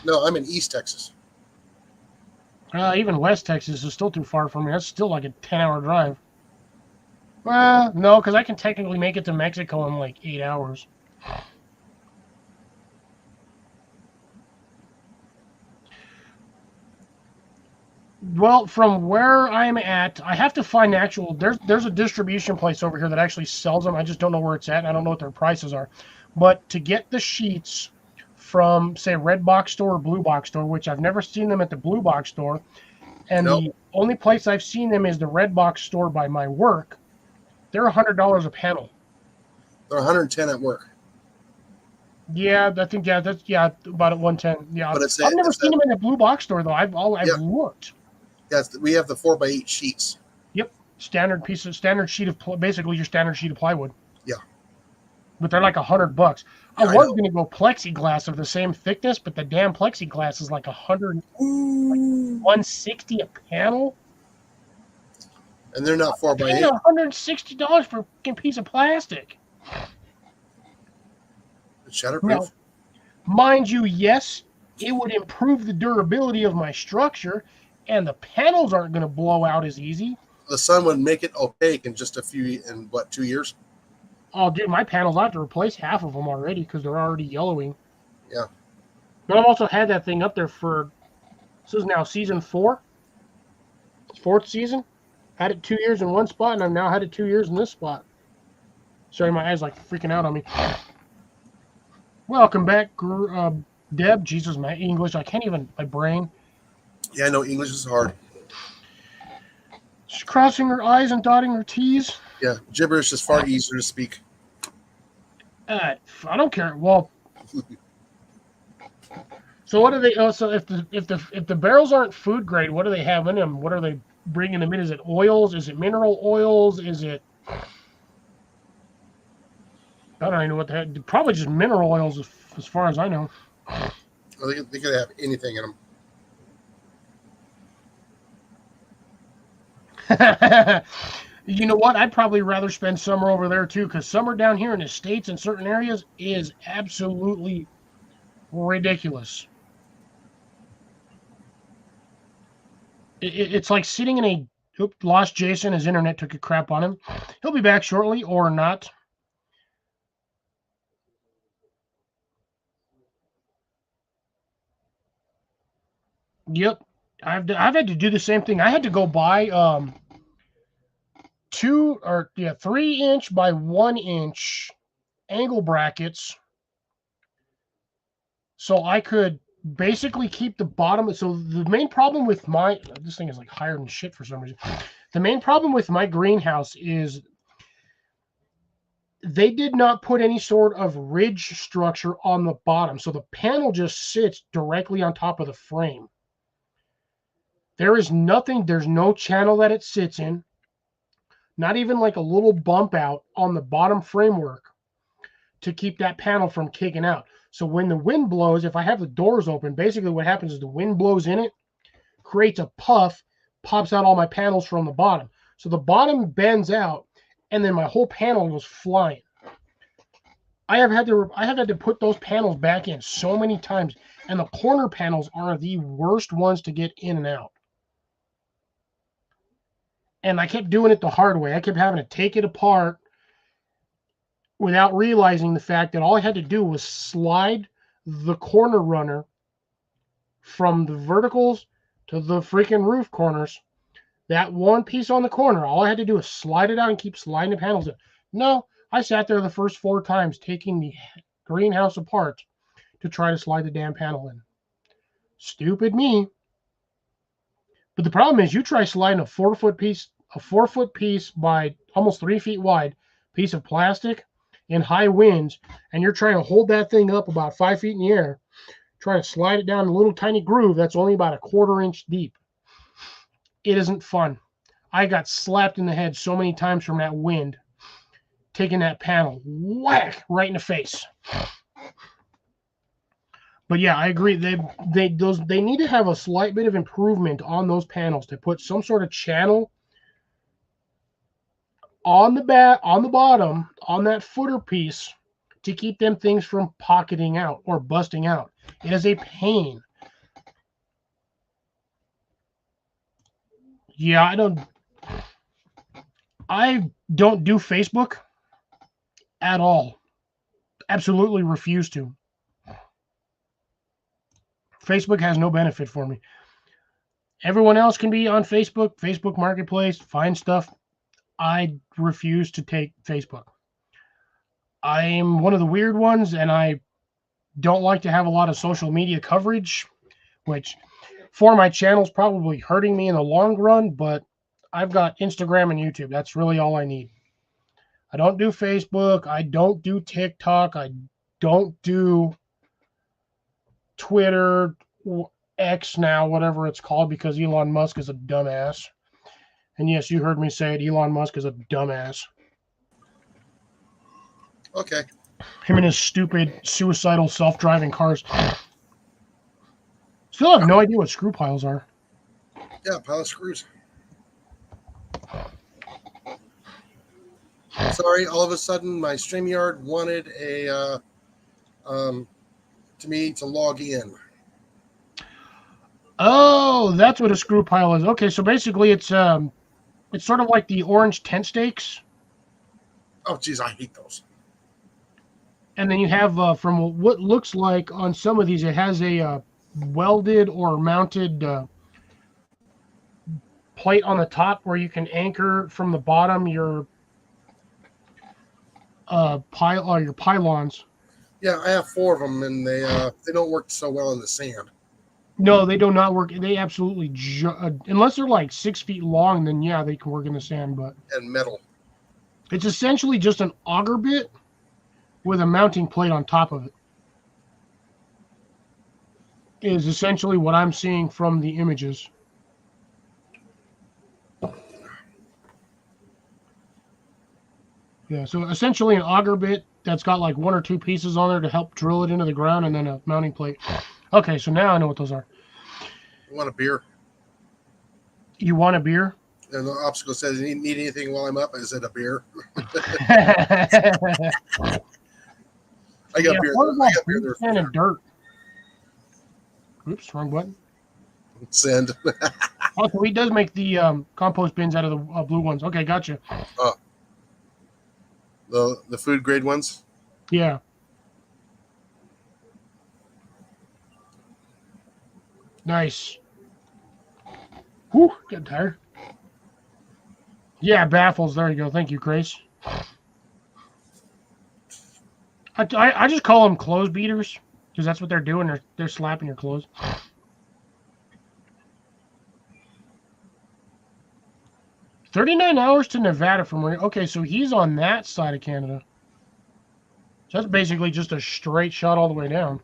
No, I'm in East Texas. Even West Texas is still too far from me. That's still like a 10-hour drive. Well, no, because I can technically make it to Mexico in like 8 hours. Well, from where I'm at, I have to find actual. There's a distribution place over here that actually sells them. I just don't know where it's at, and I don't know what their prices are. But to get the sheets from, say, Red Box Store or Blue Box Store, which I've never seen them at the Blue Box Store, and Nope. the only place I've seen them is the Red Box Store by my work, they're $100 a panel. They're 110 at work. Yeah, I think that's about at 110. Yeah, But I've never seen them in the Blue Box Store though. I've looked. Yes, we have the 4x8 sheets. Yep, standard sheet of basically your standard sheet of plywood. Yeah. But they're like $100. I I was know. going to go plexiglass of the same thickness, but the damn plexiglass is like $160 a panel. And they're not Paying 4x8. $160 for a fucking piece of plastic. It's shatterproof. Now, mind you, yes, it would improve the durability of my structure, and the panels aren't going to blow out as easy. The sun would make it opaque in just 2 years? Oh, dude, my panels, I have to replace half of them already because they're already yellowing. Yeah. But I've also had that thing up there for, this is now season 4. It's 4th season. Had it 2 years in one spot, and I've now had it 2 years in this spot. Sorry, my eyes like freaking out on me. Welcome back, Deb. Jesus, my English, I can't even, my brain. Yeah, I know English is hard. She's crossing her I's and dotting her T's. Yeah, gibberish is far easier to speak. I don't care. Well, so what do they? Oh, so if the barrels aren't food grade, what do they have in them? What are they bringing them in? Is it oils? Is it mineral oils? Is it? I don't even know what the heck. Probably just mineral oils, as far as I know. Well, they could have anything in them. You know what? I'd probably rather spend summer over there too, because summer down here in the States in certain areas is absolutely ridiculous. It's like sitting in a. Oop, lost Jason. His internet took a crap on him. He'll be back shortly or not. Yep. I've had to do the same thing. I had to go buy 3-inch by 1-inch angle brackets so I could basically keep the bottom. So the main problem with this thing is like higher than shit for some reason. The main problem with my greenhouse is they did not put any sort of ridge structure on the bottom. So the panel just sits directly on top of the frame. There is nothing, there's no channel that it sits in. Not even like a little bump out on the bottom framework to keep that panel from kicking out. So when the wind blows, if I have the doors open, basically what happens is the wind blows in it, creates a puff, pops out all my panels from the bottom. So the bottom bends out, and then my whole panel goes flying. I have had to put those panels back in so many times, and the corner panels are the worst ones to get in and out. And I kept doing it the hard way. I kept having to take it apart without realizing the fact that all I had to do was slide the corner runner from the verticals to the freaking roof corners. That one piece on the corner, all I had to do was slide it out and keep sliding the panels in. No, I sat there the first 4 times taking the greenhouse apart to try to slide the damn panel in. Stupid me. But the problem is you try sliding a 4-foot piece by almost 3 feet wide piece of plastic in high winds, and you're trying to hold that thing up about 5 feet in the air, trying to slide it down a little tiny groove that's only about a 1/4 inch deep. It isn't fun. I got slapped in the head so many times from that wind, taking that panel whack right in the face. But yeah, I agree. They need to have a slight bit of improvement on those panels to put some sort of channel on the bottom, on that footer piece, to keep them things from pocketing out or busting out. It is a pain. Yeah, I don't do Facebook at all. Absolutely refuse to. Facebook has no benefit for me. Everyone else can be on Facebook Marketplace, find stuff. I refuse to take Facebook. I'm one of the weird ones, and I don't like to have a lot of social media coverage, which for my channel is probably hurting me in the long run, but I've got Instagram and YouTube. That's really all I need. I don't do Facebook. I don't do TikTok. I don't do Twitter, X now, whatever it's called, because Elon Musk is a dumbass. And yes, you heard me say it. Elon Musk is a dumbass. Okay. Him and his stupid, suicidal, self-driving cars. Still have no idea what screw piles are. Yeah, pile of screws. Sorry, all of a sudden my StreamYard wanted me to log in. Oh, that's what a screw pile is. Okay, so basically it's sort of like the orange tent stakes. Oh, geez, I hate those. And then you have, from what looks like on some of these, it has a welded or mounted plate on the top where you can anchor from the bottom your pylons. Yeah, I have 4 of them, and they don't work so well in the sand. No, they do not work. They absolutely unless they're like 6 feet long, then yeah, they can work in the sand. But and metal. it's essentially just an auger bit with a mounting plate on top of it. Is essentially what I'm seeing from the images. Yeah, so essentially an auger bit that's got like 1 or 2 pieces on there to help drill it into the ground, and then a mounting plate. Okay, so now I know what those are. I want a beer. You want a beer? And the obstacle says, "Need anything while I'm up?" I said, "A beer." I I got beer. I got beer there. Sand and dirt. Oops, wrong button. Send. Oh, so he does make the compost bins out of the blue ones. Okay, gotcha. The food grade ones. Yeah. Nice. Whew, getting tired. Yeah, baffles. There you go. Thank you, Grace. I just call them clothes beaters because that's what they're doing. They're slapping your clothes. 39 hours to Nevada from where. Okay, so he's on that side of Canada. So that's basically just a straight shot all the way down.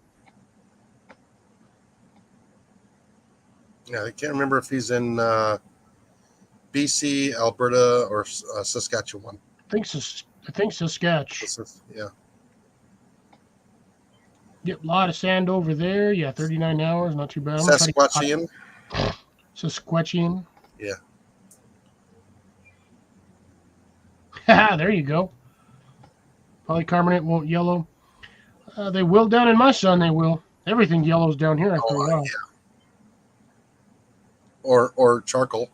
Yeah, I can't remember if he's in BC, Alberta, or Saskatchewan. I think Saskatchewan. Yeah. Yep, a lot of sand over there. Yeah, 39 hours, not too bad. Saskatchewan. Saskatchewan. Yeah. There you go. Polycarbonate won't yellow. They will down in my sun. They will. Everything yellows down here after a while. Yeah. Or charcoal.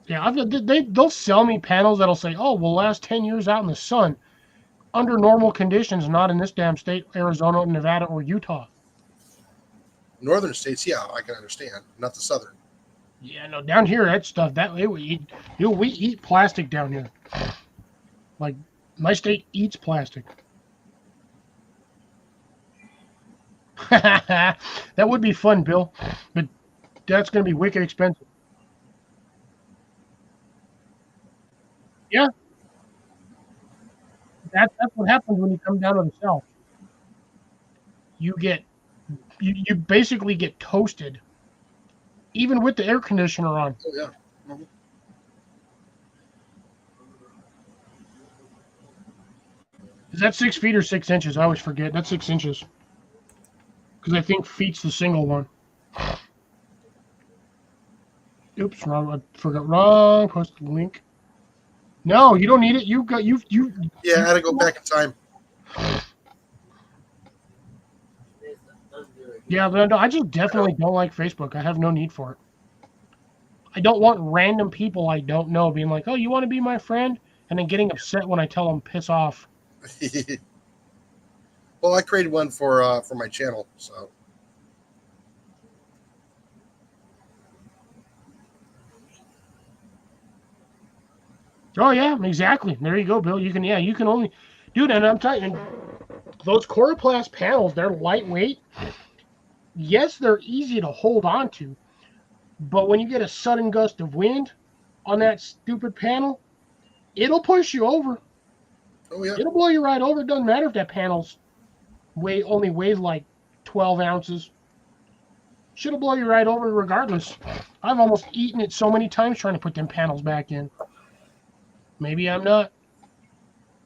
Yeah, they'll sell me panels that'll say, "Oh, will last 10 years out in the sun, under normal conditions, not in this damn state, Arizona, Nevada, or Utah." Northern states, yeah, I can understand. Not the southern. Yeah, no, down here that stuff we eat plastic down here. Like my state eats plastic. That would be fun, Bill, but that's going to be wicked expensive. Yeah, that's what happens when you come down to the south. You basically get toasted, even with the air conditioner on. Oh yeah. Mm-hmm. Is that 6 feet or 6 inches? I always forget. That's 6 inches. Because I think feet's the single one. Oops, wrong. I forgot. Wrong. Post link. No, you don't need it. You. Yeah, I had to go back in time. Yeah, but no, I just definitely don't like Facebook. I have no need for it. I don't want random people I don't know being like, "Oh, you want to be my friend?" and then getting upset when I tell them piss off. Well, I created one for my channel, so. Oh yeah, exactly. There you go, Bill. You can only, dude. And I'm telling you, those Coroplast panels, they're lightweight. Yes, they're easy to hold on to, but when you get a sudden gust of wind on that stupid panel, it'll push you over. Oh yeah. It'll blow you right over. It doesn't matter if that panel's only weighs like 12 ounces. Shit'll blow you right over regardless. I've almost eaten it so many times trying to put them panels back in. Maybe I'm not.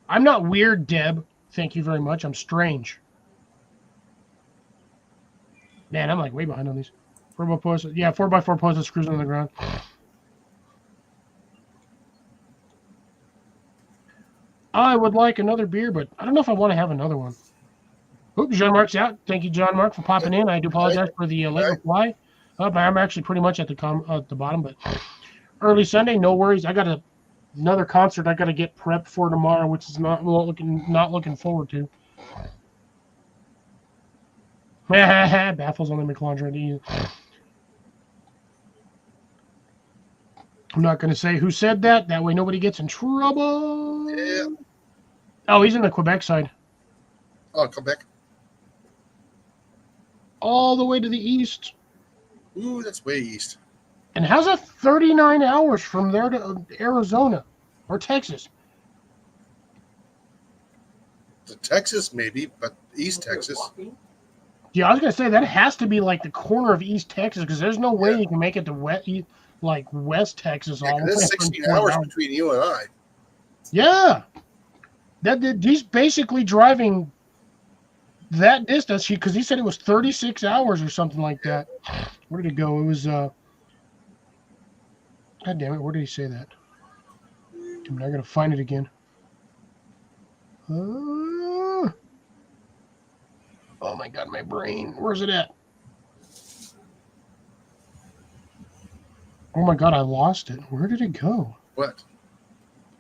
I'm not weird, Deb. Thank you very much. I'm strange. Man, I'm like way behind on these. 4x4 posts. Yeah, 4x4 posts screws on the ground. I would like another beer, but I don't know if I want to have another one. Oops, John Mark's out. Thank you, John Mark, for popping in. I do apologize for the late reply. I'm actually pretty much at the bottom, but early Sunday, no worries. I got another concert I got to get prepped for tomorrow, which is not looking forward to. Baffles on the McLaundra. I'm not going to say who said that. That way nobody gets in trouble. Yeah. Oh, he's in the Quebec side. Oh, Quebec. all the way to the east. Ooh, that's way east. And how's that 39 hours from there to Arizona or Texas? To Texas, maybe, but East Texas. Yeah, I was gonna say that has to be like the corner of East Texas because there's no way you can make it to West Texas Yeah, all the 'cause way. it's 16 hours between you and I. Yeah, he's basically driving that distance because he said it was 36 hours or something like that. Where did it go? It was God damn it! Where did he say that? I'm not gonna find it again. Oh my god, my brain. Where's it at? Oh my god, I lost it. Where did it go? What?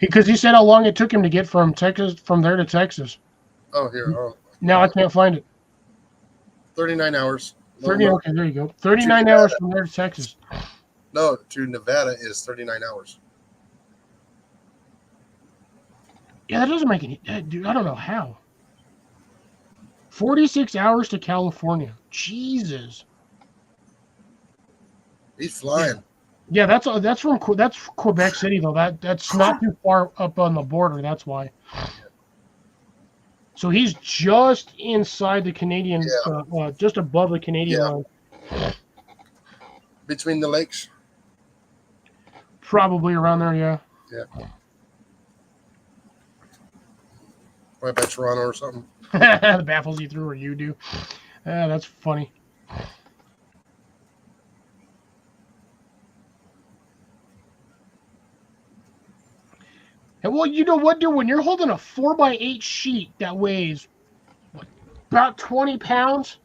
Because he said how long it took him to get from there to Texas. Oh, here. Oh, Now I can't find it. 39 hours. 30. Okay, there you go. 39 hours from there to Texas. No, to Nevada is 39 hours. Yeah, that doesn't make any. Dude, I don't know how. 46 hours to California. Jesus. He's flying. Yeah, that's Quebec City though. That's not too far up on the border. That's why. So he's just inside the Canadian, just above the Canadian line. Between the lakes. Probably around there, yeah. Yeah. Right by Toronto or something. That baffles you through, or you do. That's funny. And well, you know what, dude? When you're holding a 4x8 sheet that weighs about 20 pounds,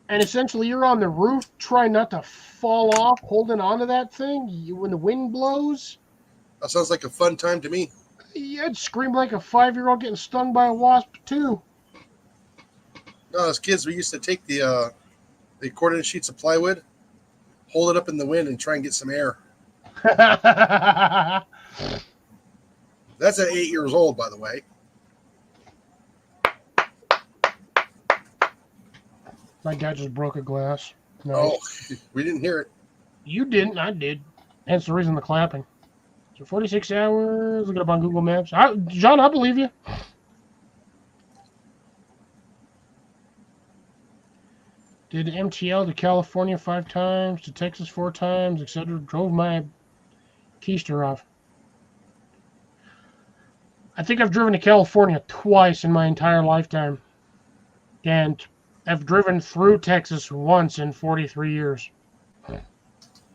and essentially you're on the roof trying not to fall off, holding onto that thing when the wind blows. That sounds like a fun time to me. You'd scream like a 5-year-old getting stung by a wasp, too. No, as kids, we used to take the accordion sheets of plywood, hold it up in the wind, and try and get some air. That's at 8 years old, by the way. My dad just broke a glass. No. Oh, we didn't hear it. You didn't, I did. Hence the reason the clapping. So 46 hours, look it up on Google Maps. John, I believe you. Did MTL to California 5 times, to Texas 4 times, etc. Drove my keister off. I think I've driven to California twice in my entire lifetime. And I've driven through Texas once in 43 years.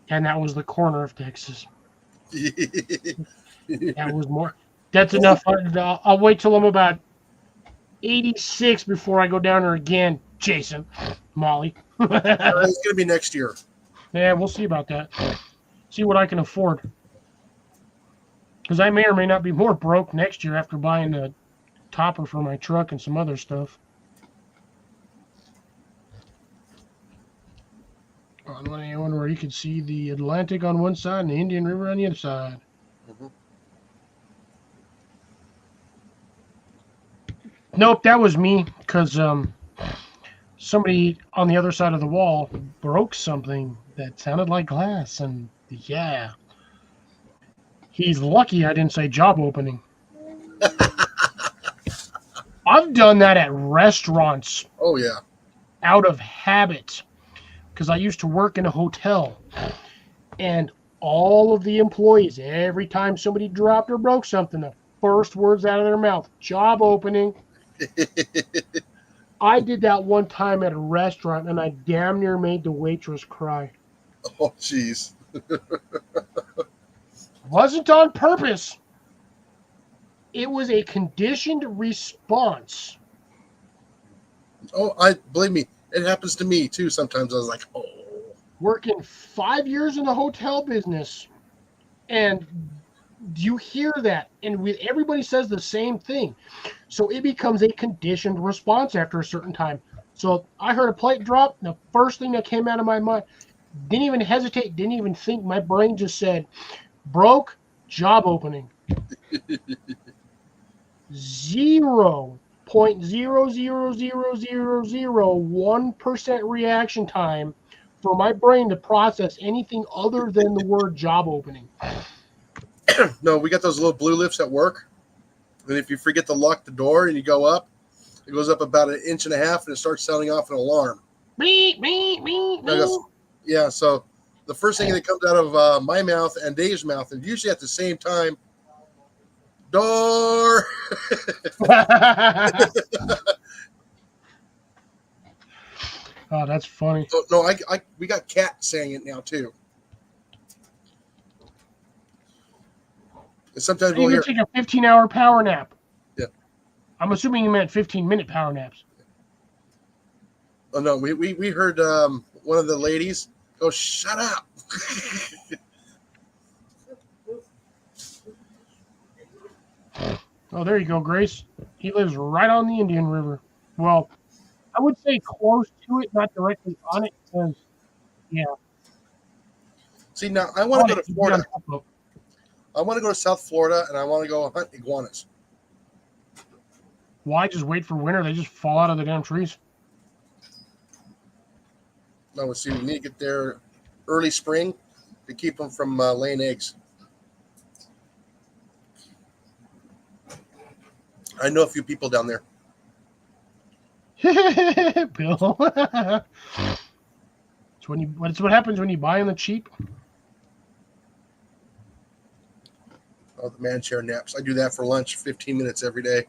And that was the corner of Texas. That was more. That's enough. I'll wait till I'm about 86 before I go down there again, Jason. Molly. It's going to be next year. Yeah, we'll see about that. See what I can afford. Because I may or may not be more broke next year after buying a topper for my truck and some other stuff. On one where you can see the Atlantic on one side and the Indian River on the other side. Mm-hmm. Nope, that was me because somebody on the other side of the wall broke something that sounded like glass, and yeah, he's lucky I didn't say job opening. I've done that at restaurants. Oh yeah, out of habit. Because I used to work in a hotel, and all of the employees, every time somebody dropped or broke something, the first words out of their mouth, job opening. I did that one time at a restaurant, and I damn near made the waitress cry. Oh, jeez. Wasn't on purpose. It was a conditioned response. Oh, believe me. It happens to me, too. Sometimes I was like, oh. Working 5 years in the hotel business, and you hear that, and everybody says the same thing. So it becomes a conditioned response after a certain time. So I heard a plate drop. The first thing that came out of my mind, didn't even hesitate, didn't even think. My brain just said, broke, job opening. 0 0.00001% reaction time for my brain to process anything other than the word job opening. No, we got those little blue lifts at work. And if you forget to lock the door and you go up, it goes up about 1.5 inches and it starts sounding off an alarm. Beep, beep, beep, beep. Yeah, so the first thing that comes out of my mouth and Dave's mouth, and usually at the same time, door. Oh, that's funny. Oh, no, we got Cat saying it now too. And sometimes You we'll can hear. take a 15-hour power nap. Yeah. I'm assuming you meant 15-minute power naps. Oh no, we heard one of the ladies go, "Shut up." Oh, there you go, Grace. He lives right on the Indian River. Well, I would say close to it, not directly on it, because, yeah. See, now I want to go to Florida. Florida. I want to go to South Florida, and I want to go hunt iguanas. Why just wait for winter? They just fall out of the damn trees. No, see, we need to get there early spring to keep them from laying eggs. I know a few people down there. Bill. It's what happens when you buy on the cheap. Oh, the man chair naps. I do that for lunch, 15 minutes every day.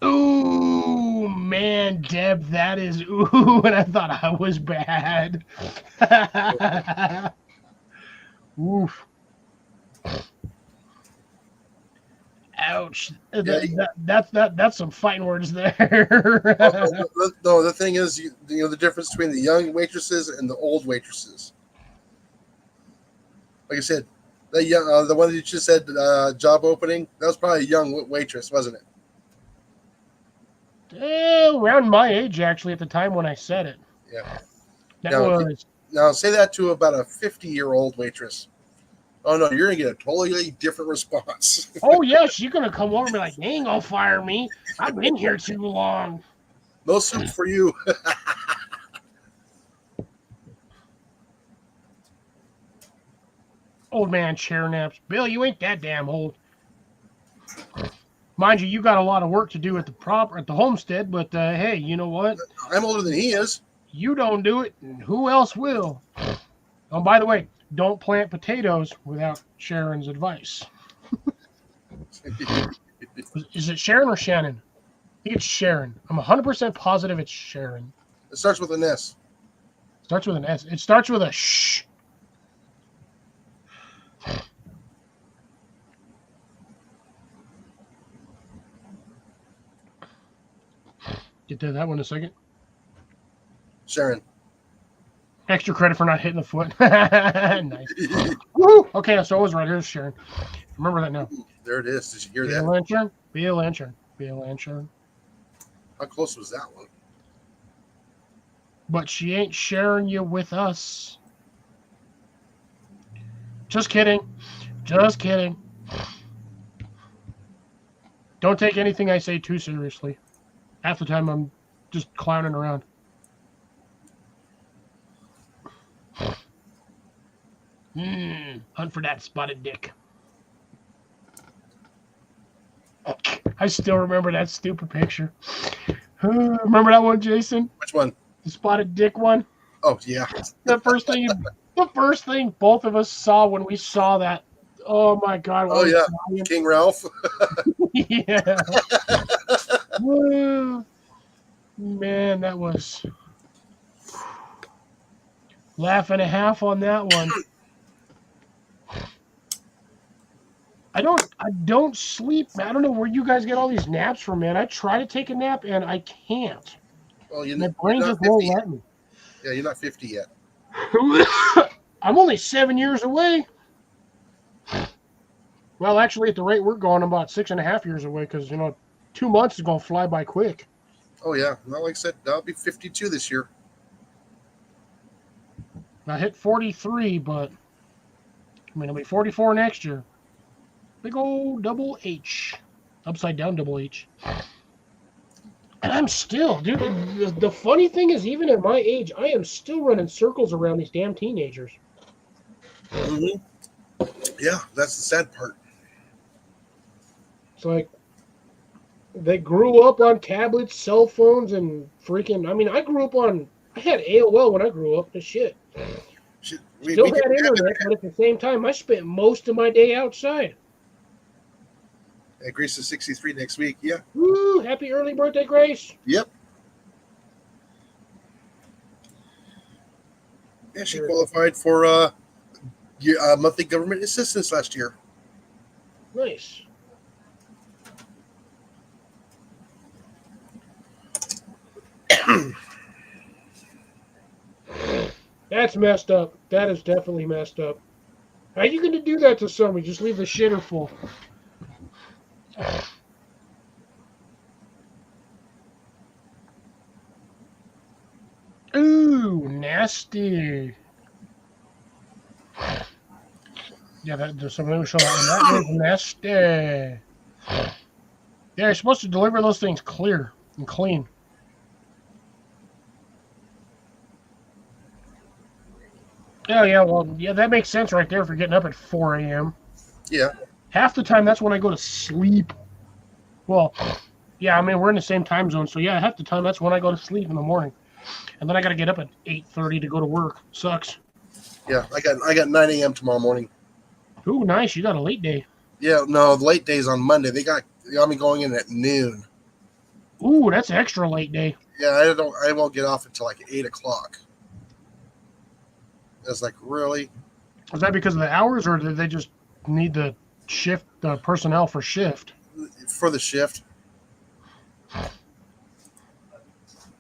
Ooh, man, Deb, that is ooh, and I thought I was bad. Oof. Ouch. That's some fighting words there. No, the thing is, you know the difference between the young waitresses and the old waitresses. Like I said, the one that you just said job opening, that was probably a young waitress, wasn't it? Around my age, actually, at the time when I said it. Yeah. That Now say that to about a 50-year-old waitress. Oh no, you're gonna get a totally different response. Oh yeah, she's gonna come over and be like, "You ain't gonna fire me. I've been here too long." No soup for you. Old man chair naps. Bill, you ain't that damn old. Mind you, you got a lot of work to do at the homestead, but hey, you know what? I'm older than he is. You don't do it, and who else will? Oh, by the way, don't plant potatoes without Sharon's advice. Is it Sharon or Shannon? I think it's Sharon. I'm 100% positive it's Sharon. It starts with an S. Starts with an S. It starts with a shh. Get to that one in a second. Sharon. Extra credit for not hitting the foot. Nice. Woo! Okay, so I was right. Here's Sharon. Remember that now. There it is. Did you hear Bill that? Lanchard. Bill Lanchard. Bill Lanchard. How close was that one? But she ain't sharing you with us. Just kidding. Just kidding. Don't take anything I say too seriously. Half the time I'm just clowning around. Hunt for that spotted dick. I still remember that stupid picture. Remember that one, Jason? Which one? The spotted dick one? Oh yeah. The first thing both of us saw when we saw that. Oh my God. Oh yeah. King Ralph. Yeah. Man, that was laugh and a half on that one. I don't sleep. I don't know where you guys get all these naps from, man. I try to take a nap and I can't. Well, My brain just won't let me. Yeah, you're not 50 yet. I'm only 7 years away. Well, actually, at the rate we're going, I'm about 6.5 years away because, 2 months is going to fly by quick. Oh, yeah. Not like I said, I'll be 52 this year. I hit 43, but I mean, it'll be 44 next year. Big old double H. Upside down double H. And I'm still, dude, the funny thing is, even at my age, I am still running circles around these damn teenagers. Mm-hmm. Yeah, that's the sad part. It's like, they grew up on tablets, cell phones, and freaking, I mean, I had AOL when I grew up, the shit. Still had internet, but at the same time, I spent most of my day outside. Grace is 63 next week. Yeah. Woo! Happy early birthday, Grace. Yep. Yeah, she qualified for monthly government assistance last year. Nice. That's messed up. That is definitely messed up. How are you going to do that to somebody? Just leave the shitter full. Ooh, nasty. Yeah, there's some new show. That was nasty. Yeah, you're supposed to deliver those things clear and clean. Oh, yeah, well, yeah, that makes sense right there for getting up at 4 a.m. Yeah. Half the time, that's when I go to sleep. Well, yeah, I mean, we're in the same time zone, so yeah, half the time, that's when I go to sleep in the morning. And then I got to get up at 8:30 to go to work. Sucks. Yeah, I got 9 a.m. tomorrow morning. Ooh, nice. You got a late day. Yeah, no, the late day's on Monday. They got me going in at noon. Ooh, that's extra late day. Yeah, I won't get off until like 8 o'clock. It's like, really? Is that because of the hours, or did they just need the shift personnel for shift? For the shift.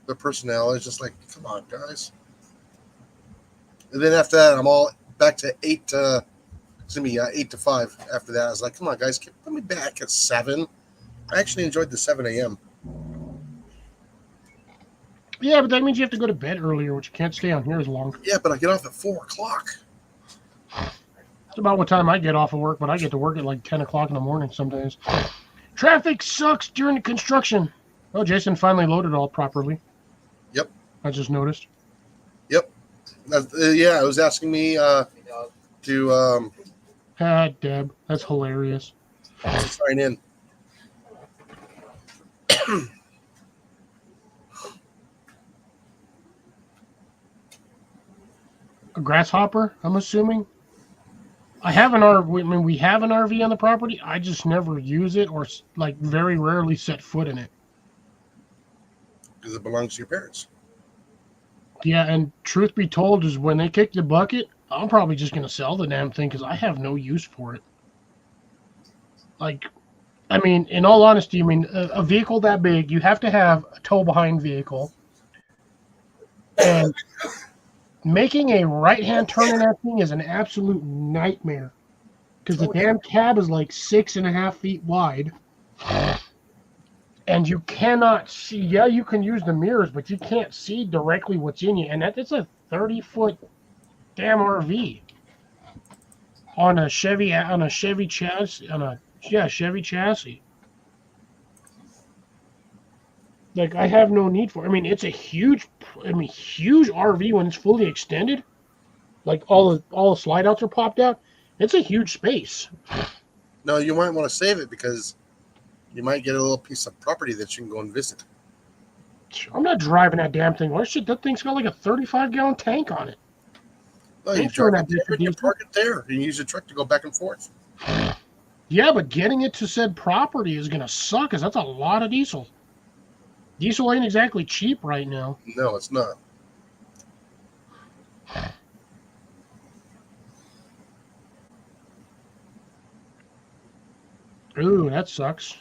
The personnel is just like, come on, guys. And then after that, I'm all back to 8 to 5. After that, I was like, come on, guys, put me back at 7. I actually enjoyed the 7 a.m. Yeah, but that means you have to go to bed earlier, which you can't stay on here as long. Yeah, but I get off at 4 o'clock. It's about what time I get off of work, but I get to work at like 10 o'clock in the morning sometimes. Traffic sucks during the construction. Oh, Jason finally loaded all properly. Yep. I just noticed. Yep. Yeah, it was asking me to Deb, that's hilarious. sign in. A grasshopper, I'm assuming. I have an RV. I mean, we have an RV on the property. I just never use it, or like very rarely set foot in it. Because it belongs to your parents. Yeah, and truth be told, is when they kick the bucket, I'm probably just gonna sell the damn thing because I have no use for it. Like, I mean, in all honesty, I mean, a vehicle that big, you have to have a tow-behind vehicle, and making a right-hand turn in that thing is an absolute nightmare because the damn cab is like 6.5 feet wide, and you cannot see. Yeah, you can use the mirrors, but you can't see directly what's in you, and it's a 30-foot damn RV on a Chevy chassis Chevy chassis. Like, I have no need for it. I mean, it's a huge RV when it's fully extended. Like, all the slide outs are popped out. It's a huge space. No, you might want to save it because you might get a little piece of property that you can go and visit. I'm not driving that damn thing. Why shit? That thing's got like a 35-gallon tank on it. No, you drive it there and you park it there. You use your truck to go back and forth. Yeah, but getting it to said property is going to suck because that's a lot of diesel. Diesel ain't exactly cheap right now. No, it's not. Ooh, that sucks.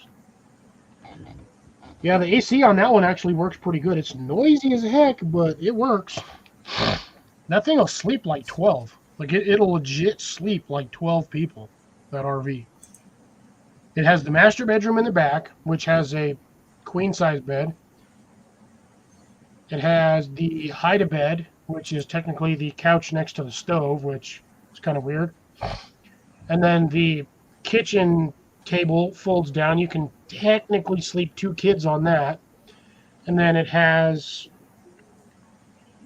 Yeah, the AC on that one actually works pretty good. It's noisy as heck, but it works. That thing will sleep like 12. Like, it'll legit sleep like 12 people, that RV. It has the master bedroom in the back, which has a queen-size bed. It has the hide-a-bed, which is technically the couch next to the stove, which is kind of weird. And then the kitchen table folds down. You can technically sleep 2 kids on that. And then it has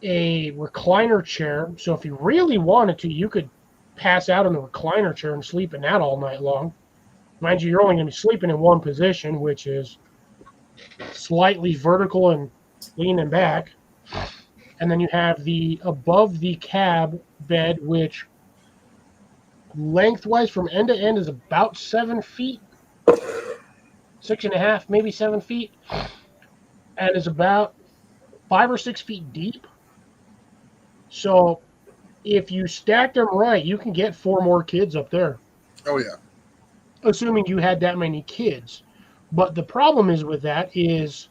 a recliner chair. So if you really wanted to, you could pass out in the recliner chair and sleep in that all night long. Mind you, you're only going to be sleeping in one position, which is slightly vertical and leaning back. And then you have the above the cab bed, which lengthwise from end to end is about 7 feet, 6.5, maybe 7 feet, and is about 5 or 6 feet deep. So if you stack them right, you can get 4 more kids up there, Oh yeah. assuming you had that many kids. But the problem is with that is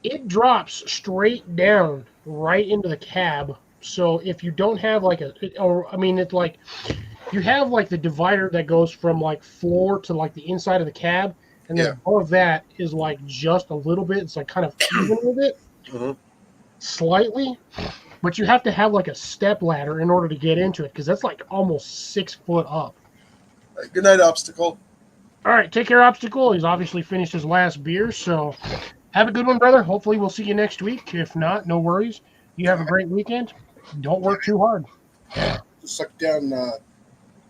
it drops straight down right into the cab. So if you don't have like it's like you have like the divider that goes from like floor to like the inside of the cab, and then above that is like just a little bit. It's like kind of even with it, slightly, but you have to have like a step ladder in order to get into it because that's like almost 6 foot up. Good night, Obstacle. All right, take care, Obstacle. He's obviously finished his last beer, so have a good one, brother. Hopefully we'll see you next week. If not, no worries. You have a great weekend. Don't work too hard. Just sucked down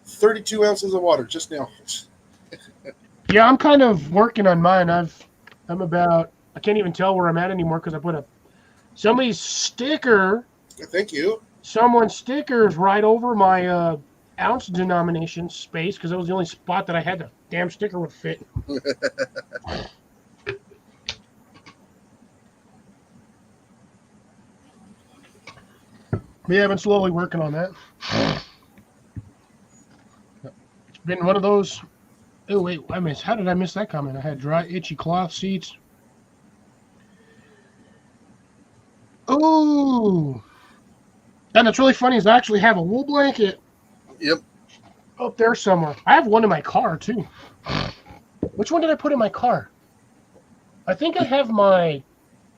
32 ounces of water just now. Yeah, I'm kind of working on mine. I can't even tell where I'm at anymore because I put somebody's sticker. Thank you. Someone's sticker is right over my ounce denomination space because that was the only spot that I had the damn sticker would fit. Yeah, I've been slowly working on that. It's been one of those. Oh, wait, how did I miss that comment? I had dry, itchy cloth seats. Oh, and what's really funny is I actually have a wool blanket. Yep. Up there somewhere. I have one in my car, too. Which one did I put in my car? I think I have my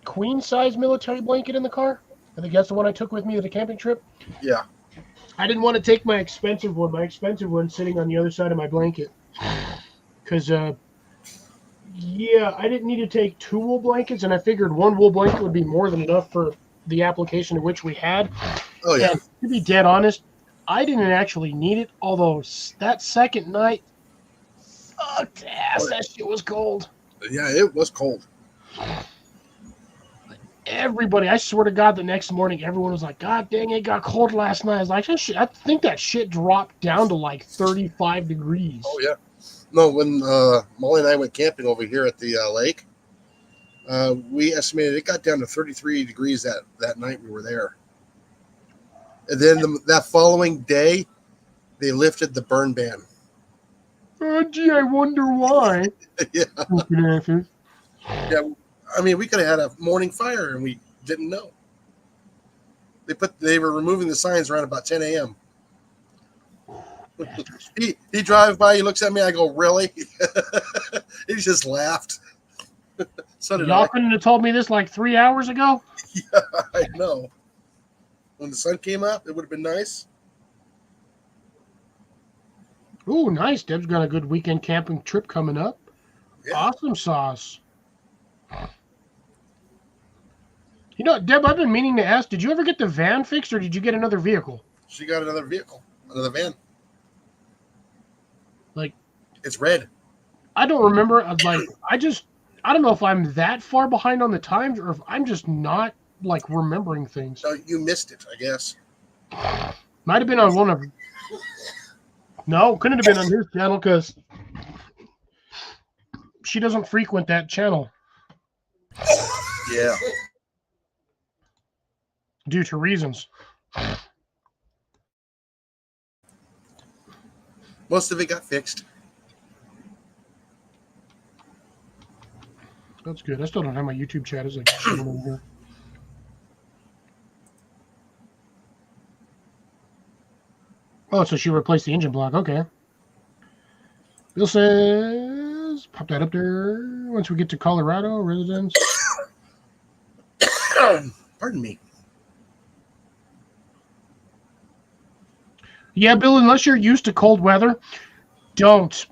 queen-size military blanket in the car. I think that's the one I took with me to the camping trip. Yeah. I didn't want to take my expensive one. My expensive one's sitting on the other side of my blanket. Because, I didn't need to take 2 wool blankets, and I figured 1 wool blanket would be more than enough for the application to which we had. Oh, yeah. And to be dead honest, I didn't actually need it, although that second night, fucked ass, that shit was cold. Yeah, it was cold. Everybody, I swear to God, the next morning, everyone was like, God dang, it got cold last night. I was like, I think that shit dropped down to like 35 degrees. Oh, yeah. No, when Molly and I went camping over here at the lake, we estimated it got down to 33 degrees that night we were there. And then that following day, they lifted the burn ban. Oh, gee, I wonder why. Yeah. Yeah. Yeah. I mean, we could have had a morning fire and we didn't know. They were removing the signs around about 10 a.m. he drives by, he looks at me, I go, really? He just laughed. So did Y'all I. couldn't have told me this like 3 hours ago? Yeah, I know. When the sun came up, it would have been nice. Ooh, nice. Deb's got a good weekend camping trip coming up. Yeah. Awesome sauce. You know, Deb, I've been meaning to ask, did you ever get the van fixed or did you get another vehicle? She got another vehicle, another van. Like, it's red. I don't remember. I don't know if I'm that far behind on the times or if I'm just not, like, remembering things. No, you missed it, I guess. Might have been on one of them. No, couldn't have been on his channel because she doesn't frequent that channel. Yeah. Due to reasons. Most of it got fixed. That's good. I still don't have my YouTube chat. It's like shit over here. Oh, so she replaced the engine block. Okay. Bill says, pop that up there. Once we get to Colorado, residents. Pardon me. Yeah, Bill, unless you're used to cold weather, don't.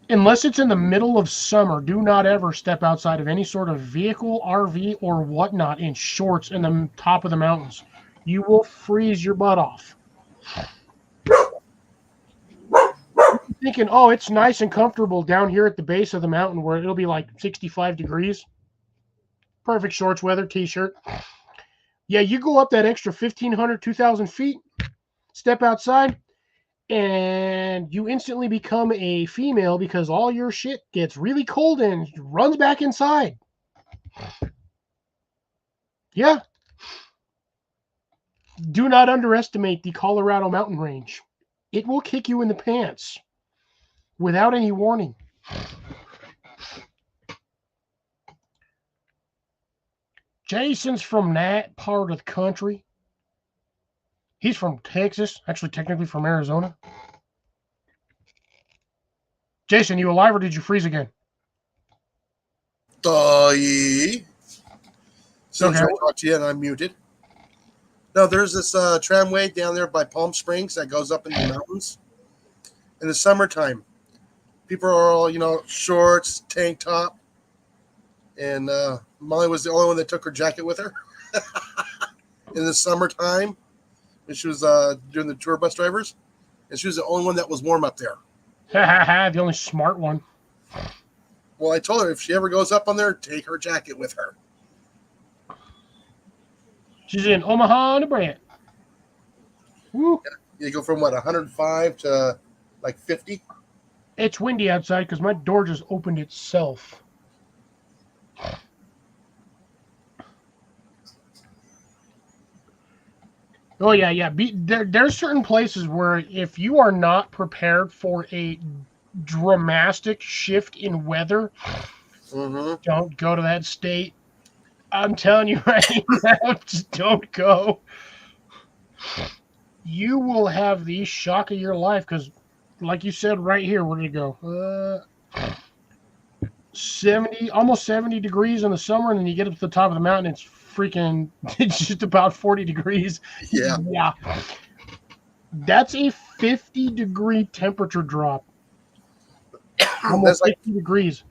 Unless it's in the middle of summer, do not ever step outside of any sort of vehicle, RV, or whatnot in shorts in the top of the mountains. You will freeze your butt off. Thinking, oh, it's nice and comfortable down here at the base of the mountain where it'll be like 65 degrees. Perfect shorts weather, t-shirt. Yeah, you go up that extra 1,500, 2,000 feet, step outside, and you instantly become a female because all your shit gets really cold and runs back inside. Yeah. Do not underestimate the Colorado mountain range. It will kick you in the pants without any warning. Jason's from that part of the country. He's from Texas, actually technically from Arizona. Jason, you alive or did you freeze again? Okay. So Okay. I talked to you and I'm muted. No, there's this tramway down there by Palm Springs that goes up in the mountains. In the summertime, people are all, shorts, tank top. And Molly was the only one that took her jacket with her. In the summertime, when she was doing the tour bus drivers. And she was the only one that was warm up there. The only smart one. Well, I told her if she ever goes up on there, take her jacket with her. She's in Omaha, Nebraska. Woo. You go from 105 to like 50. It's windy outside because my door just opened itself. Oh yeah. There's certain places where if you are not prepared for a dramatic shift in weather, don't go to that state. I'm telling you right now, just don't go. You will have the shock of your life because, like you said right here, where did it go? 70, almost 70 degrees in the summer, and then you get up to the top of the mountain, it's just about 40 degrees. Yeah. Yeah. That's a 50-degree temperature drop. Almost 50 degrees.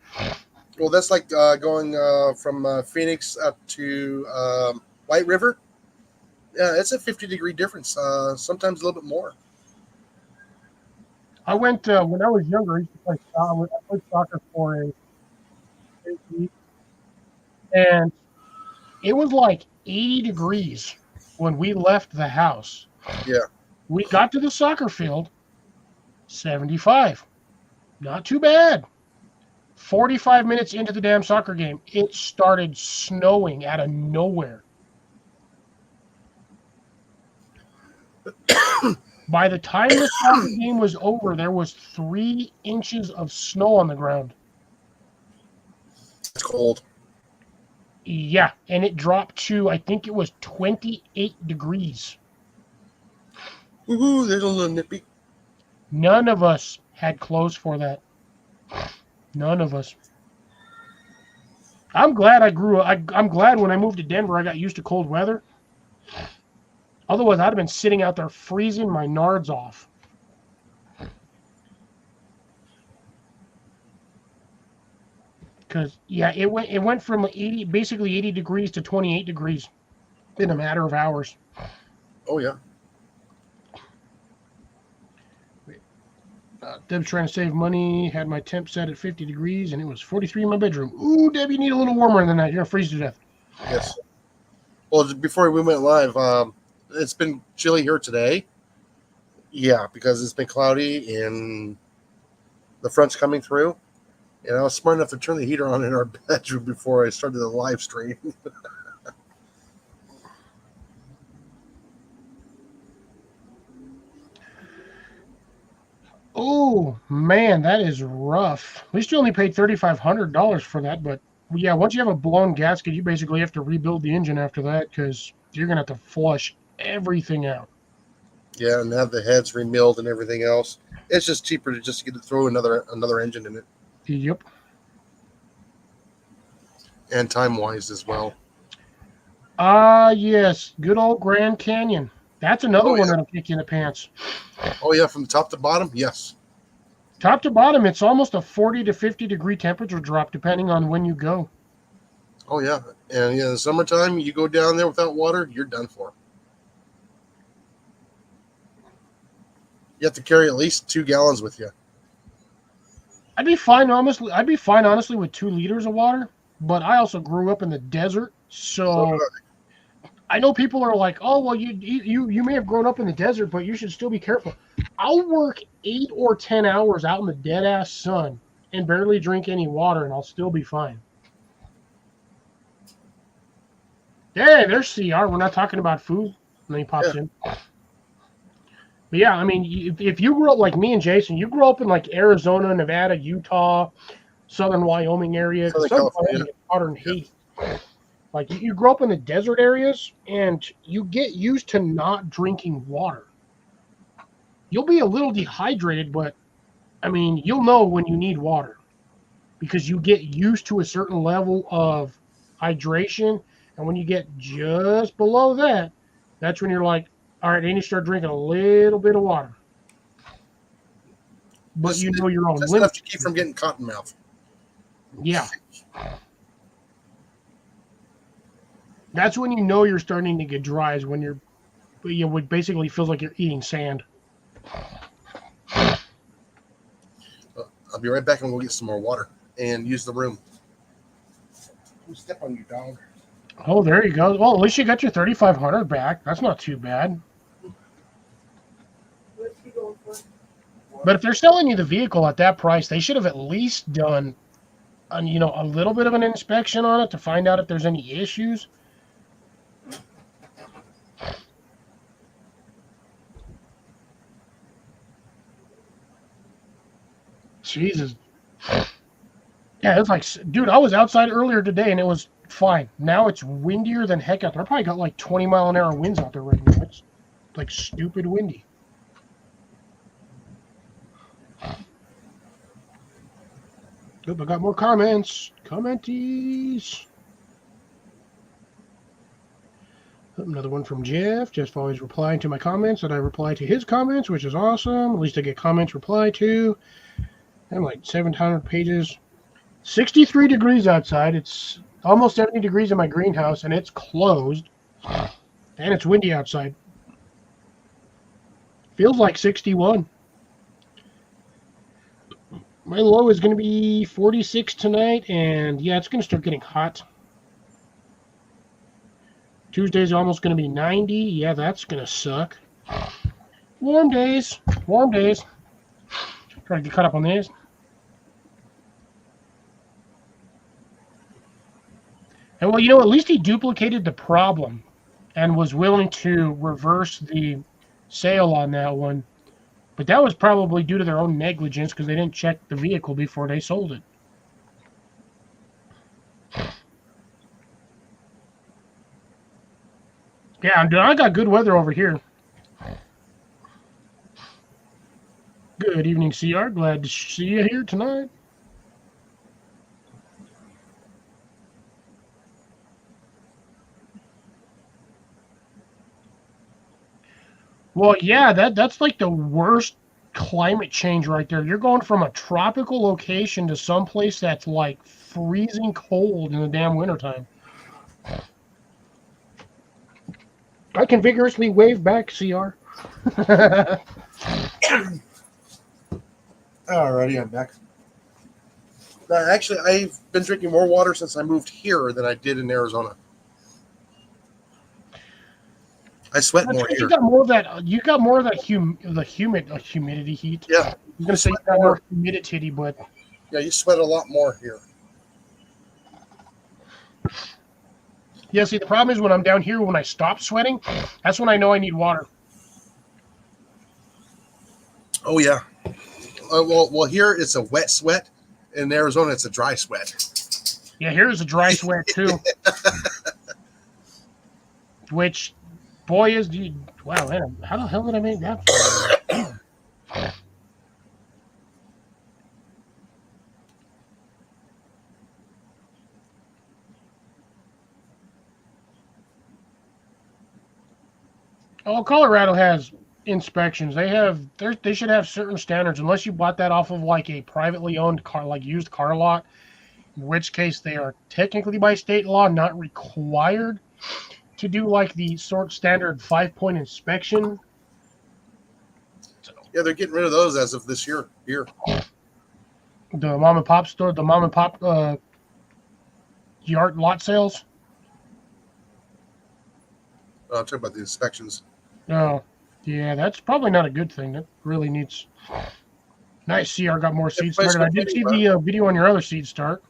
Well, that's like going from Phoenix up to White River. Yeah, it's a 50-degree difference. Sometimes a little bit more. I went when I was younger. I used to play soccer. I played soccer for a week, and it was like 80 degrees when we left the house. Yeah. We got to the soccer field, 75. Not too bad. 45 minutes into the damn soccer game, it started snowing out of nowhere. By the time the soccer game was over, there was 3 inches of snow on the ground. It's cold. Yeah, and it dropped to, I think it was 28 degrees. Woohoo, there's a little nippy. None of us had clothes for that. None of us. I'm glad I'm glad when I moved to Denver, I got used to cold weather. Otherwise, I'd have been sitting out there freezing my nards off. Because, yeah, it went from basically 80 degrees to 28 degrees in a matter of hours. Oh, yeah. Deb's trying to save money, had my temp set at 50 degrees, and it was 43 in my bedroom. Ooh, Deb, you need a little warmer than that. You're going to freeze to death. Yes. Well, before we went live, it's been chilly here today. Yeah, because it's been cloudy and the front's coming through. And I was smart enough to turn the heater on in our bedroom before I started the live stream. Oh, man, that is rough. At least you only paid $3,500 for that. But, yeah, once you have a blown gasket, you basically have to rebuild the engine after that because you're going to have to flush everything out. Yeah, and have the heads remilled and everything else. It's just cheaper to just throw another engine in it. Yep. And time-wise as well. Ah, yes. Good old Grand Canyon. That's another Oh, one yeah. that'll kick you in the pants. Oh yeah, from top to bottom, yes. Top to bottom, it's almost a 40 to 50 degree temperature drop depending on when you go. Oh yeah, and yeah, in the summertime, you go down there without water, you're done for. You have to carry at least 2 gallons with you. I'd be fine honestly with 2 liters of water, but I also grew up in the desert, So so I know people are like, "Oh, well, you may have grown up in the desert, but you should still be careful." I'll work 8 or 10 hours out in the dead ass sun and barely drink any water, and I'll still be fine. Hey, there's CR. We're not talking about food. And then he pops Yeah. in. But yeah, I mean, if you grew up like me and Jason, you grew up in like Arizona, Nevada, Utah, southern Wyoming area. Because Southern southern California. Wyoming gets hotter than hate. Like you grow up in the desert areas, and you get used to not drinking water. You'll be a little dehydrated, but I mean, you'll know when you need water because you get used to a certain level of hydration. And when you get just below that, that's when you're like, all right, I need to start drinking a little bit of water. But Just, you know your own just limit. enough to keep from getting cotton mouth. Yeah. That's when you know you're starting to get dry, is when it basically feels like you're eating sand. I'll be right back and we'll get some more water and use the room. Step on you, dog. Oh, there you go. Well, at least you got your 3,500 back. That's not too bad. What's he going for? But if they're selling you the vehicle at that price, they should have at least done, a little bit of an inspection on it to find out if there's any issues. Jesus. Yeah, it's like, dude, I was outside earlier today and it was fine. Now it's windier than heck out there. I probably got like 20-mile-an-hour winds out there right now. It's like stupid windy. Oop, I got more comments. Commenties. Another one from Jeff. Jeff always replying to my comments that I reply to his comments, which is awesome. At least I get comments replied to. I'm like 700 pages. 63 degrees outside. It's almost 70 degrees in my greenhouse, and it's closed. And it's windy outside. Feels like 61. My low is going to be 46 tonight, and yeah, it's going to start getting hot. Tuesday's almost going to be 90. Yeah, that's going to suck. Warm days. Warm days. Trying to get caught up on these. And well, at least he duplicated the problem and was willing to reverse the sale on that one. But that was probably due to their own negligence because they didn't check the vehicle before they sold it. Yeah, dude, I got good weather over here. Good evening, CR. Glad to see you here tonight. Well, yeah, that's like the worst climate change right there. You're going from a tropical location to someplace that's like freezing cold in the damn wintertime. I can vigorously wave back, CR. Alrighty, I'm back. Actually, I've been drinking more water since I moved here than I did in Arizona. I sweat more here. You got more of that. You got more of that humidity heat. Yeah, I was gonna say you got more humidity, but yeah, you sweat a lot more here. yeah. See, the problem is when I'm down here, when I stop sweating, that's when I know I need water. Oh yeah. Well, here it's a wet sweat. In Arizona, it's a dry sweat. Yeah, here's a dry sweat too. Which, boy, wow, man, how the hell did I make that? Oh, Colorado has inspections. They should have certain standards unless you bought that off of like a privately owned car, like used car lot, in which case they are technically by state law not required to do like the sort standard 5-point inspection. So Yeah, they're getting rid of those as of this year. the mom and pop store, the mom and pop yard lot sales. I'm talking about the inspections. Oh, yeah, that's probably not a good thing. That really needs. Nice. CR got more seeds started. I did see the video on your other seed start.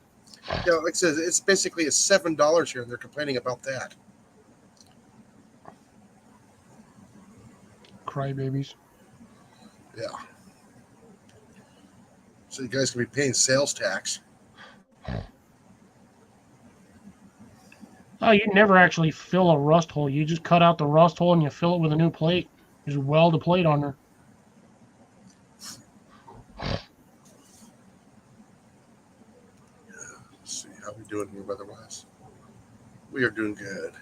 Yeah, like I said, it's basically a $7 here, and they're complaining about that. Crybabies. Yeah. So you guys can be paying sales tax. Oh, you never actually fill a rust hole. You just cut out the rust hole and you fill it with a new plate. Just weld a plate on there. Let's see how we doing here weather-wise. We are doing good.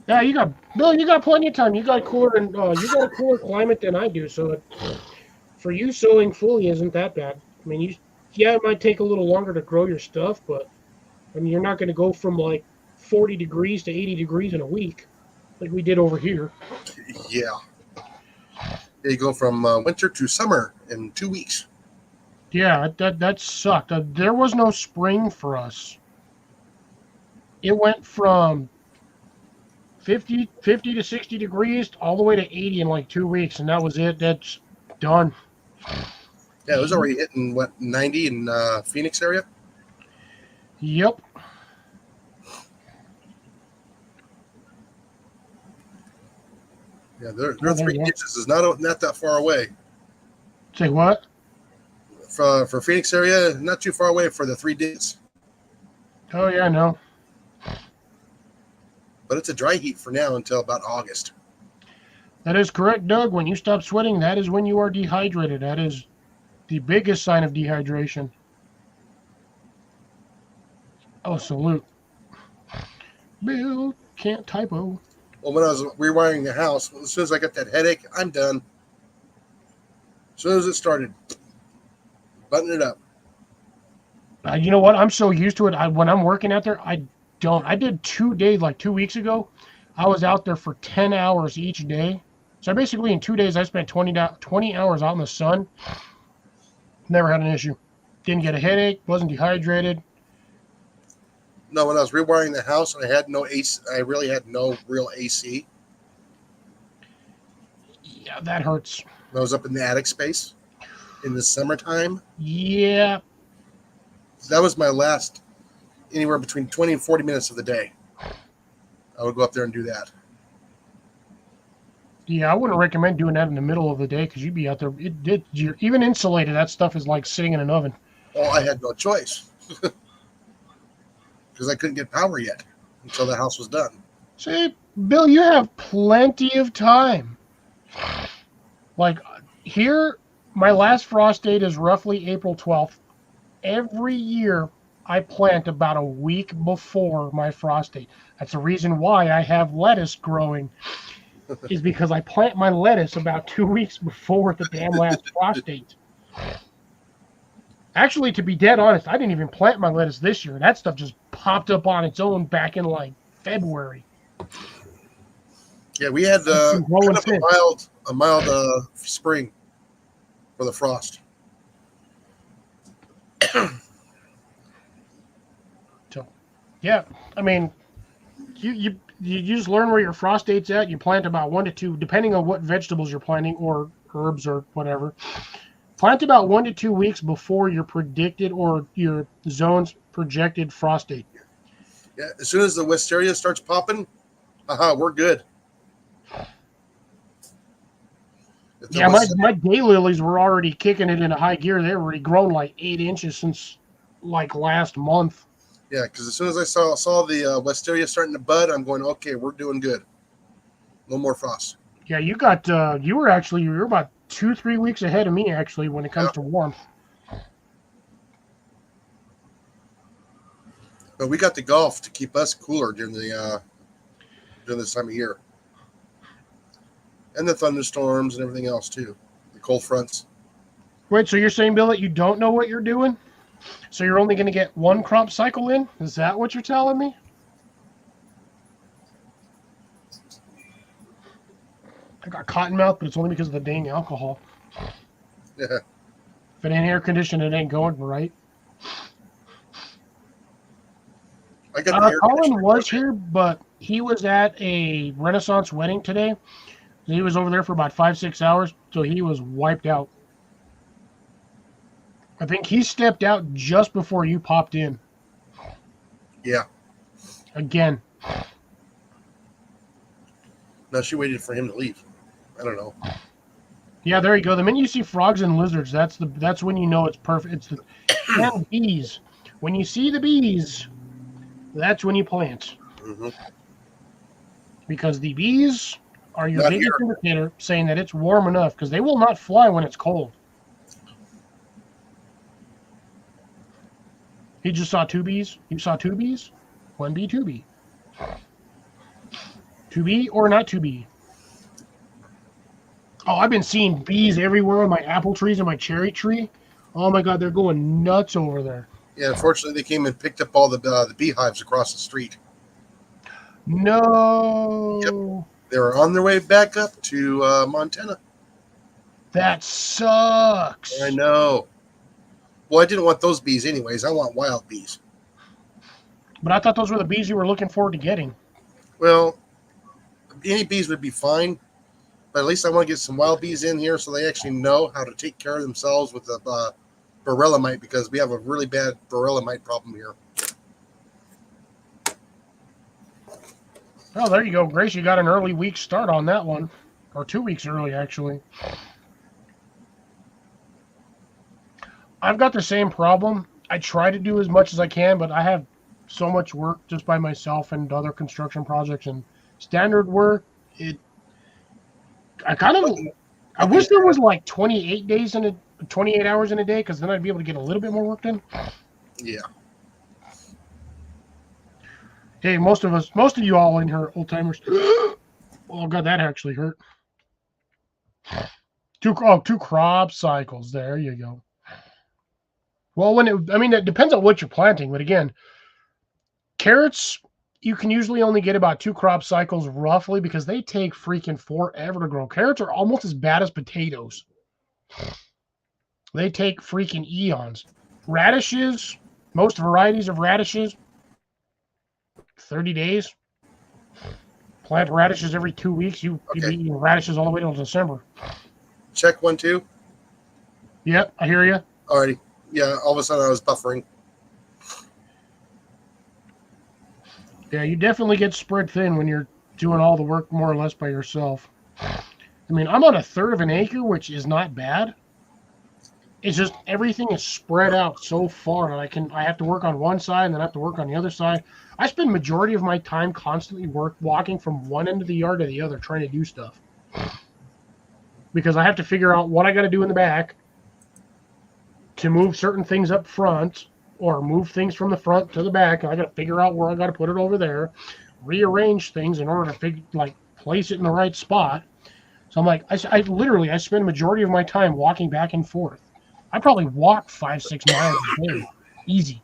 Yeah, Bill. You got plenty of time. You got cooler and you got a cooler climate than I do. So for you, sowing fully isn't that bad. I mean, it might take a little longer to grow your stuff, but I mean, you're not going to go from like 40 degrees to 80 degrees in a week like we did over here. Yeah. You go from winter to summer in 2 weeks. Yeah, that sucked. There was no spring for us. It went from 50 to 60 degrees all the way to 80 in like 2 weeks, and that was it. That's done. Yeah, it was already hitting, 90 in Phoenix area? Yep. Yeah, they're there 3 you go. inches is not that far away. Say what? For Phoenix area, not too far away for the 3 digits. Oh, yeah, no. But it's a dry heat for now until about August. That is correct, Doug. When you stop sweating, that is when you are dehydrated. That is the biggest sign of dehydration. Oh, salute. Bill, can't typo. Well, when I was rewiring the house, as soon as I got that headache, I'm done. As soon as it started, button it up. You know what? I'm so used to it. When I'm working out there, I don't. I did 2 days, like 2 weeks ago. I was out there for 10 hours each day. So basically, in 2 days, I spent 20 hours out in the sun. Never had an issue. Didn't get a headache. Wasn't dehydrated. No, when I was rewiring the house, I had no AC. I really had no real AC. Yeah, that hurts. I was up in the attic space in the summertime. Yeah. That was my last anywhere between 20 and 40 minutes of the day. I would go up there and do that. Yeah, I wouldn't recommend doing that in the middle of the day because you'd be out there. You're even insulated. That stuff is like sitting in an oven. Well, I had no choice because I couldn't get power yet until the house was done. See, Bill, you have plenty of time. Like here, my last frost date is roughly April 12th. Every year, I plant about a week before my frost date. That's the reason why I have lettuce growing, is because I plant my lettuce about 2 weeks before the damn last frost date. Actually, to be dead honest, I didn't even plant my lettuce this year. That stuff just popped up on its own back in like February. Yeah, we had kind of a mild spring for the frost. So, yeah, I mean, you just learn where your frost date's at. You plant about 1 to 2, depending on what vegetables you're planting or herbs or whatever. Plant about 1 to 2 weeks before your predicted or your zone's projected frost date. Yeah, as soon as the wisteria starts popping, we're good. Yeah, my daylilies were already kicking it into high gear. They've already grown like 8 inches since like last month. Yeah, because as soon as I saw the wisteria starting to bud, I'm going, okay, we're doing good. No more frost. Yeah, you were about 2-3 weeks ahead of me actually when it comes to warmth. But we got the golf to keep us cooler during this time of year. And the thunderstorms and everything else too. The cold fronts. Wait, so you're saying, Bill, that you don't know what you're doing? So you're only going to get one crop cycle in? Is that what you're telling me? I got cottonmouth, but it's only because of the dang alcohol. Yeah. If it ain't air conditioned, it ain't going right. I got the air Colin conditioner was working. here, but he was at a Renaissance wedding today. He was over there for about 5-6 hours, so he was wiped out. I think he stepped out just before you popped in. Yeah. Again. No, she waited for him to leave. I don't know. Yeah, there you go. The minute you see frogs and lizards, that's when you know it's perfect. It's the and bees. When you see the bees, that's when you plant. Mm-hmm. Because the bees are your Not biggest here. indicator saying that it's warm enough, because they will not fly when it's cold. He just saw 2 bees. You saw 2 bees? 1 bee, 2 bee. 2 bee or not 2 bee? Oh, I've been seeing bees everywhere on my apple trees and my cherry tree. Oh my God, they're going nuts over there. Yeah, unfortunately, they came and picked up all the beehives across the street. No. They were on their way back up to Montana. That sucks. I know. Well, I didn't want those bees anyways. I want wild bees. But I thought those were the bees you were looking forward to getting. Well, any bees would be fine, but at least I want to get some wild bees in here so they actually know how to take care of themselves with the Borrelia mite, because we have a really bad Borrelia mite problem here. Oh, there you go, Grace. You got an early week start on that one. Or 2 weeks early, actually. I've got the same problem. I try to do as much as I can, but I have so much work just by myself and other construction projects and standard work. I wish there was like 28 hours in a day, because then I'd be able to get a little bit more work done. Yeah. Hey, most of you all in here, old timers. Oh God, that actually hurt. 2 crop cycles. There you go. Well, it depends on what you're planting, but again, carrots, you can usually only get about 2 crop cycles roughly, because they take freaking forever to grow. Carrots are almost as bad as potatoes. They take freaking eons. Radishes, most varieties of radishes, 30 days. Plant radishes every 2 weeks. You'd be eating radishes all the way till December. Check 1, 2. Yep, I hear you. Alrighty. Yeah, all of a sudden I was buffering. Yeah, you definitely get spread thin when you're doing all the work more or less by yourself. I mean, I'm on 1/3 of an acre, which is not bad. It's just everything is spread out so far that I have to work on one side and then I have to work on the other side. I spend majority of my time constantly walking from one end of the yard to the other trying to do stuff. Because I have to figure out what I got to do in the back to move certain things up front, or move things from the front to the back. I got to figure out where I got to put it over there, rearrange things in order to place it in the right spot. So I'm like, I literally spend a majority of my time walking back and forth. I probably walk 5-6 miles a day, easy.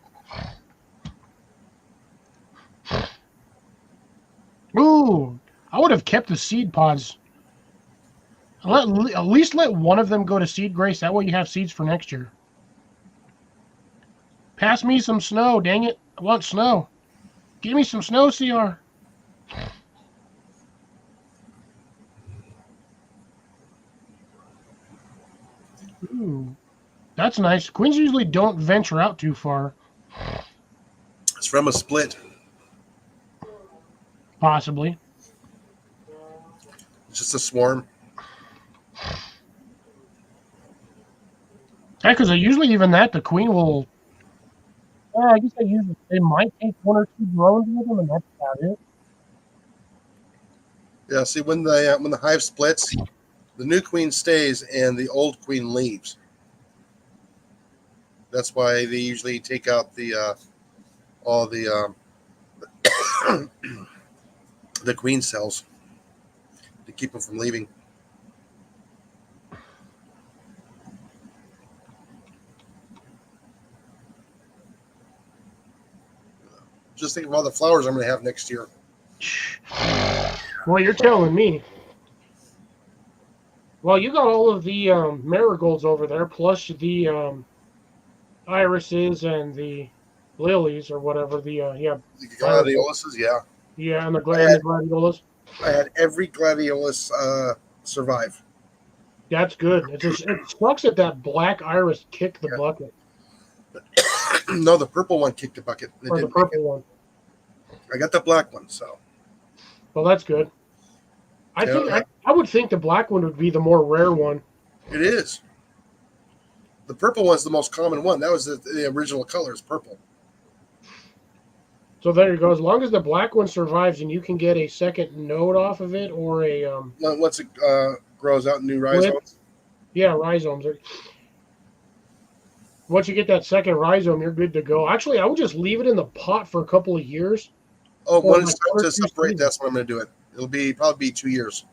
Ooh, I would have kept the seed pods. At least let one of them go to seed, Grace. That way you have seeds for next year. Pass me some snow, dang it. I want snow. Give me some snow, CR. Ooh, that's nice. Queens usually don't venture out too far. It's from a split. Possibly. It's just a swarm. Yeah, because usually even that, the queen will... Well, I guess they might take 1 or 2 drones with them, and that's about it. Yeah, see, when the hive splits, the new queen stays and the old queen leaves. That's why they usually take out all the the queen cells to keep them from leaving. Just think of all the flowers I'm going to have next year. Well, you're telling me. Well, you got all of the marigolds over there, plus the irises and the lilies or whatever. The The gladioluses, yeah. yeah, and the gladiolas. I had every gladiolus survive. That's good. It sucks that black iris kicked the bucket. No, the purple one kicked the bucket. Or the purple one. I got the black one, so. Well, that's good. I would think the black one would be the more rare one. It is. The purple one's the most common one. That was the original color is purple. So there you go. As long as the black one survives and you can get a second node off of it or a once it grows out new rhizomes. Yeah, rhizomes. Once you get that second rhizome, you're good to go. Actually, I would just leave it in the pot for a couple of years. Oh, when it's time to separate, that's when I'm going to do it. It'll probably be 2 years.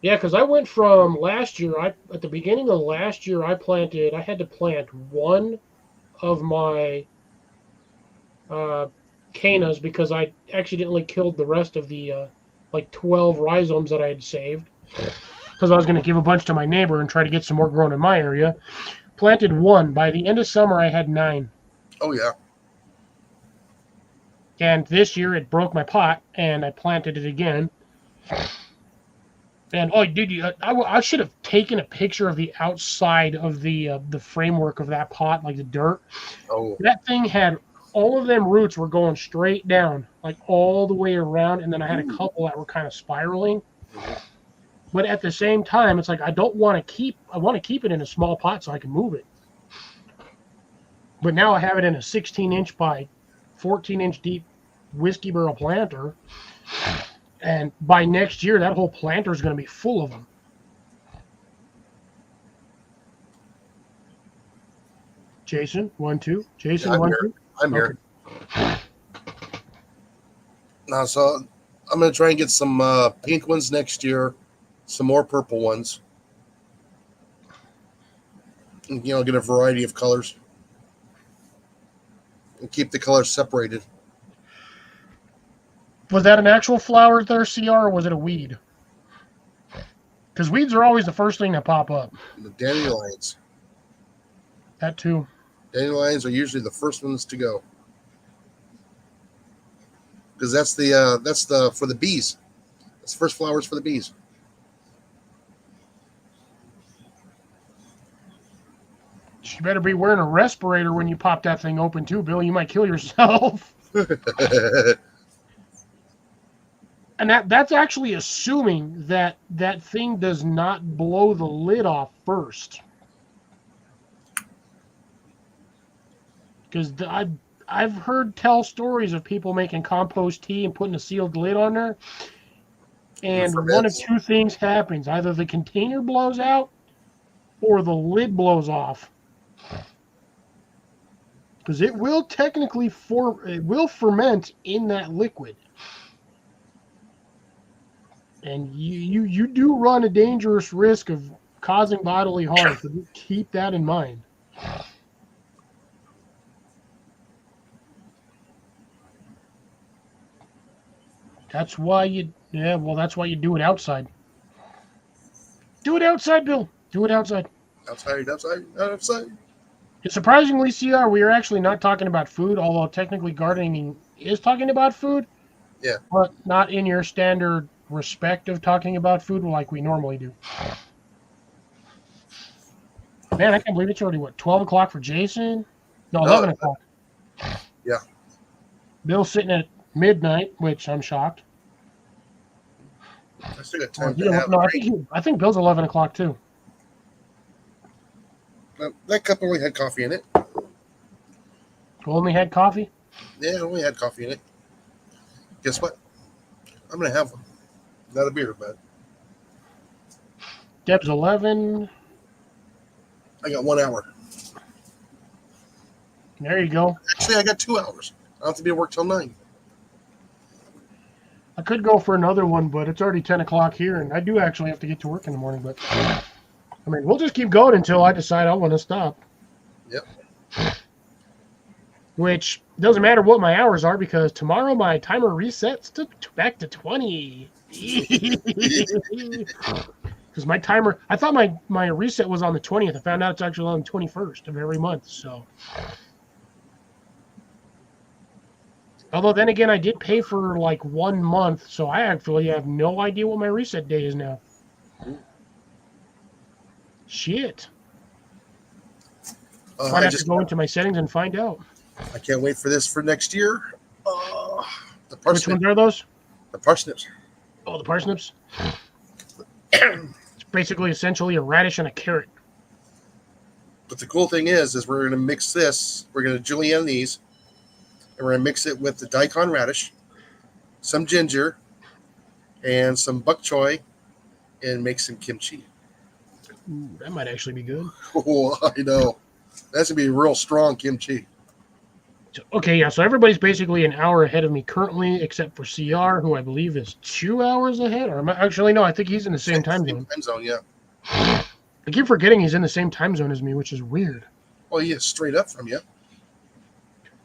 Yeah, because I went from last year. At the beginning of last year, I had to plant one of my cannas because I accidentally killed the rest of the 12 rhizomes that I had saved. Because I was going to give a bunch to my neighbor and try to get some more grown in my area. Planted one. By the end of summer, I had 9. Oh, yeah. And this year it broke my pot, and I planted it again. And I should have taken a picture of the outside of the framework of that pot, like the dirt. Oh, that thing had all of them roots were going straight down, like all the way around, and then I had a couple that were kind of spiraling. But at the same time, it's like I want to keep it in a small pot so I can move it. But now I have it in a 16-inch by 14-inch deep whiskey barrel planter, and by next year that whole planter is going to be full of them. Jason, 1 2. Jason, yeah, 1 here. 2. I'm here. Now, so I'm going to try and get some pink ones next year, some more purple ones, and, get a variety of colors, and keep the colors separated. Was that an actual flower there, CR, or was it a weed? Because weeds are always the first thing that pop up. The dandelions. That too. Dandelions are usually the first ones to go. Because that's the for the bees. That's the first flowers for the bees. You better be wearing a respirator when you pop that thing open too, Bill. You might kill yourself. And that's actually assuming that thing does not blow the lid off first. Because I've heard tell stories of people making compost tea and putting a sealed lid on there. And one of two things happens. Either the container blows out or the lid blows off. Because it will technically ferment in that liquid. And you do run a dangerous risk of causing bodily harm. So keep that in mind. That's why you do it outside. Do it outside, Bill. Do it outside. Outside. Surprisingly, CR, we are actually not talking about food, although technically gardening is talking about food. Yeah. But not in your standard respect of talking about food like we normally do. Man, I can't believe it's already, 12 o'clock for Jason? No, 11 o'clock. Yeah. Bill's sitting at midnight, which I'm shocked. I still got time to have I think Bill's 11 o'clock too. That cup only had coffee in it. Only had coffee? Yeah, it only had coffee in it. Guess what? I'm going to have one. Not a beer, but. Deb's 11. I got 1 hour. There you go. Actually, I got 2 hours. I don't have to be at work till 9. I could go for another one, but it's already 10 o'clock here, and I do actually have to get to work in the morning. But, I mean, we'll just keep going until I decide I want to stop. Yep. which doesn't matter what my hours are because tomorrow my timer resets back to 20. Because my timer, I thought my reset was on the 20th. I found out it's actually on the 21st of every month. So, although then again, I did pay for like 1 month, so I actually have no idea what my reset day is now. Shit. Might have to go into my settings and find out. I can't wait for this for next year. The Which parsnips. ones are those? The parsnips. Oh, the parsnips. It's basically essentially a radish and a carrot. But the cool thing is we're going to mix this. We're going to julienne these, and we're going to mix it with the daikon radish, some ginger, and some bok choy, and make some kimchi. Ooh, that might actually be good. Oh, I know. That's going to be real strong kimchi. So, okay, yeah, so everybody's basically an hour ahead of me currently, except for CR, who I believe is 2 hours ahead. Or actually, no, I think he's in the same time zone. Time zone, yeah. I keep forgetting he's in the same time zone as me, which is weird. Well, he is straight up from you.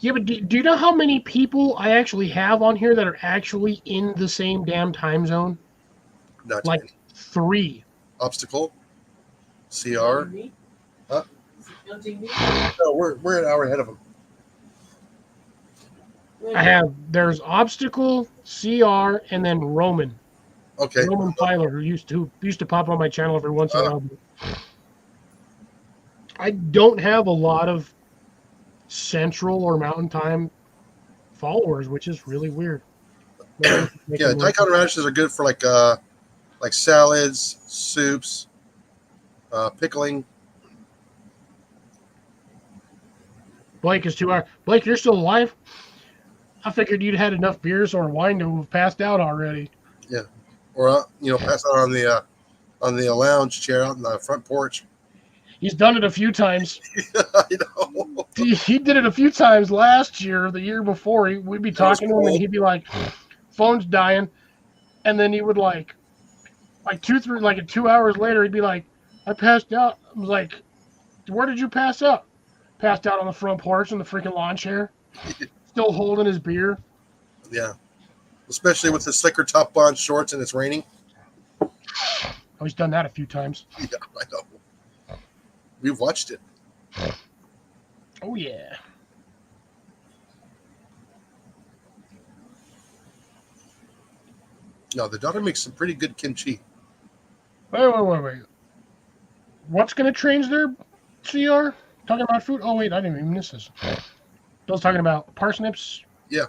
Yeah, but do you know how many people I actually have on here that are actually in the same damn time zone? Not Like many. 3. Obstacle, CR. Me? Huh? Counting me? No, we're an hour ahead of him. There's Obstacle, CR, and then Roman. Okay. Roman Pyler, who used to pop on my channel every once in a while. I don't have a lot of Central or Mountain Time followers, which is really weird. Yeah, daikon radishes are good for like salads, soups, pickling. Blake is 2 hours. Blake, you're still alive? I figured you'd had enough beers or wine to have passed out already. Or pass out on the lounge chair out in the front porch. He's done it a few times. I know. He did it a few times last year, the year before. We'd be talking to him, and he'd be like, "Phone's dying," and then he would like 2 hours later, he'd be like, "I passed out." I was like, "Where did you pass out?" Passed out on the front porch in the freaking lawn chair, still holding his beer. Yeah, especially with the slicker top bond shorts and it's raining. Oh, he's done that a few times. Yeah, I know. We've watched it. Oh yeah. No, the daughter makes some pretty good kimchi. Wait. What's gonna change there, CR? Talking about food? Oh wait, I didn't even miss this. Bill's talking about parsnips. Yeah.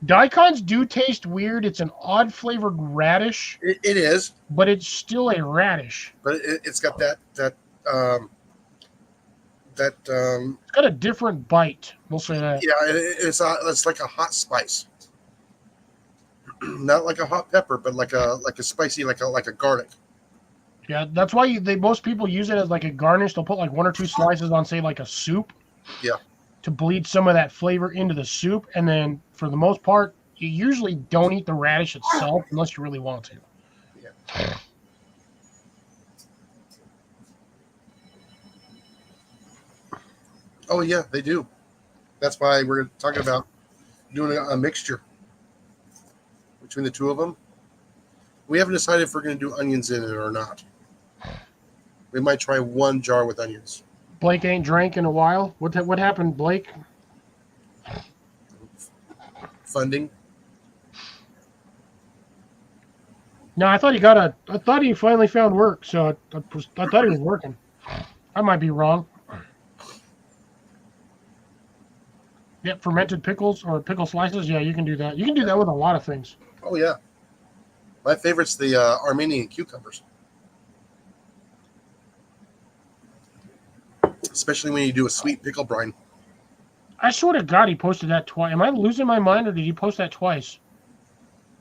Daikons do taste weird. It's an odd flavored radish, It is, but it's still a radish. but it's got that It's got a different bite. We'll say that. yeah, it's like a hot spice. Not like a hot pepper, but like a spicy, like a garlic. Yeah, that's why most people use it as like a garnish. They'll put like 1 or 2 slices on, say, like a soup. Yeah. To bleed some of that flavor into the soup, and then for the most part, you usually don't eat the radish itself unless you really want to. Yeah. Oh yeah, they do. That's why we're talking about doing a mixture between the two of them. We haven't decided if we're going to do onions in it or not. We might try 1 jar with onions. Blake ain't drank in a while. What happened, Blake? Funding. No, I thought he finally found work. So I thought he was working. I might be wrong. Yeah, fermented pickles or pickle slices. Yeah, you can do that. You can do that with a lot of things. Oh yeah. My favorite's the Armenian cucumbers. Especially when you do a sweet pickle brine. I swear to God, he posted that twice. Am I losing my mind, or did he post that twice?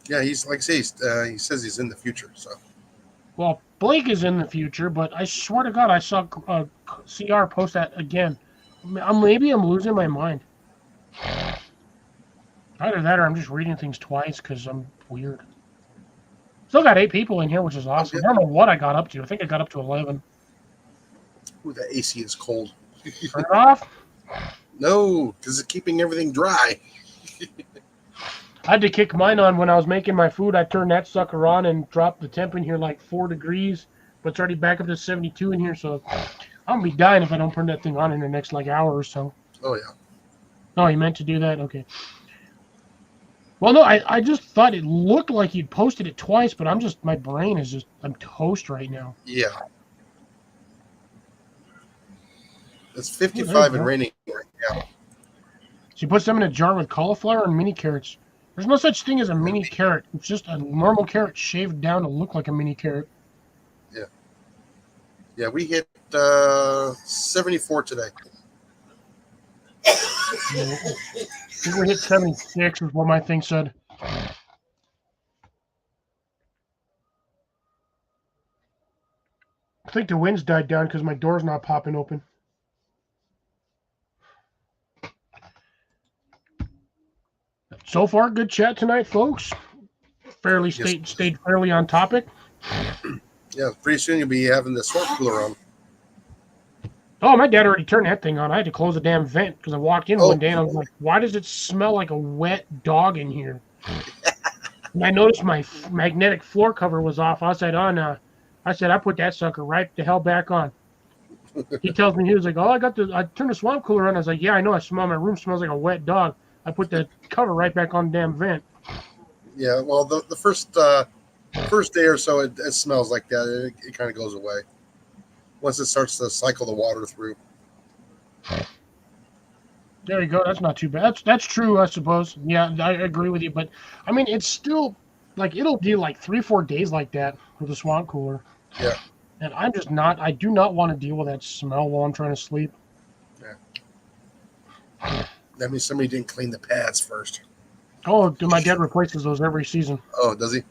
Yeah, he's like he says he's in the future. So Well, Blake is in the future, but I swear to God, I saw CR post that again. Maybe I'm losing my mind. Either that, or I'm just reading things twice because I'm weird. Still got 8 people in here, which is awesome. Okay. I don't know what I got up to. I think I got up to 11. ooh, the AC is cold. Turn it off. No, because it's keeping everything dry. I had to kick mine on when I was making my food. I turned that sucker on and dropped the temp in here like 4 degrees, but it's already back up to 72 in here, so I'm going to be dying if I don't turn that thing on in the next like hour or so. Oh, yeah. Oh, you meant to do that? Okay. Well, no, I just thought it looked like you'd posted it twice, but my brain is just, I'm toast right now. Yeah. It's 55 and raining right now. She puts them in a jar with cauliflower and mini carrots. There's no such thing as a mini carrot. It's just a normal carrot shaved down to look like a mini carrot. Yeah. Yeah, we hit 74 today. I think we hit 76 is what my thing said. I think the wind's died down because my door's not popping open. So far, good chat tonight, folks. Fairly stayed fairly on topic. Yeah, pretty soon you'll be having the swamp cooler on. Oh, my dad already turned that thing on. I had to close the damn vent because I walked in one day and I was like, why does it smell like a wet dog in here? And I noticed my magnetic floor cover was off. I said, I put that sucker right the hell back on. He tells me, he was like, I turned the swamp cooler on. I was like, yeah, I know. I smell my room smells like a wet dog. I put the cover right back on the damn vent. Yeah, well, the first day or so, it smells like that. It kind of goes away once it starts to cycle the water through. There you go. That's not too bad. That's true, I suppose. Yeah, I agree with you. But, I mean, it's still, like, it'll do like 3-4 days like that with the swamp cooler. Yeah. And I do not want to deal with that smell while I'm trying to sleep. Yeah. That means somebody didn't clean the pads first. Oh, my dad replaces those every season. Oh, does he?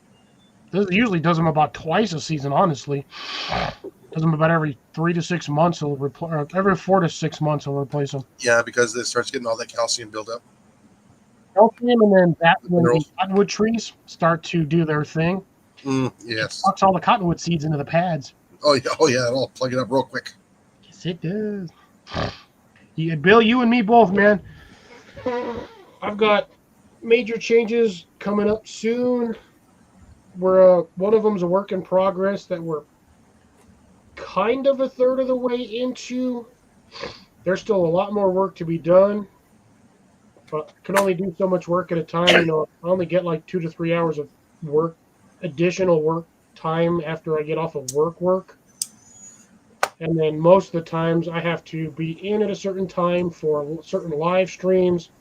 He usually does them about twice a season, honestly. Does them about every 3 to 6 months. Every 4 to 6 months he'll replace them. Yeah, because it starts getting all that calcium buildup. Calcium, and then when the cottonwood trees start to do their thing. Yes. It sucks all the cottonwood seeds into the pads. Oh yeah, it'll plug it up real quick. Yes, it does. Yeah, Bill, you and me both, man. I've got major changes coming up soon. One of them's a work in progress that we're kind of a third of the way into. There's still a lot more work to be done, but can only do so much work at a time. I only get like 2 to 3 hours of work, additional work time after I get off of work. And then most of the times I have to be in at a certain time for certain live streams.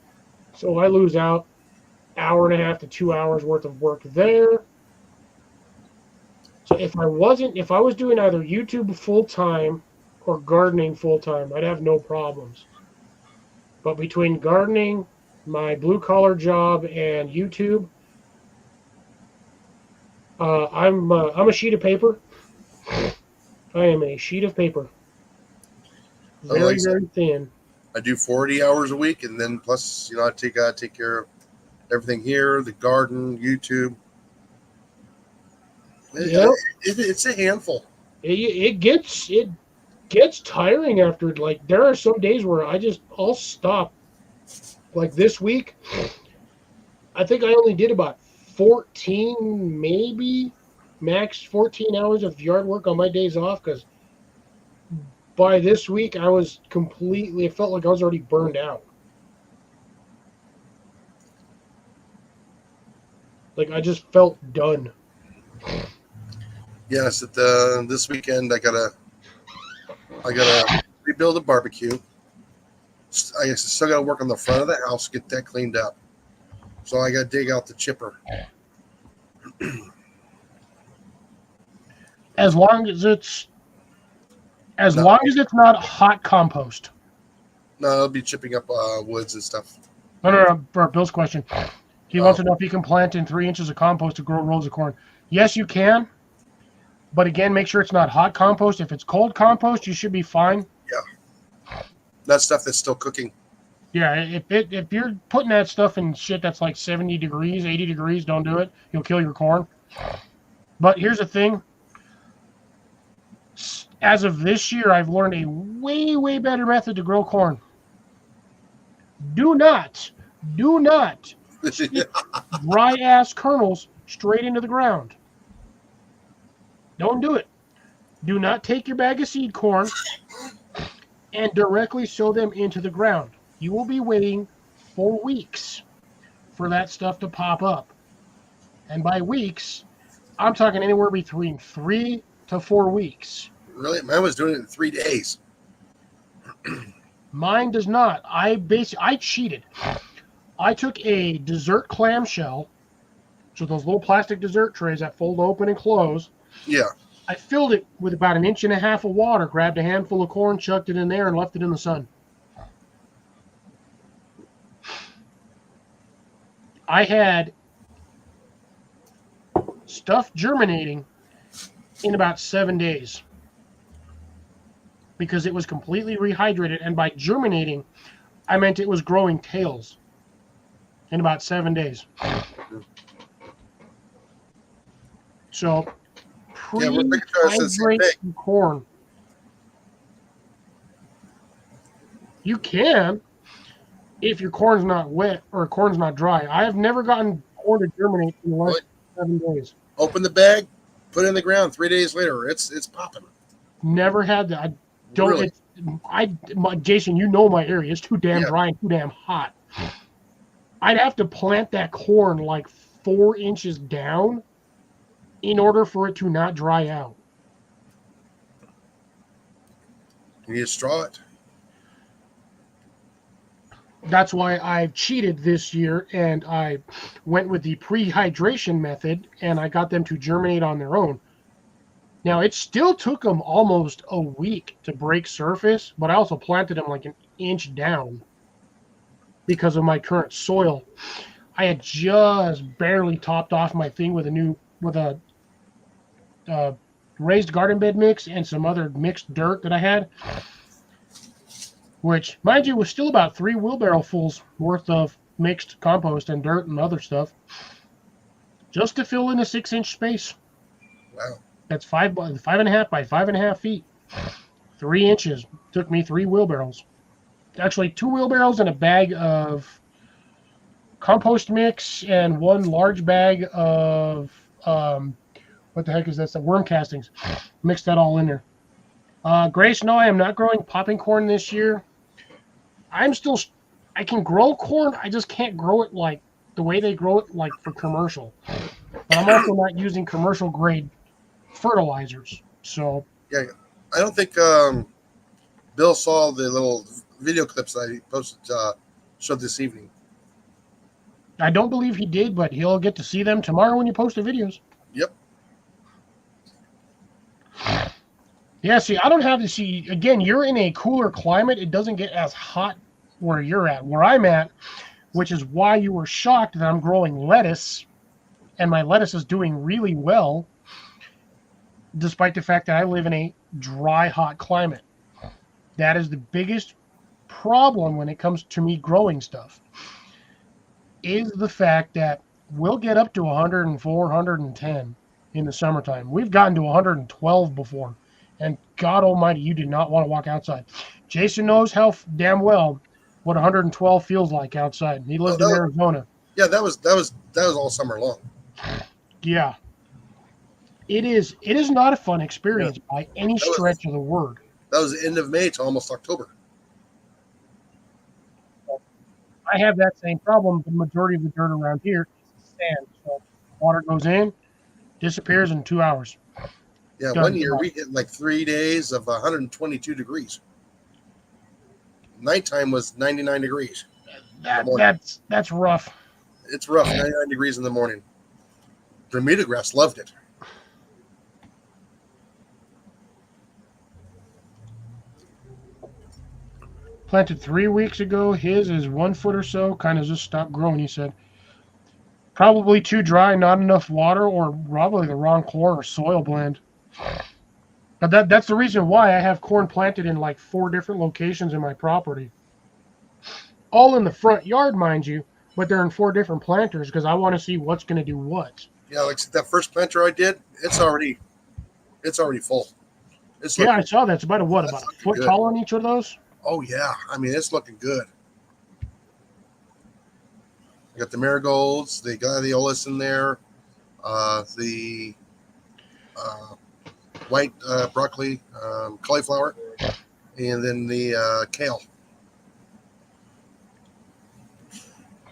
So I lose out 1.5 to 2 hours worth of work there. So if I was doing either YouTube full time or gardening full time, I'd have no problems. But between gardening, my blue collar job, and YouTube, I'm a sheet of paper. I am a sheet of paper. Very thin. I do 40 hours a week, and then plus, I take care of everything here, the garden, YouTube. Yep. It's a handful. It gets tiring after. Like, there are some days where I'll stop. Like this week, I think I only did about 14, maybe max 14 hours of yard work on my days off, because by this week it felt like I was already burned out. Like, I just felt done. Yes, this weekend I gotta rebuild a barbecue. I guess I still gotta work on the front of the house, get that cleaned up. So I gotta dig out the chipper. As long as it's not hot compost. No, I'll be chipping up woods and stuff. No. For Bill's question, he wants to know if you can plant in 3 inches of compost to grow rows of corn. Yes, you can. But again, make sure it's not hot compost. If it's cold compost, you should be fine. Yeah. That stuff that's still cooking. Yeah, if you're putting that stuff in shit that's like 70 degrees, 80 degrees, don't do it. You'll kill your corn. But here's the thing. As of this year, I've learned a way, way better method to grow corn. Do not stick dry ass kernels straight into the ground. Don't do it. Do not take your bag of seed corn and directly sow them into the ground. You will be waiting for weeks for that stuff to pop up. And by weeks, I'm talking anywhere between 3 to 4 weeks. Really? Mine was doing it in 3 days. Mine does not. I cheated. I took a dessert clamshell, so those little plastic dessert trays that fold open and close. Yeah. I filled it with about 1.5 inches of water, grabbed a handful of corn, chucked it in there, and left it in the sun. I had stuff germinating in about 7 days because it was completely rehydrated. And by germinating, I meant it was growing tails in about 7 days. So, pre-hydrate corn. You can, if your corn's not wet or corn's not dry. I have never gotten corn to germinate in less than 7 days. Open the bag, put it in the ground. 3 days later, it's popping. Never had that. I don't. Really? Jason, you know my area. It's too damn dry and too damn hot. I'd have to plant that corn like 4 inches down in order for it to not dry out. You need to straw it. That's why I've cheated this year, and I went with the pre-hydration method, and I got them to germinate on their own. Now, it still took them almost a week to break surface, but I also planted them like 1 inch down because of my current soil. I had just barely topped off my thing with a raised garden bed mix and some other mixed dirt that I had, which, mind you, was still about 3 wheelbarrow fulls worth of mixed compost and dirt and other stuff, just to fill in a 6-inch space. Wow. That's 5.5 by 5.5 feet. 3 inches. Took me 3 wheelbarrows. Actually, 2 wheelbarrows and a bag of compost mix and 1 large bag of what the heck is that? Worm castings. Mixed that all in there. Grace, no, I am not growing popping corn this year. I can grow corn, I just can't grow it like the way they grow it, like for commercial. But I'm also not using commercial grade fertilizers. So yeah, I don't think Bill saw the little video clips that he posted, showed this evening. I don't believe he did, but he'll get to see them tomorrow when you post the videos. Yep. Yeah, see, I don't have to see. Again, you're in a cooler climate. It doesn't get as hot where you're at. Where I'm at, which is why you were shocked that I'm growing lettuce, and my lettuce is doing really well, despite the fact that I live in a dry, hot climate. That is the biggest problem when it comes to me growing stuff, is the fact that we'll get up to 104, 110 in the summertime. We've gotten to 112 before. And God almighty, you do not want to walk outside. Jason knows how damn well what 112 feels like outside. He lived in Arizona. Yeah, that was all summer long. Yeah. It is not a fun experience by any stretch of the word. That was the end of May to almost October. I have that same problem. The majority of the dirt around here is sand. So water goes in, disappears in 2 hours. Yeah, one year we hit like 3 days of 122 degrees. Nighttime was 99 degrees. That's rough. It's rough, 99 degrees in the morning. Bermuda grass loved it. Planted 3 weeks ago. His is 1 foot or so. Kind of just stopped growing, he said. Probably too dry, not enough water, or probably the wrong corn or soil blend. But that's the reason why I have corn planted in like 4 different locations in my property. All in the front yard, mind you, but they're in 4 different planters because I want to see what's going to do what. Yeah, like that first planter I did, it's already full. I saw that. It's about a foot tall on each of those? Oh yeah, I mean it's looking good. I got the marigolds, the gladiolus in there, the white broccoli, cauliflower, and then the kale.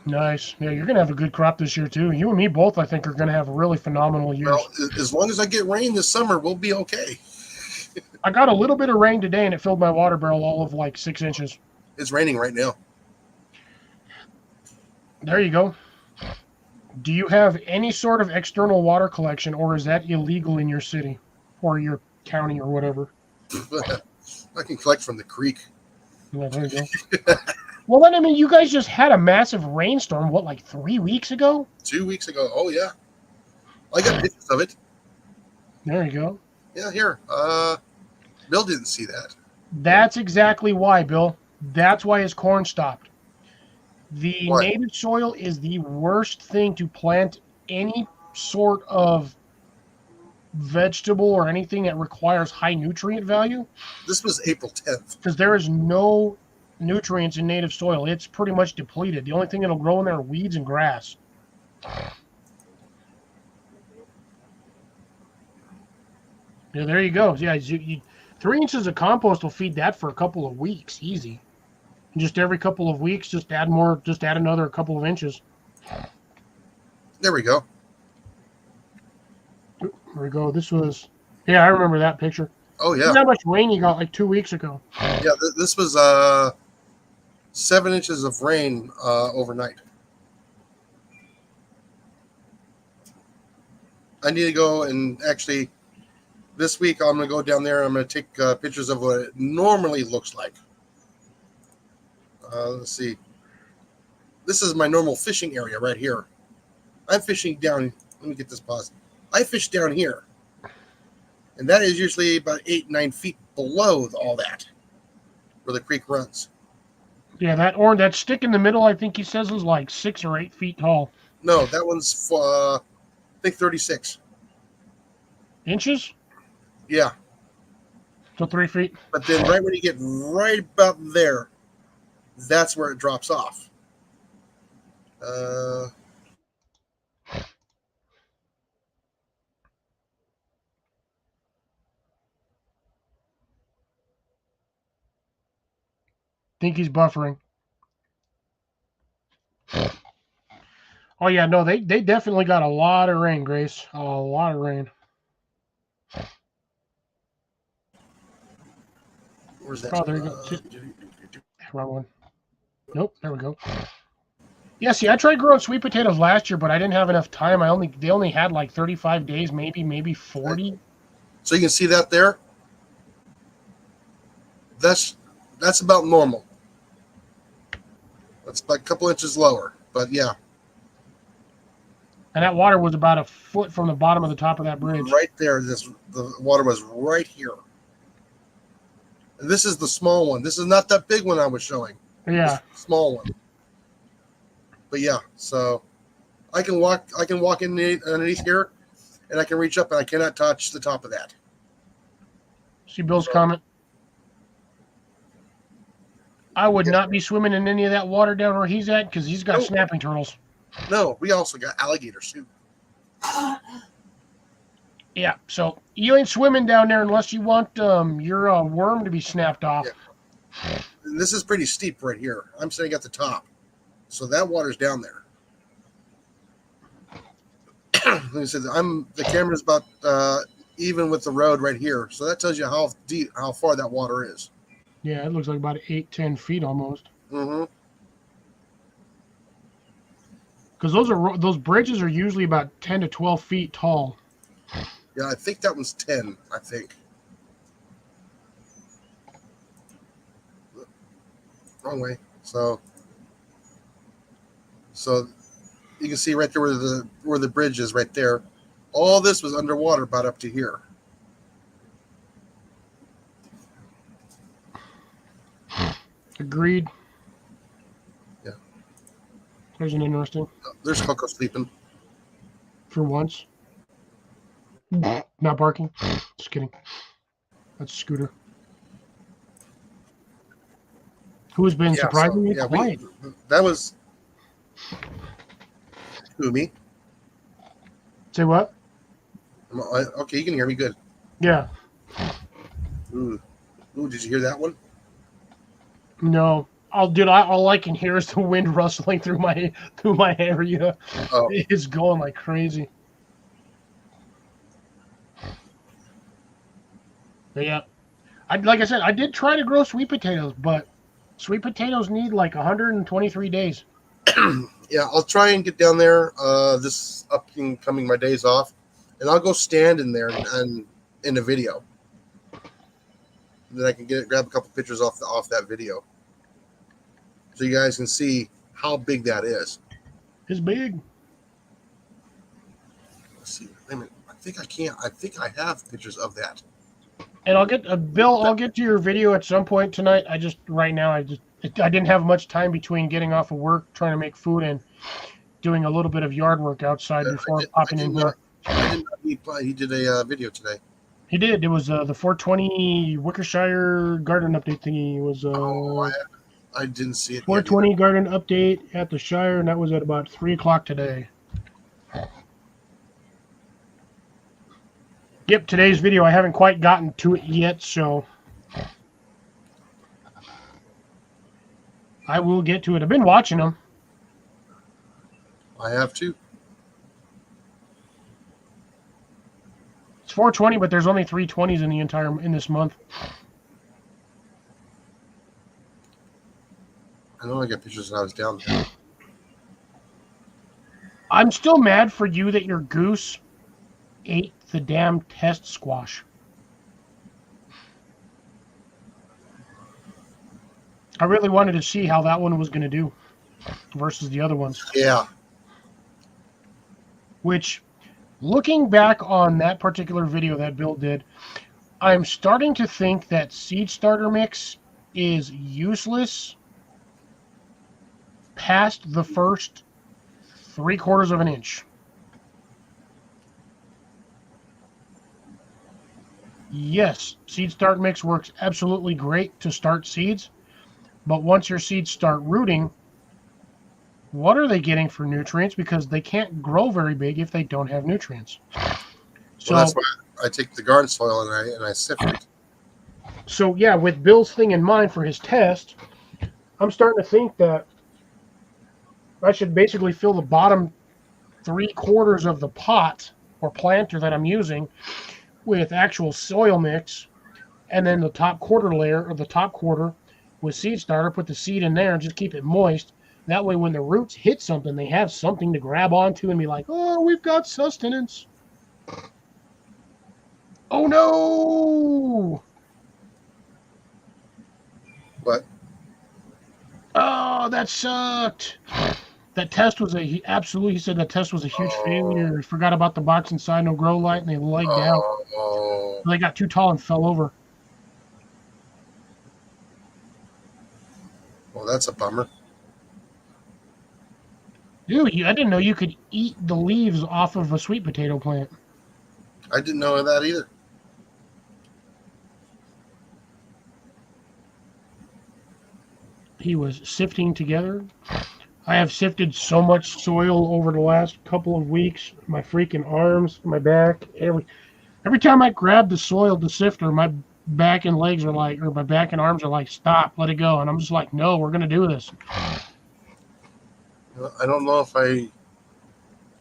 Nice. Yeah, you're gonna have a good crop this year too. You and me both, I think, are gonna have really phenomenal years. Well, as long as I get rain this summer, we'll be okay. I got a little bit of rain today, and it filled my water barrel all of like 6 inches. It's raining right now. There you go. Do you have any sort of external water collection, or is that illegal in your city or your county or whatever? I can collect from the creek. Yeah, there you go. Well, then, I mean, you guys just had a massive rainstorm, what, like 3 weeks ago? 2 weeks ago. Oh, yeah. I got pictures of it. There you go. Yeah, here. Bill didn't see that. That's exactly why, Bill. That's why his corn stopped. The What? native soil is the worst thing to plant any sort of vegetable or anything that requires high nutrient value, This was April 10th. because there is no nutrients in native soil. It's pretty much depleted. The only thing that'll grow in there are weeds and grass. Yeah, there you go. Yeah, 3 inches of compost will feed that for a couple of weeks, easy. And just every couple of weeks, just add another couple of inches. There we go. There we go. I remember that picture. Oh, yeah. Look how much rain you got like 2 weeks ago. Yeah, this was 7 inches of rain overnight. I need to go and actually, this week I'm going to go down there. I'm going to take pictures of what it normally looks like. Let's see. This is my normal fishing area right here. I'm fishing down. Let me get this paused. I fish down here. And that is usually about 8-9 feet below all that, where the creek runs. Yeah, that stick in the middle, I think he says, is like 6 or 8 feet tall. No, that one's, I think, 36. Inches? Yeah. So 3 feet. But then right when you get right about there, that's where it drops off. Think he's buffering. Oh yeah, no, they definitely got a lot of rain, Grace. A lot of rain. Where's that? Oh, there you go. Wrong one. Nope, there we go. Yeah, see, I tried growing sweet potatoes last year, but I didn't have enough time. They only had like 35 days, maybe 40. So you can see that there. That's about normal. That's like a couple inches lower, but yeah, And that water was about a foot from the bottom of the top of that bridge. right there. The water was right here. And this is the small one. This is not that big one I was showing. Yeah. This is the small one. But yeah, so I can walk underneath here, and I can reach up, and I cannot touch the top of that. See Bill's comment? I would not be swimming in any of that water down where he's at because he's got Nope. snapping turtles. No, we also got alligators too. Yeah, so you ain't swimming down there unless you want your worm to be snapped off. Yeah. And this is pretty steep right here. I'm sitting at the top, so that water's down there. Like I said, the camera's about even with the road right here, so that tells you how far that water is. Yeah, it looks like about 8-10 feet almost. Mm-hmm. Because those bridges are usually about 10 to 12 feet tall. Yeah, I think that one's 10. I think. Wrong way. So you can see right there where the bridge is right there. All this was underwater about up to here. Agreed. Yeah. There's an interesting. There's Coco sleeping. For once. Not barking. Just kidding. That's Scooter. Who has been surprisingly quiet. that was Who, me? Say what? Okay, you can hear me good. Yeah. Ooh, did you hear that one? No. All I can hear is the wind rustling through my area. Oh, It's going like crazy. But yeah. Like I said, I did try to grow sweet potatoes, but sweet potatoes need like 123 days. yeah. I'll try and get down there this upcoming my days off, and I'll go stand in there and in a video. Then I can grab a couple pictures off that video, so you guys can see how big that is. It's big. Let's see. Wait a minute. I think I can't. I think I have pictures of that. And I'll get Bill. I'll get to your video at some point tonight. I didn't have much time between getting off of work, trying to make food, and doing a little bit of yard work outside before popping in here. I did not. He did a video today. He did. It was the 420 Wickershire garden update thingy. It was I didn't see it. 420 garden update at the Shire, and that was at about 3:00 today. Yep, today's video, I haven't quite gotten to it yet, so I will get to it. I've been watching them. I have too. It's 420, but there's only 320s in this month. I know I got pictures when I was down there. I'm still mad for you that your goose ate the damn test squash. I really wanted to see how that one was going to do versus the other ones. Yeah. Which, looking back on that particular video that Bill did, I'm starting to think that seed starter mix is useless past the first 3/4 of an inch. Yes, seed start mix works absolutely great to start seeds, but once your seeds start rooting, what are they getting for nutrients? Because they can't grow very big if they don't have nutrients. So Well, that's why I take the garden soil and I sift it. So yeah, with Bill's thing in mind for his test, I'm starting to think that I should basically fill the bottom 3/4 of the pot or planter that I'm using with actual soil mix, and then the top quarter layer or the top quarter with seed starter, put the seed in there and just keep it moist. That way when the roots hit something, they have something to grab onto and be like, oh, we've got sustenance. Oh no! But Oh, that sucked. That test was he said that test was a huge failure. He forgot about the box inside, no grow light, and they legged out. oh, They got too tall and fell over. well, that's a bummer. Dude, I didn't know you could eat the leaves off of a sweet potato plant. I didn't know that either. He was sifting together. I have sifted so much soil over the last couple of weeks. My freaking arms, my back, every time I grab the soil, the sifter, my back and legs are like, or my back and arms are like, stop, let it go. And I'm just like, no, we're going to do this. I don't know if I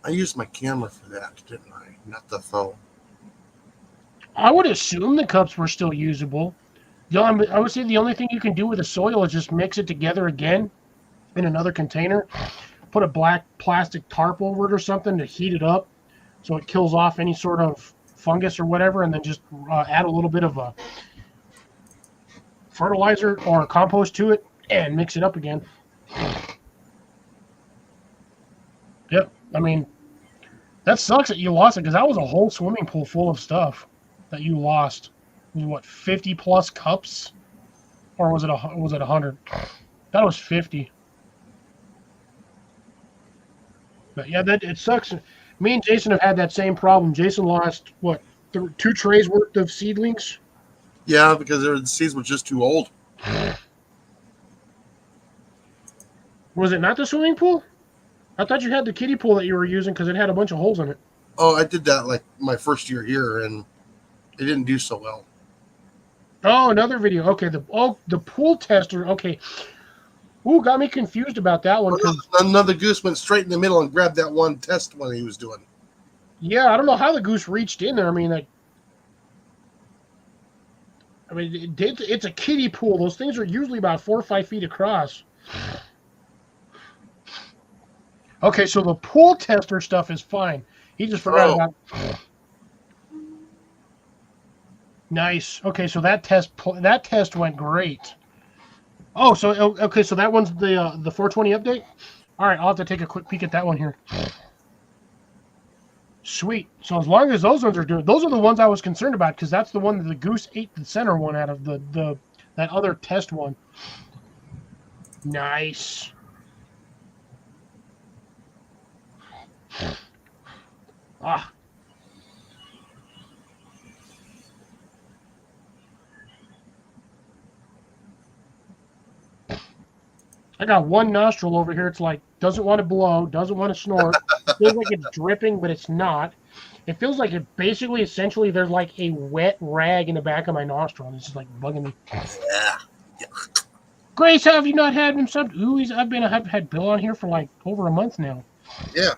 used my camera for that, didn't I? Not the phone. I would assume the cups were still usable. I would say the only thing you can do with the soil is just mix it together again in another container. Put a black plastic tarp over it or something to heat it up so it kills off any sort of fungus or whatever, and then just add a little bit of a fertilizer or compost to it and mix it up again. Yep, I mean, that sucks that you lost it, because that was a whole swimming pool full of stuff that you lost. It was what, 50 plus cups? Or was it 100? That was 50. But yeah, it sucks. Me and Jason have had that same problem. Jason lost, what, 2 trays worth of seedlings? Yeah, because the seeds were just too old. Was it not the swimming pool? I thought you had the kiddie pool that you were using because it had a bunch of holes in it. Oh, I did that like my first year here, and it didn't do so well. Oh, another video. Okay, the pool tester. Okay. Ooh, got me confused about that one. Another goose went straight in the middle and grabbed that one test one he was doing. Yeah, I don't know how the goose reached in there. I mean, it's a kiddie pool. Those things are usually about 4 or 5 feet across. Okay, so the pool tester stuff is fine. He just forgot about. Nice. Okay, so that test went great. Oh, so okay, so that one's the 420 update. All right, I'll have to take a quick peek at that one here. Sweet. So as long as those ones are doing, those are the ones I was concerned about because that's the one that the goose ate the center one out of that other test one. Nice. Ah. I got one nostril over here. It's like, doesn't want to blow, doesn't want to snort. Feels like it's dripping, but it's not. It feels like it basically, essentially, there's like a wet rag in the back of my nostril. And it's just like bugging me. Yeah. Grace, how have you not had him subbed? Ooh, I've had Bill on here for like over a month now. Yeah.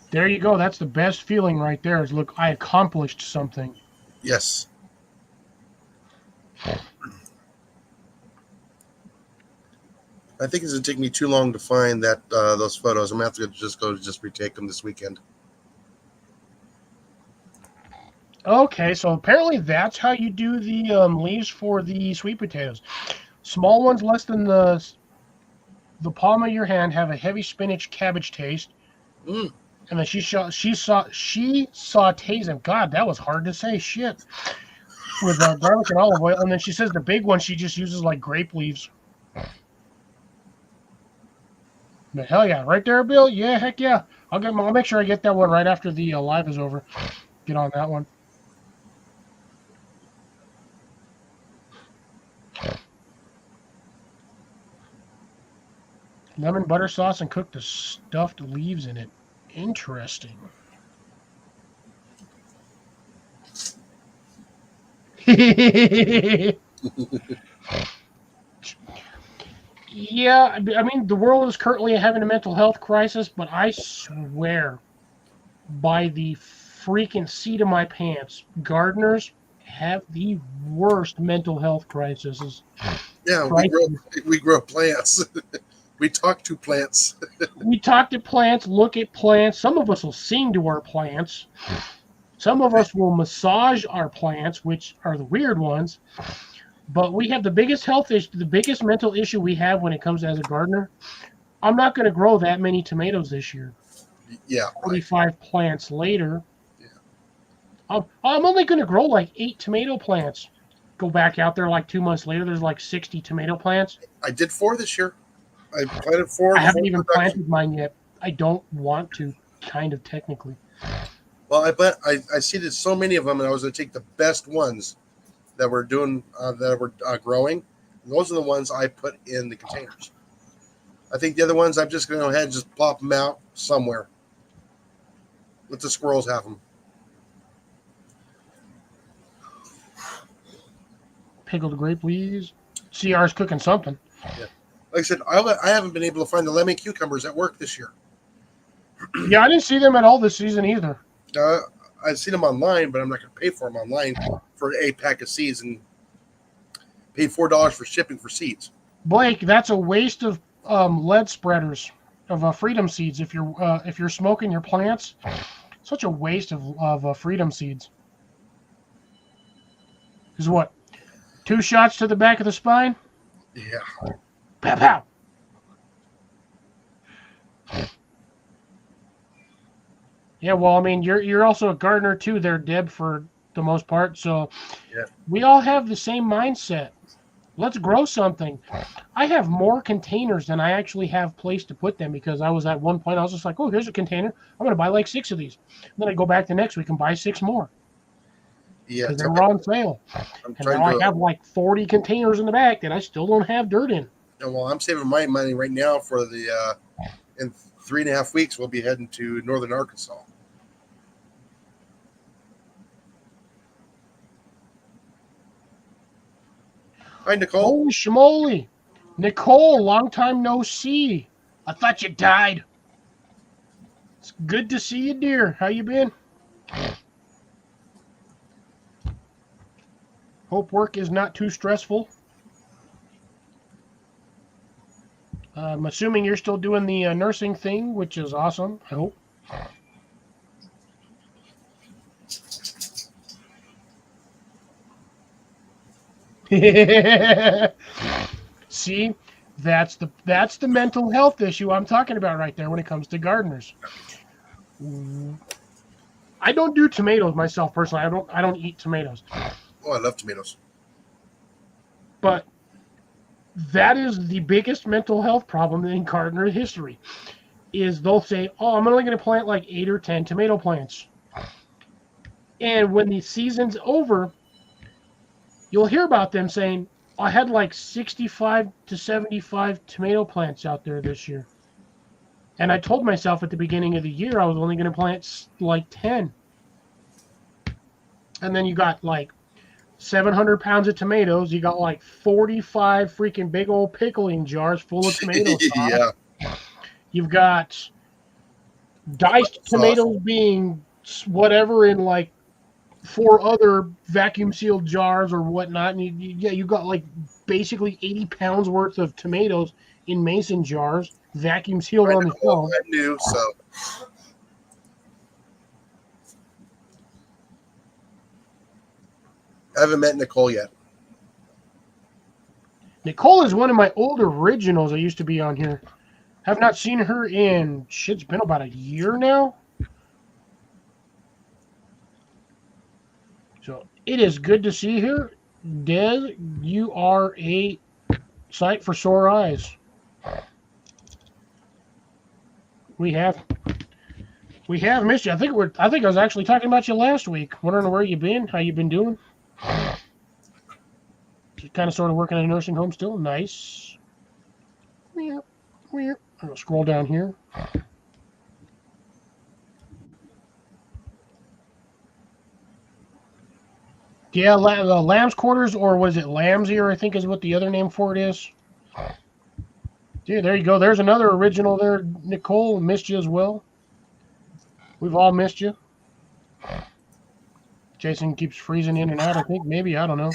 There you go. That's the best feeling right there is, look, I accomplished something. Yes. I think it's going to take me too long to find those photos. I'm going to have to just retake them this weekend. Okay, so apparently that's how you do the leaves for the sweet potatoes. Small ones less than the palm of your hand have a heavy spinach cabbage taste. Mm. And then she sautés them. God, that was hard to say. Shit. With garlic and olive oil. And then she says the big one she just uses like grape leaves. But hell yeah, right there, Bill. Yeah, heck yeah. I'll make sure I get that one right after the live is over. Get on that one. Lemon butter sauce and cook the stuffed leaves in it. Interesting. Yeah, I mean, the world is currently having a mental health crisis, but I swear, by the freaking seat of my pants, gardeners have the worst mental health crises. Yeah, we grow plants. We talk to plants. We talk to plants, look at plants. Some of us will sing to our plants. Some of us will massage our plants, which are the weird ones. But we have the biggest health issue, the biggest mental issue we have when it comes as a gardener. I'm not going to grow that many tomatoes this year. Yeah. 45 plants later. Yeah. I'm only going to grow like 8 tomato plants. Go back out there like 2 months later, there's like 60 tomato plants. I did 4 this year. I planted 4. I haven't even planted mine yet. I don't want to, kind of technically. Well, I seeded so many of them, and I was going to take the best ones that were doing growing. And those are the ones I put in the containers. I think the other ones I'm just going to go ahead and just plop them out somewhere. Let the squirrels have them. Pickled grape leaves. CR's cooking something. Yeah. Like I said, I haven't been able to find the lemon cucumbers at work this year. Yeah, I didn't see them at all this season either. I've seen them online, but I'm not going to pay for them online for a pack of seeds and pay $4 for shipping for seeds. Blake, that's a waste of lead spreaders of Freedom seeds. If you're smoking your plants, such a waste of Freedom seeds. Is what? 2 shots to the back of the spine? Yeah. Pow pow. Yeah, well, I mean, you're also a gardener too, there, Deb, for the most part. So yeah. We all have the same mindset. Let's grow something. I have more containers than I actually have place to put them because I was at one point, I was just like, oh, here's a container. I'm going to buy like 6 of these. And then I go back the next week and buy 6 more. Yeah. Because they were on sale. And now I have like 40 containers in the back that I still don't have dirt in. And well, I'm saving my money right now for the in 3.5 weeks we'll be heading to northern Arkansas. Hi, Nicole. Holy schmoly. Nicole, long time no see. I thought you died. It's good to see you, dear. How you been? Hope work is not too stressful. I'm assuming you're still doing the nursing thing, which is awesome, I hope. See, that's the mental health issue I'm talking about right there when it comes to gardeners. I don't do tomatoes myself personally. I don't eat tomatoes. Oh, I love tomatoes. But that is the biggest mental health problem in gardener history. Is they'll say, "Oh, I'm only going to plant like 8 or 10 tomato plants," and when the season's over, you'll hear about them saying, "I had like 65 to 75 tomato plants out there this year." And I told myself at the beginning of the year I was only going to plant like 10. And then you got like 700 pounds of tomatoes. You got like 45 freaking big old pickling jars full of tomatoes. Yeah. You've got diced tomatoes being whatever in like 4 other vacuum sealed jars or whatnot. And you got like basically 80 pounds worth of tomatoes in mason jars, vacuum sealed on the shelf. I knew so. I haven't met Nicole yet. Nicole is one of my old originals that used to be on here. Have not seen her in, it's been about a year now. So it is good to see her. Des, you are a sight for sore eyes. We have missed you. I think I was actually talking about you last week. Wondering where you've been, how you've been doing. Just kind of sort of working in a nursing home still. Nice. I'm gonna scroll down here. Yeah, Lamb's Quarters, or was it Lamb's Ear, I think is what the other name for it is. Yeah, there you go. There's another original there, Nicole. Missed you as well. We've all missed you. Jason keeps freezing in and out, I think. Maybe, I don't know.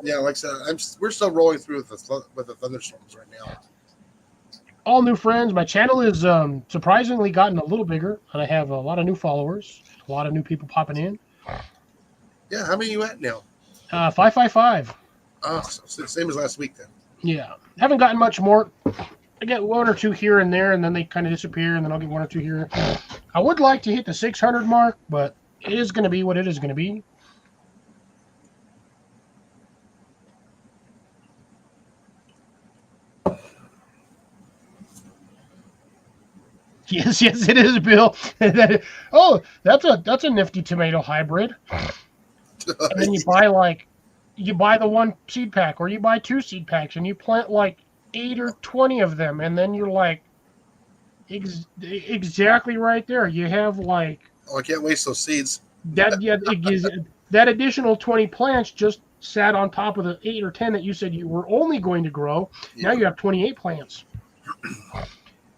Yeah, like I said, we're still rolling through with the thunderstorms right now. All new friends. My channel is surprisingly gotten a little bigger, and I have a lot of new followers, a lot of new people popping in. Yeah, how many are you at now? 555. Oh, so same as last week then. Yeah, haven't gotten much more. I get 1 or 2 here and there, and then they kind of disappear, and then I'll get 1 or 2 here. I would like to hit the 600 mark, but it is going to be what it is going to be. Yes, it is, Bill. Oh, that's a nifty tomato hybrid. And then you buy the 1 seed pack, or you buy 2 seed packs, and you plant like 8 or 20 of them, and then you're like, exactly right there. You have like. Oh, I can't waste those seeds. That additional 20 plants just sat on top of the 8 or 10 that you said you were only going to grow. Yeah. Now you have 28 plants.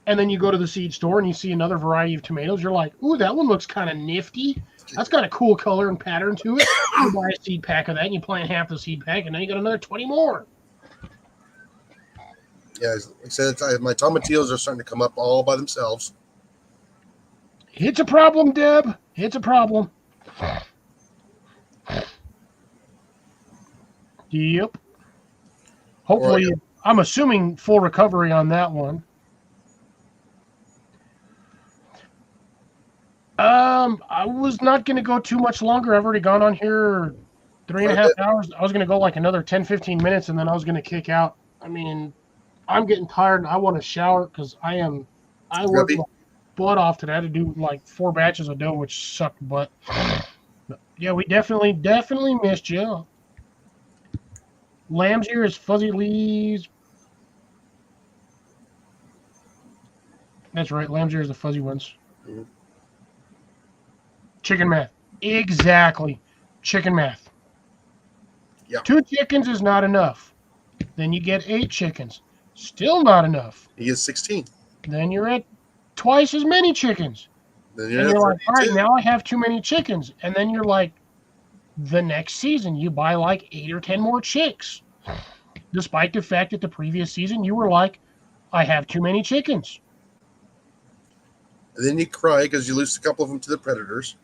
And then you go to the seed store and you see another variety of tomatoes. You're like, ooh, that one looks kind of nifty. That's got a cool color and pattern to it. You buy a seed pack of that and you plant half the seed pack, and now you got another 20 more. Yeah, like I said, my tomatillos are starting to come up all by themselves. It's a problem, Deb. It's a problem. Yep. Hopefully, I'm assuming full recovery on that one. I was not going to go too much longer. I've already gone on here 3.5 hours. I was going to go like another 10, 15 minutes, and then I was going to kick out. I mean, I'm getting tired, and I want to shower because I worked my butt off today. I had to do like 4 batches of dough, which sucked butt. But yeah, we definitely missed you. Lamb's Ear is Fuzzy Leaves. That's right. Lamb's ears, the fuzzy ones. Mhm. Chicken math. Exactly. Chicken math. Yeah. 2 chickens is not enough. Then you get 8 chickens. Still not enough. He gets 16. Then you're at twice as many chickens. Then And you're you're at like, all right, 32. now I have too many chickens. And then you're like, the next season, you buy like 8 or 10 more chicks. Despite the fact that the previous season, you were like, I have too many chickens. And then you cry because you lose a couple of them to the predators.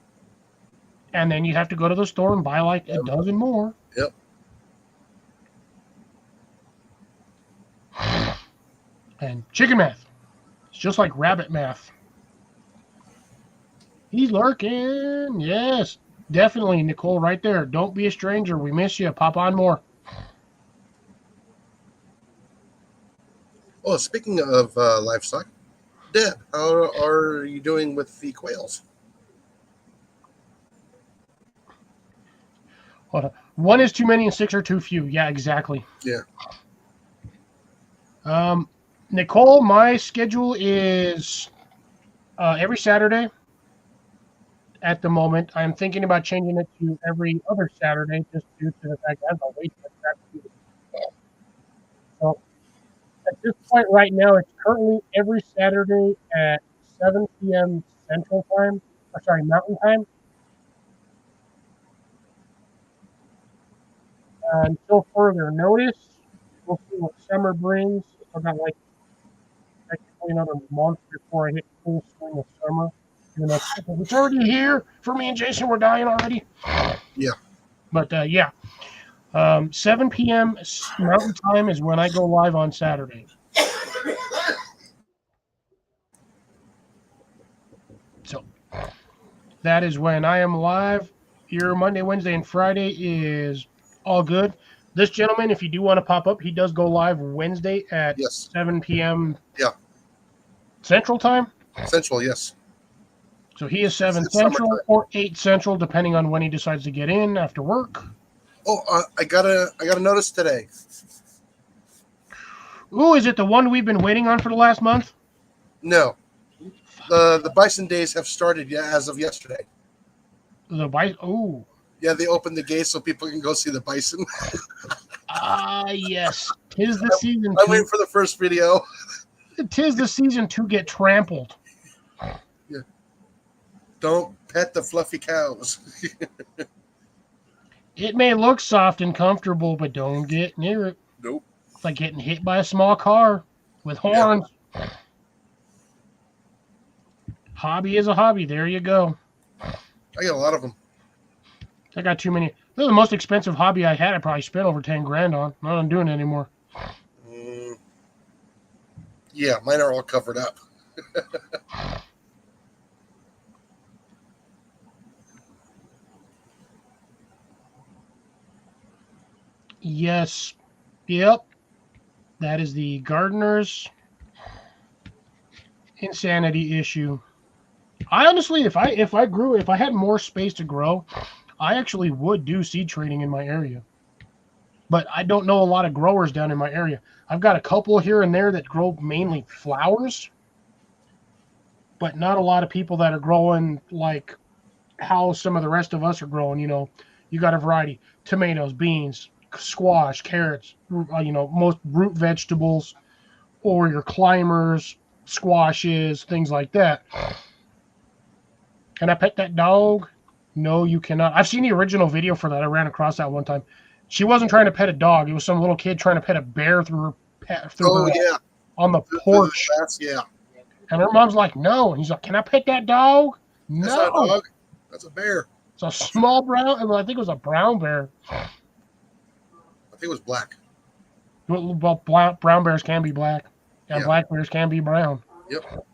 And then you have to go to the store and buy like a dozen more. Yep. And chicken math. It's just like rabbit math. He's lurking. Yes, definitely, Nicole, right there. Don't be a stranger. We miss you. Pop on more. Oh, speaking of livestock, Deb, how are you doing with the quails? Hold on. 1 is too many and 6 are too few. Yeah, exactly. Yeah. Nicole, my schedule is every Saturday at the moment. I'm thinking about changing it to every other Saturday just due to the fact that I have a way too much crap to do. So at this point right now, it's currently every Saturday at 7 p.m. Central Time, Mountain Time. Until further notice, we'll see what summer brings. I've got like technically another month before I hit full swing of summer. Even though it's already here for me and Jason. We're dying already. Yeah. But yeah, 7 p.m. Mountain Time is when I go live on Saturday. So that is when I am live. Your Monday, Wednesday, and Friday is all good. This gentleman, if you do want to pop up, he does go live Wednesday at 7 p.m. Yeah. Central Time. Central, yes. So he is 7 It's Central summertime. or 8 Central, depending on when he decides to get in after work. Oh, I got a notice today. Ooh, is it the one we've been waiting on for the last month? No, the bison days have started as of yesterday. The bison. Ooh. Yeah, they opened the gates so people can go see the bison. Yes. Tis the season. I'm waiting for the first video. Tis the season to get trampled. Yeah. Don't pet the fluffy cows. It may look soft and comfortable, but don't get near it. Nope. It's like getting hit by a small car with horns. Yeah. Hobby is a hobby. There you go. I got a lot of them. I got too many. This is the most expensive hobby I had. I probably spent over 10 grand on. I'm not doing it anymore. Yeah, mine are all covered up. Yes. Yep. That is the gardener's insanity issue. I honestly, if I had more space to grow, I actually would do seed trading in my area. But I don't know a lot of growers down in my area. I've got a couple here and there that grow mainly flowers, but not a lot of people that are growing like how some of the rest of us are growing. You know, you got a variety: tomatoes, beans, squash, carrots, most root vegetables, or your climbers, squashes, things like that. Can I pet that dog? No, you cannot. I've seen the original video for that. I ran across that one time. She wasn't trying to pet a dog. It was some little kid trying to pet a bear through her on the porch. Yeah. And her mom's like, no. And he's like, can I pet that dog? No. That's not a dog. That's a bear. It's a small brown. I think it was a brown bear. I think it was black. Well, brown bears can be black. And black bears can be brown. Yep.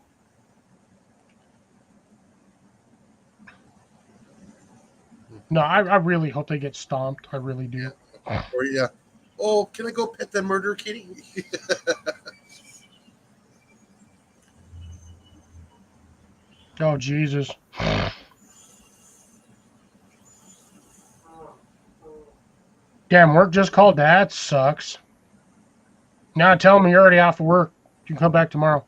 No, I really hope they get stomped. I really do. Or oh, can I go pet the murder kitty? Oh, Jesus. Damn, work just called. That sucks. Now tell me you're already off of work. You can come back tomorrow.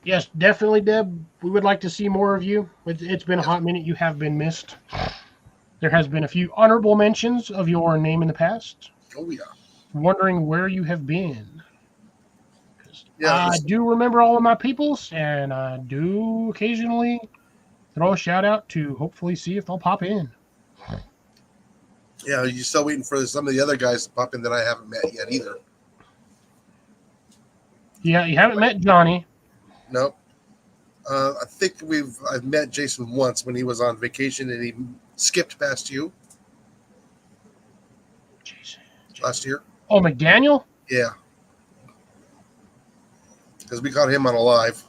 Yes, definitely, Deb. We would like to see more of you. It's been a hot minute. You have been missed. There has been a few honorable mentions of your name in the past. Oh yeah. Wondering where you have been. 'Cause Yeah, I it's- do remember all of my peoples, and I do occasionally throw a shout out to hopefully see if they'll pop in. Yeah, you're still waiting for some of the other guys to pop in that I haven't met yet either. Yeah, you haven't met Johnny. Nope. I think I've met Jason once when he was on vacation and he skipped past you Jason. last year. Oh, McDaniel? Yeah, because we caught him on a live.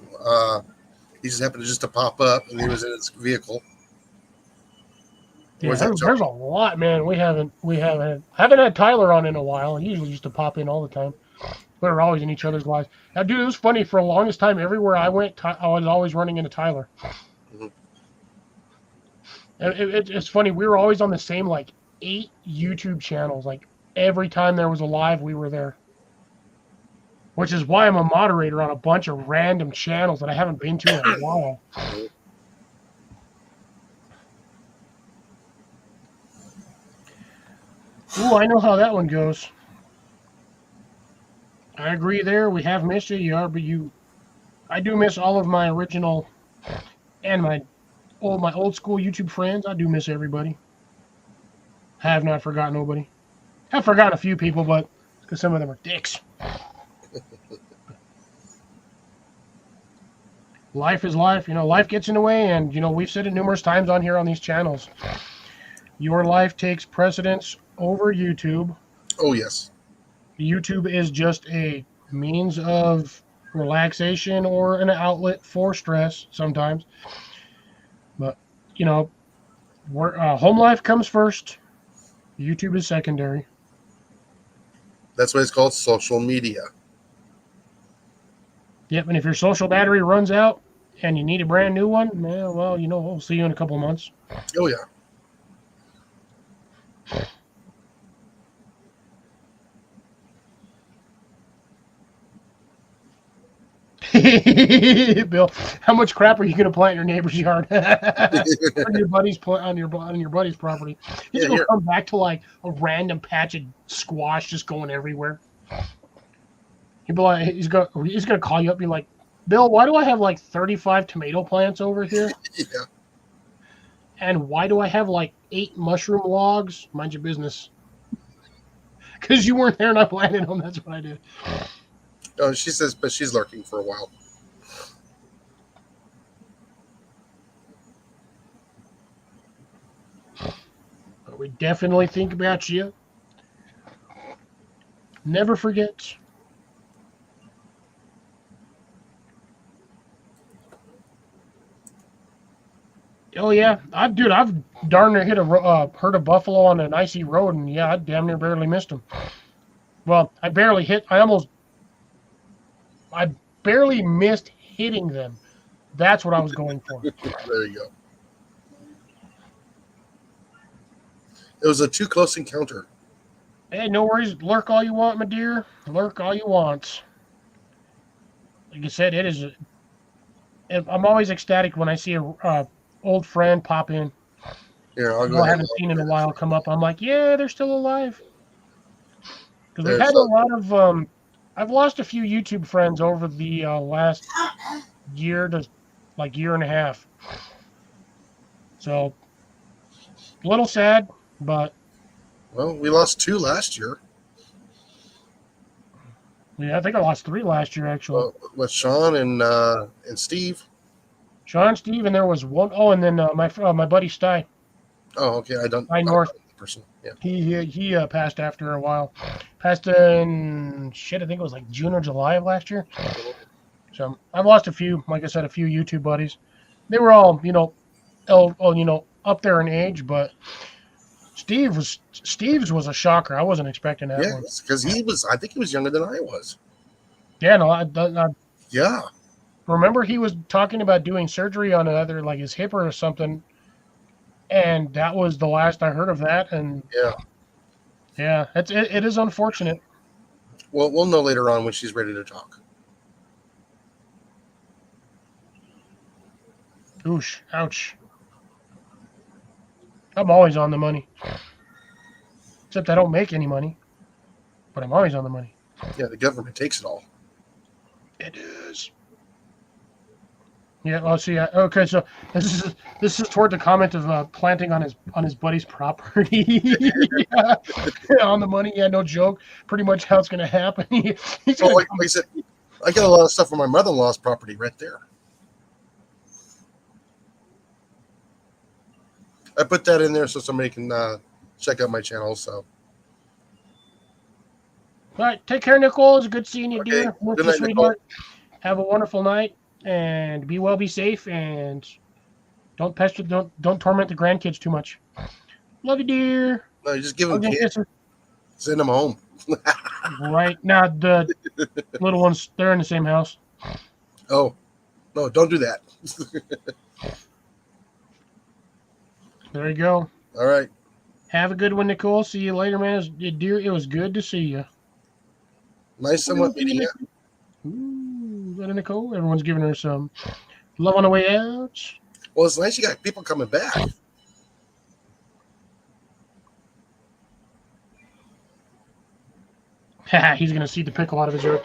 He just happened to pop up and he was in his vehicle. Yeah, Was that there's a lot, man. We haven't had Tyler on in a while. He usually used to pop in all the time. We were always in each other's lives. Now, dude, it was funny. For the longest time, everywhere I went, I was always running into Tyler. Mhm. It's funny. We were always on the same, like, 8 YouTube channels. Like, every time there was a live, we were there. Which is why I'm a moderator on a bunch of random channels that I haven't been to in a while. Ooh, I know how that one goes. I agree there. We have missed you, but I do miss all of my original and my old school YouTube friends. I do miss everybody. Have not forgotten nobody. Have forgotten a few people, but because some of them are dicks. Life is life. Life gets in the way, and we've said it numerous times on here on these channels. Your life takes precedence over YouTube. Oh yes. YouTube is just a means of relaxation or an outlet for stress sometimes. But, home life comes first. YouTube is secondary. That's why it's called social media. Yep, and if your social battery runs out and you need a brand new one, well, we'll see you in a couple of months. Oh yeah. Bill, how much crap are you going to plant in your neighbor's yard? on your buddy's property. He's going to come back to like a random patch of squash just going everywhere. He'll be like, he's going to call you up and be like, Bill, why do I have like 35 tomato plants over here? Yeah. And why do I have like 8 mushroom logs? Mind your business. Because you weren't there and I planted them. That's what I did. Oh, she says, but she's lurking for a while. But we definitely think about you. Never forget. Oh yeah, I've darn near hit a herd of buffalo on an icy road, and yeah, I damn near barely missed them. Well, I barely missed hitting them. That's what I was going for. There you go. It was a too close encounter. Hey, no worries. Lurk all you want, my dear. Lurk all you want. Like I said, I'm always ecstatic when I see a old friend pop in. Here, I'll go I ahead. haven't seen in a while come up. I'm like, yeah, they're still alive. Because we've There's had a lot of I've lost a few YouTube friends over the last year to year and a half. So, a little sad, but Well, we lost 2 last year. yeah, I think I lost 3 last year actually. With Sean and Steve. Sean, Steve, and there was one. Oh, and then my buddy Sty. Oh, okay. Sty North. Person. Yeah. He passed after a while. Passed in I think it was like June or July of last year. So I've lost a few. Like I said, a few YouTube buddies. They were all up there in age, but Steve's was a shocker. I wasn't expecting that one. Because I think he was younger than I was. Yeah, no, I Yeah. remember he was talking about doing surgery on either like his hip or something, and that was the last I heard of that. And yeah, it is unfortunate. Well, we'll know later on when she's ready to talk. Oosh, ouch. I'm always on the money. Except I don't make any money. But I'm always on the money. Yeah, the government takes it all. It is. Yeah, well, see, okay, so this is toward the comment of planting on his buddy's property. Yeah. On the money, yeah, no joke. Pretty much how it's going to happen. He's Well, gonna like I said, I got a lot of stuff on my mother-in-law's property right there. I put that in there so somebody can check out my channel. So, All right, take care, Nicole. It's good seeing you, Okay, dear. Work good your night, sweetheart. Have a wonderful night, and be well, be safe, and don't pester, don't torment the grandkids too much. Love you, dear. no, you just give them Okay, kids, kisses. send them home. Right now, the little ones, they're in the same house. Oh, no, don't do that. There you go. All right. Have a good one, Nicole. See you later, man. Dear, it was good to see you. Nice somewhat meeting you. Ooh, is that a Nicole? Everyone's giving her some love on the way out. Well, it's nice you got people coming back. He's going to seed the pickle out of his earth.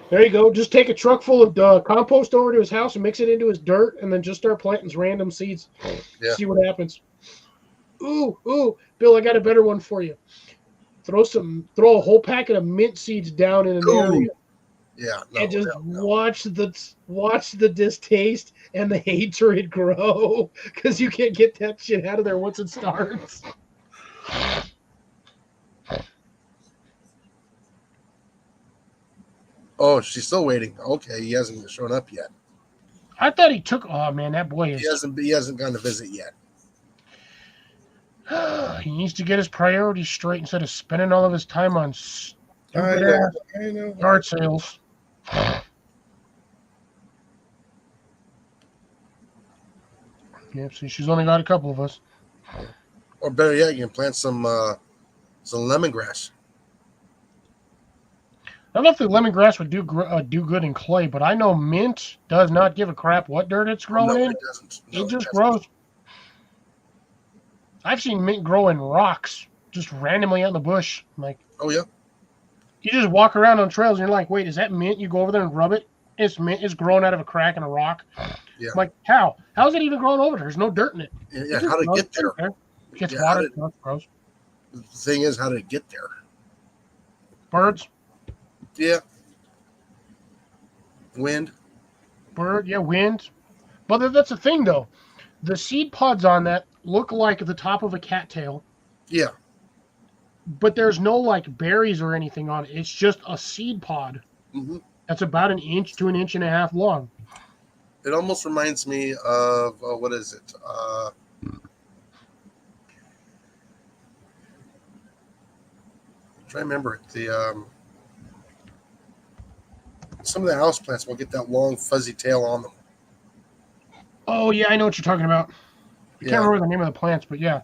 There you go. Just take a truck full of compost over to his house and mix it into his dirt, and then just start planting random seeds. Yeah. See what happens. Ooh, Bill, I got a better one for you. Throw a whole packet of mint seeds down in an Ooh. area. Yeah. No, And just no. watch the distaste and the hatred grow, because you can't get that shit out of there once it starts. Oh, she's still waiting. Okay, he hasn't shown up yet. I thought he took. Oh man, that boy He is. hasn't gone to visit yet. He needs to get his priorities straight instead of spending all of his time on stupid ass I know. yard sales. Yep. See, she's only got a couple of us. Or better yet, you can plant some lemongrass. I don't know if the lemongrass would do good in clay, but I know mint does not give a crap what dirt it's growing No, in. it doesn't. No, It just doesn't. grows. I've seen mint grow in rocks, just randomly out in the bush. Like, Oh yeah. you just walk around on trails and you're like, wait, is that mint? You go over there and rub it. It's mint. It's growing out of a crack in a rock. Yeah. I'm like, how? How is it even growing over there? There's no dirt in it. Yeah. How did it get there? It gets Yeah, water. how did- No, it grows. The thing is, how did it get there? Birds. Yeah. Wind. Yeah, wind. But that's the thing, though. The seed pods on that look like the top of a cattail, Yeah. but there's no like berries or anything on it. It's just a seed pod Hmm. that's about an inch to an inch and a half long. It almost reminds me of what is it? Try to remember it. The some of the house plants will get that long fuzzy tail on them. Oh, yeah, I know what you're talking about. I can't remember the name of the plants, but yeah.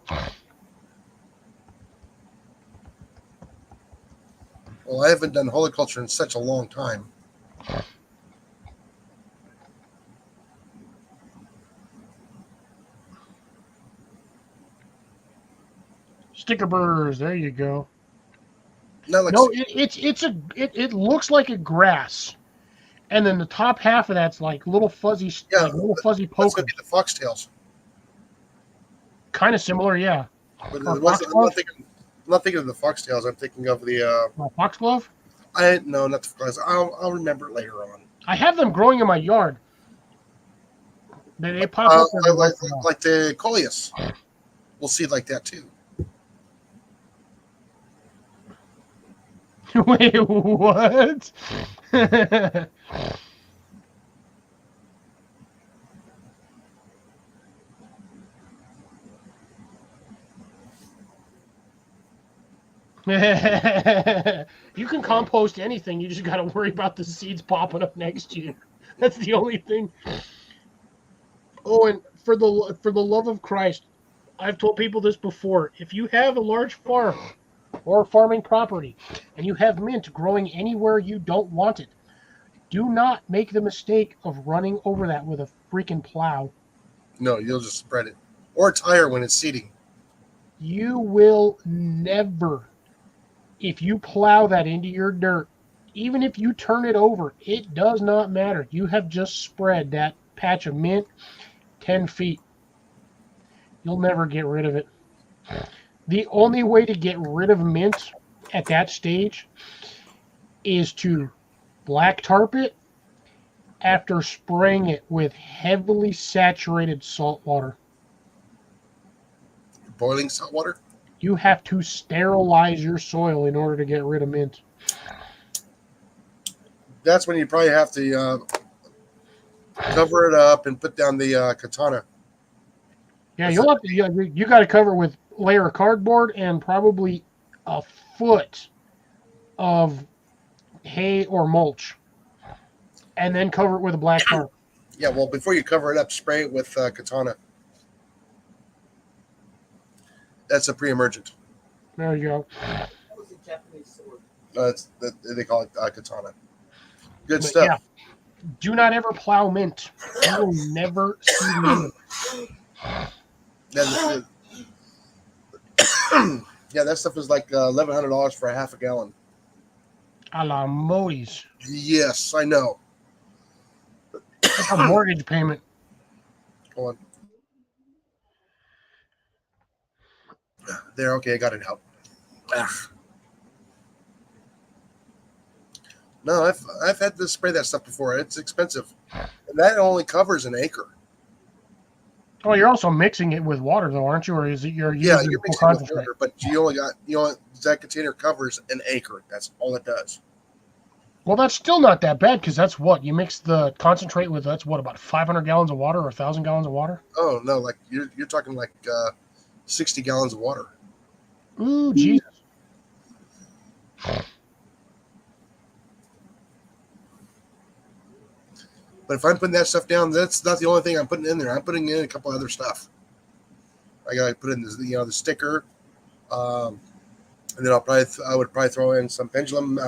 Well, I haven't done horticulture in such a long time. Sticker burrs. There you go. Not like No, it looks like a grass, and then the top half of that's like little fuzzy, Yeah, like little fuzzy that's pokers. gonna be the foxtails. Kind of similar, yeah. But Or it wasn't, foxglove? I'm not thinking of the foxtails. I'm thinking of the Foxglove. no, not the foxtails. I'll remember it later on. I have them growing in my yard. They pop up every Like, once in a while. like the coleus. We'll see it like that too. Wait, what? You can compost anything. You just got to worry about the seeds popping up next year. That's the only thing. Oh, and for the love of Christ, I've told people this before. If you have a large farm or farming property and you have mint growing anywhere you don't want it, do not make the mistake of running over that with a freaking plow. No, you'll just spread it. Or a tire when it's seeding. You will never, if you plow that into your dirt, even if you turn it over, it does not matter. You have just spread that patch of mint 10 feet. You'll never get rid of it. The only way to get rid of mint at that stage is to black tarp it after spraying it with heavily saturated salt water. Boiling salt water? You have to sterilize your soil in order to get rid of mint. That's when you probably have to cover it up and put down the katana. Yeah, you'll have to, you got to cover it with a layer of cardboard and probably a foot of hay or mulch, and then cover it with a black tarp. Yeah, well, before you cover it up, spray it with katana. That's a pre-emergent. There you go. That was a Japanese sword. They call it katana. Good But stuff. yeah, do not ever plow mint. You will never see mint. Yeah, yeah, that stuff is like $1,100 for a half a gallon. A la Modi's. Yes, I know. That's a mortgage payment. Hold on. There, okay, I got it out. No, I've had to spray that stuff before. It's expensive, and that only covers an acre. Oh, you're also mixing it with water, though, aren't you? Or is it you're using Yeah, full you're mixing with concentrate? water, but that container covers an acre. That's all it does. Well, that's still not that bad because that's what you mix the concentrate with. That's what, about 500 gallons of water or 1,000 gallons of water? Oh no, like you're talking like 60 gallons of water. Ooh, Jesus. But if I'm putting that stuff down, that's not the only thing I'm putting in there. I'm putting in a couple other stuff. I gotta put in the sticker, and then I would probably throw in some pendulum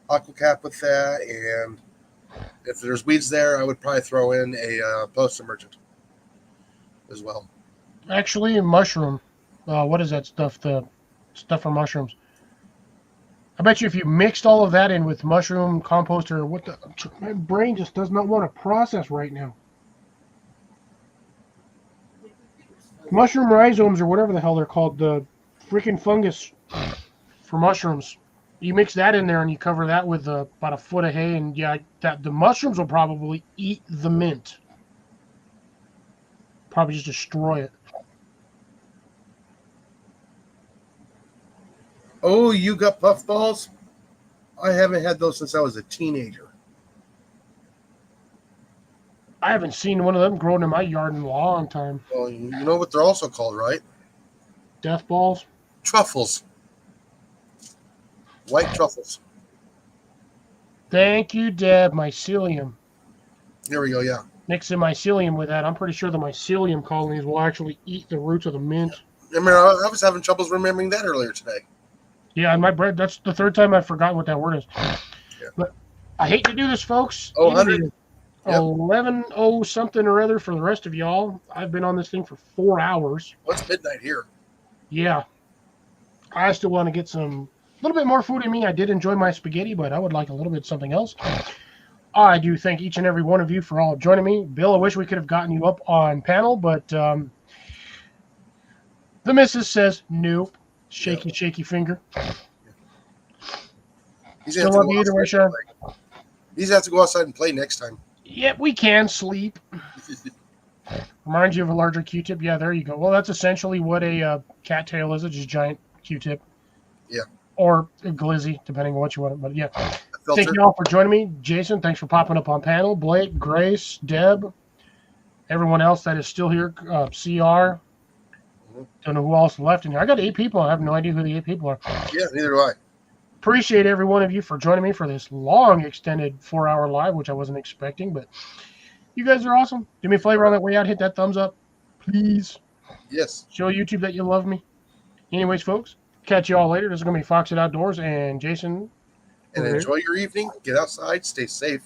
aqua cap with that, and if there's weeds there, I would probably throw in a post emergent as well. Actually, mushroom. What is that stuff? The stuff for mushrooms. I bet you if you mixed all of that in with mushroom compost or my brain just does not want to process right now. Mushroom rhizomes or whatever the hell they're called, the freaking fungus for mushrooms. You mix that in there and you cover that with about a foot of hay, and yeah, the mushrooms will probably eat the mint. Probably just destroy it. Oh, you got puffballs? I haven't had those since I was a teenager. I haven't seen one of them growing in my yard in a long time. Well, you know what they're also called, right? Death balls. Truffles. White truffles. Thank you, Deb. Mycelium. Here we go, yeah. Mix in mycelium with that. I'm pretty sure the mycelium colonies will actually eat the roots of the mint. Remember, I was having troubles remembering that earlier today. Yeah, and my bread, that's the third time I've forgotten what that word is. Yeah. But I hate to do this, folks. Oh, It 100? is Yep. 11:00 something or other for the rest of y'all. I've been on this thing for 4 hours. What's midnight here? Yeah. I still want to get a little bit more food in me. I did enjoy my spaghetti, but I would like a little bit of something else. I do thank each and every one of you for all joining me. Bill, I wish we could have gotten you up on panel, but the missus says nope. Shaky, shaky finger. He's Still gonna have love to you go either way, outside Sean. and play. He's gonna have to go outside and play next time. Yep, we can sleep. Reminds you of a larger Q-tip? Yeah, there you go. Well, that's essentially what a cattail is. It's just a giant Q-tip. Yeah. Or a glizzy, depending on what you want. But yeah. Filter. Thank you all for joining me. Jason, thanks for popping up on panel. Blake, Grace, Deb, everyone else that is still here. CR. Don't know who else left in here. I got 8 people. I have no idea who the 8 people are. Yeah, neither do I. Appreciate every one of you for joining me for this long, extended 4-hour live, which I wasn't expecting. But you guys are awesome. Do me a favor on that way out. Hit that thumbs up, please. Yes. Show YouTube that you love me. Anyways, folks, catch you all later. This is going to be Fox It Outdoors and Jason. And enjoy your evening. Get outside. Stay safe.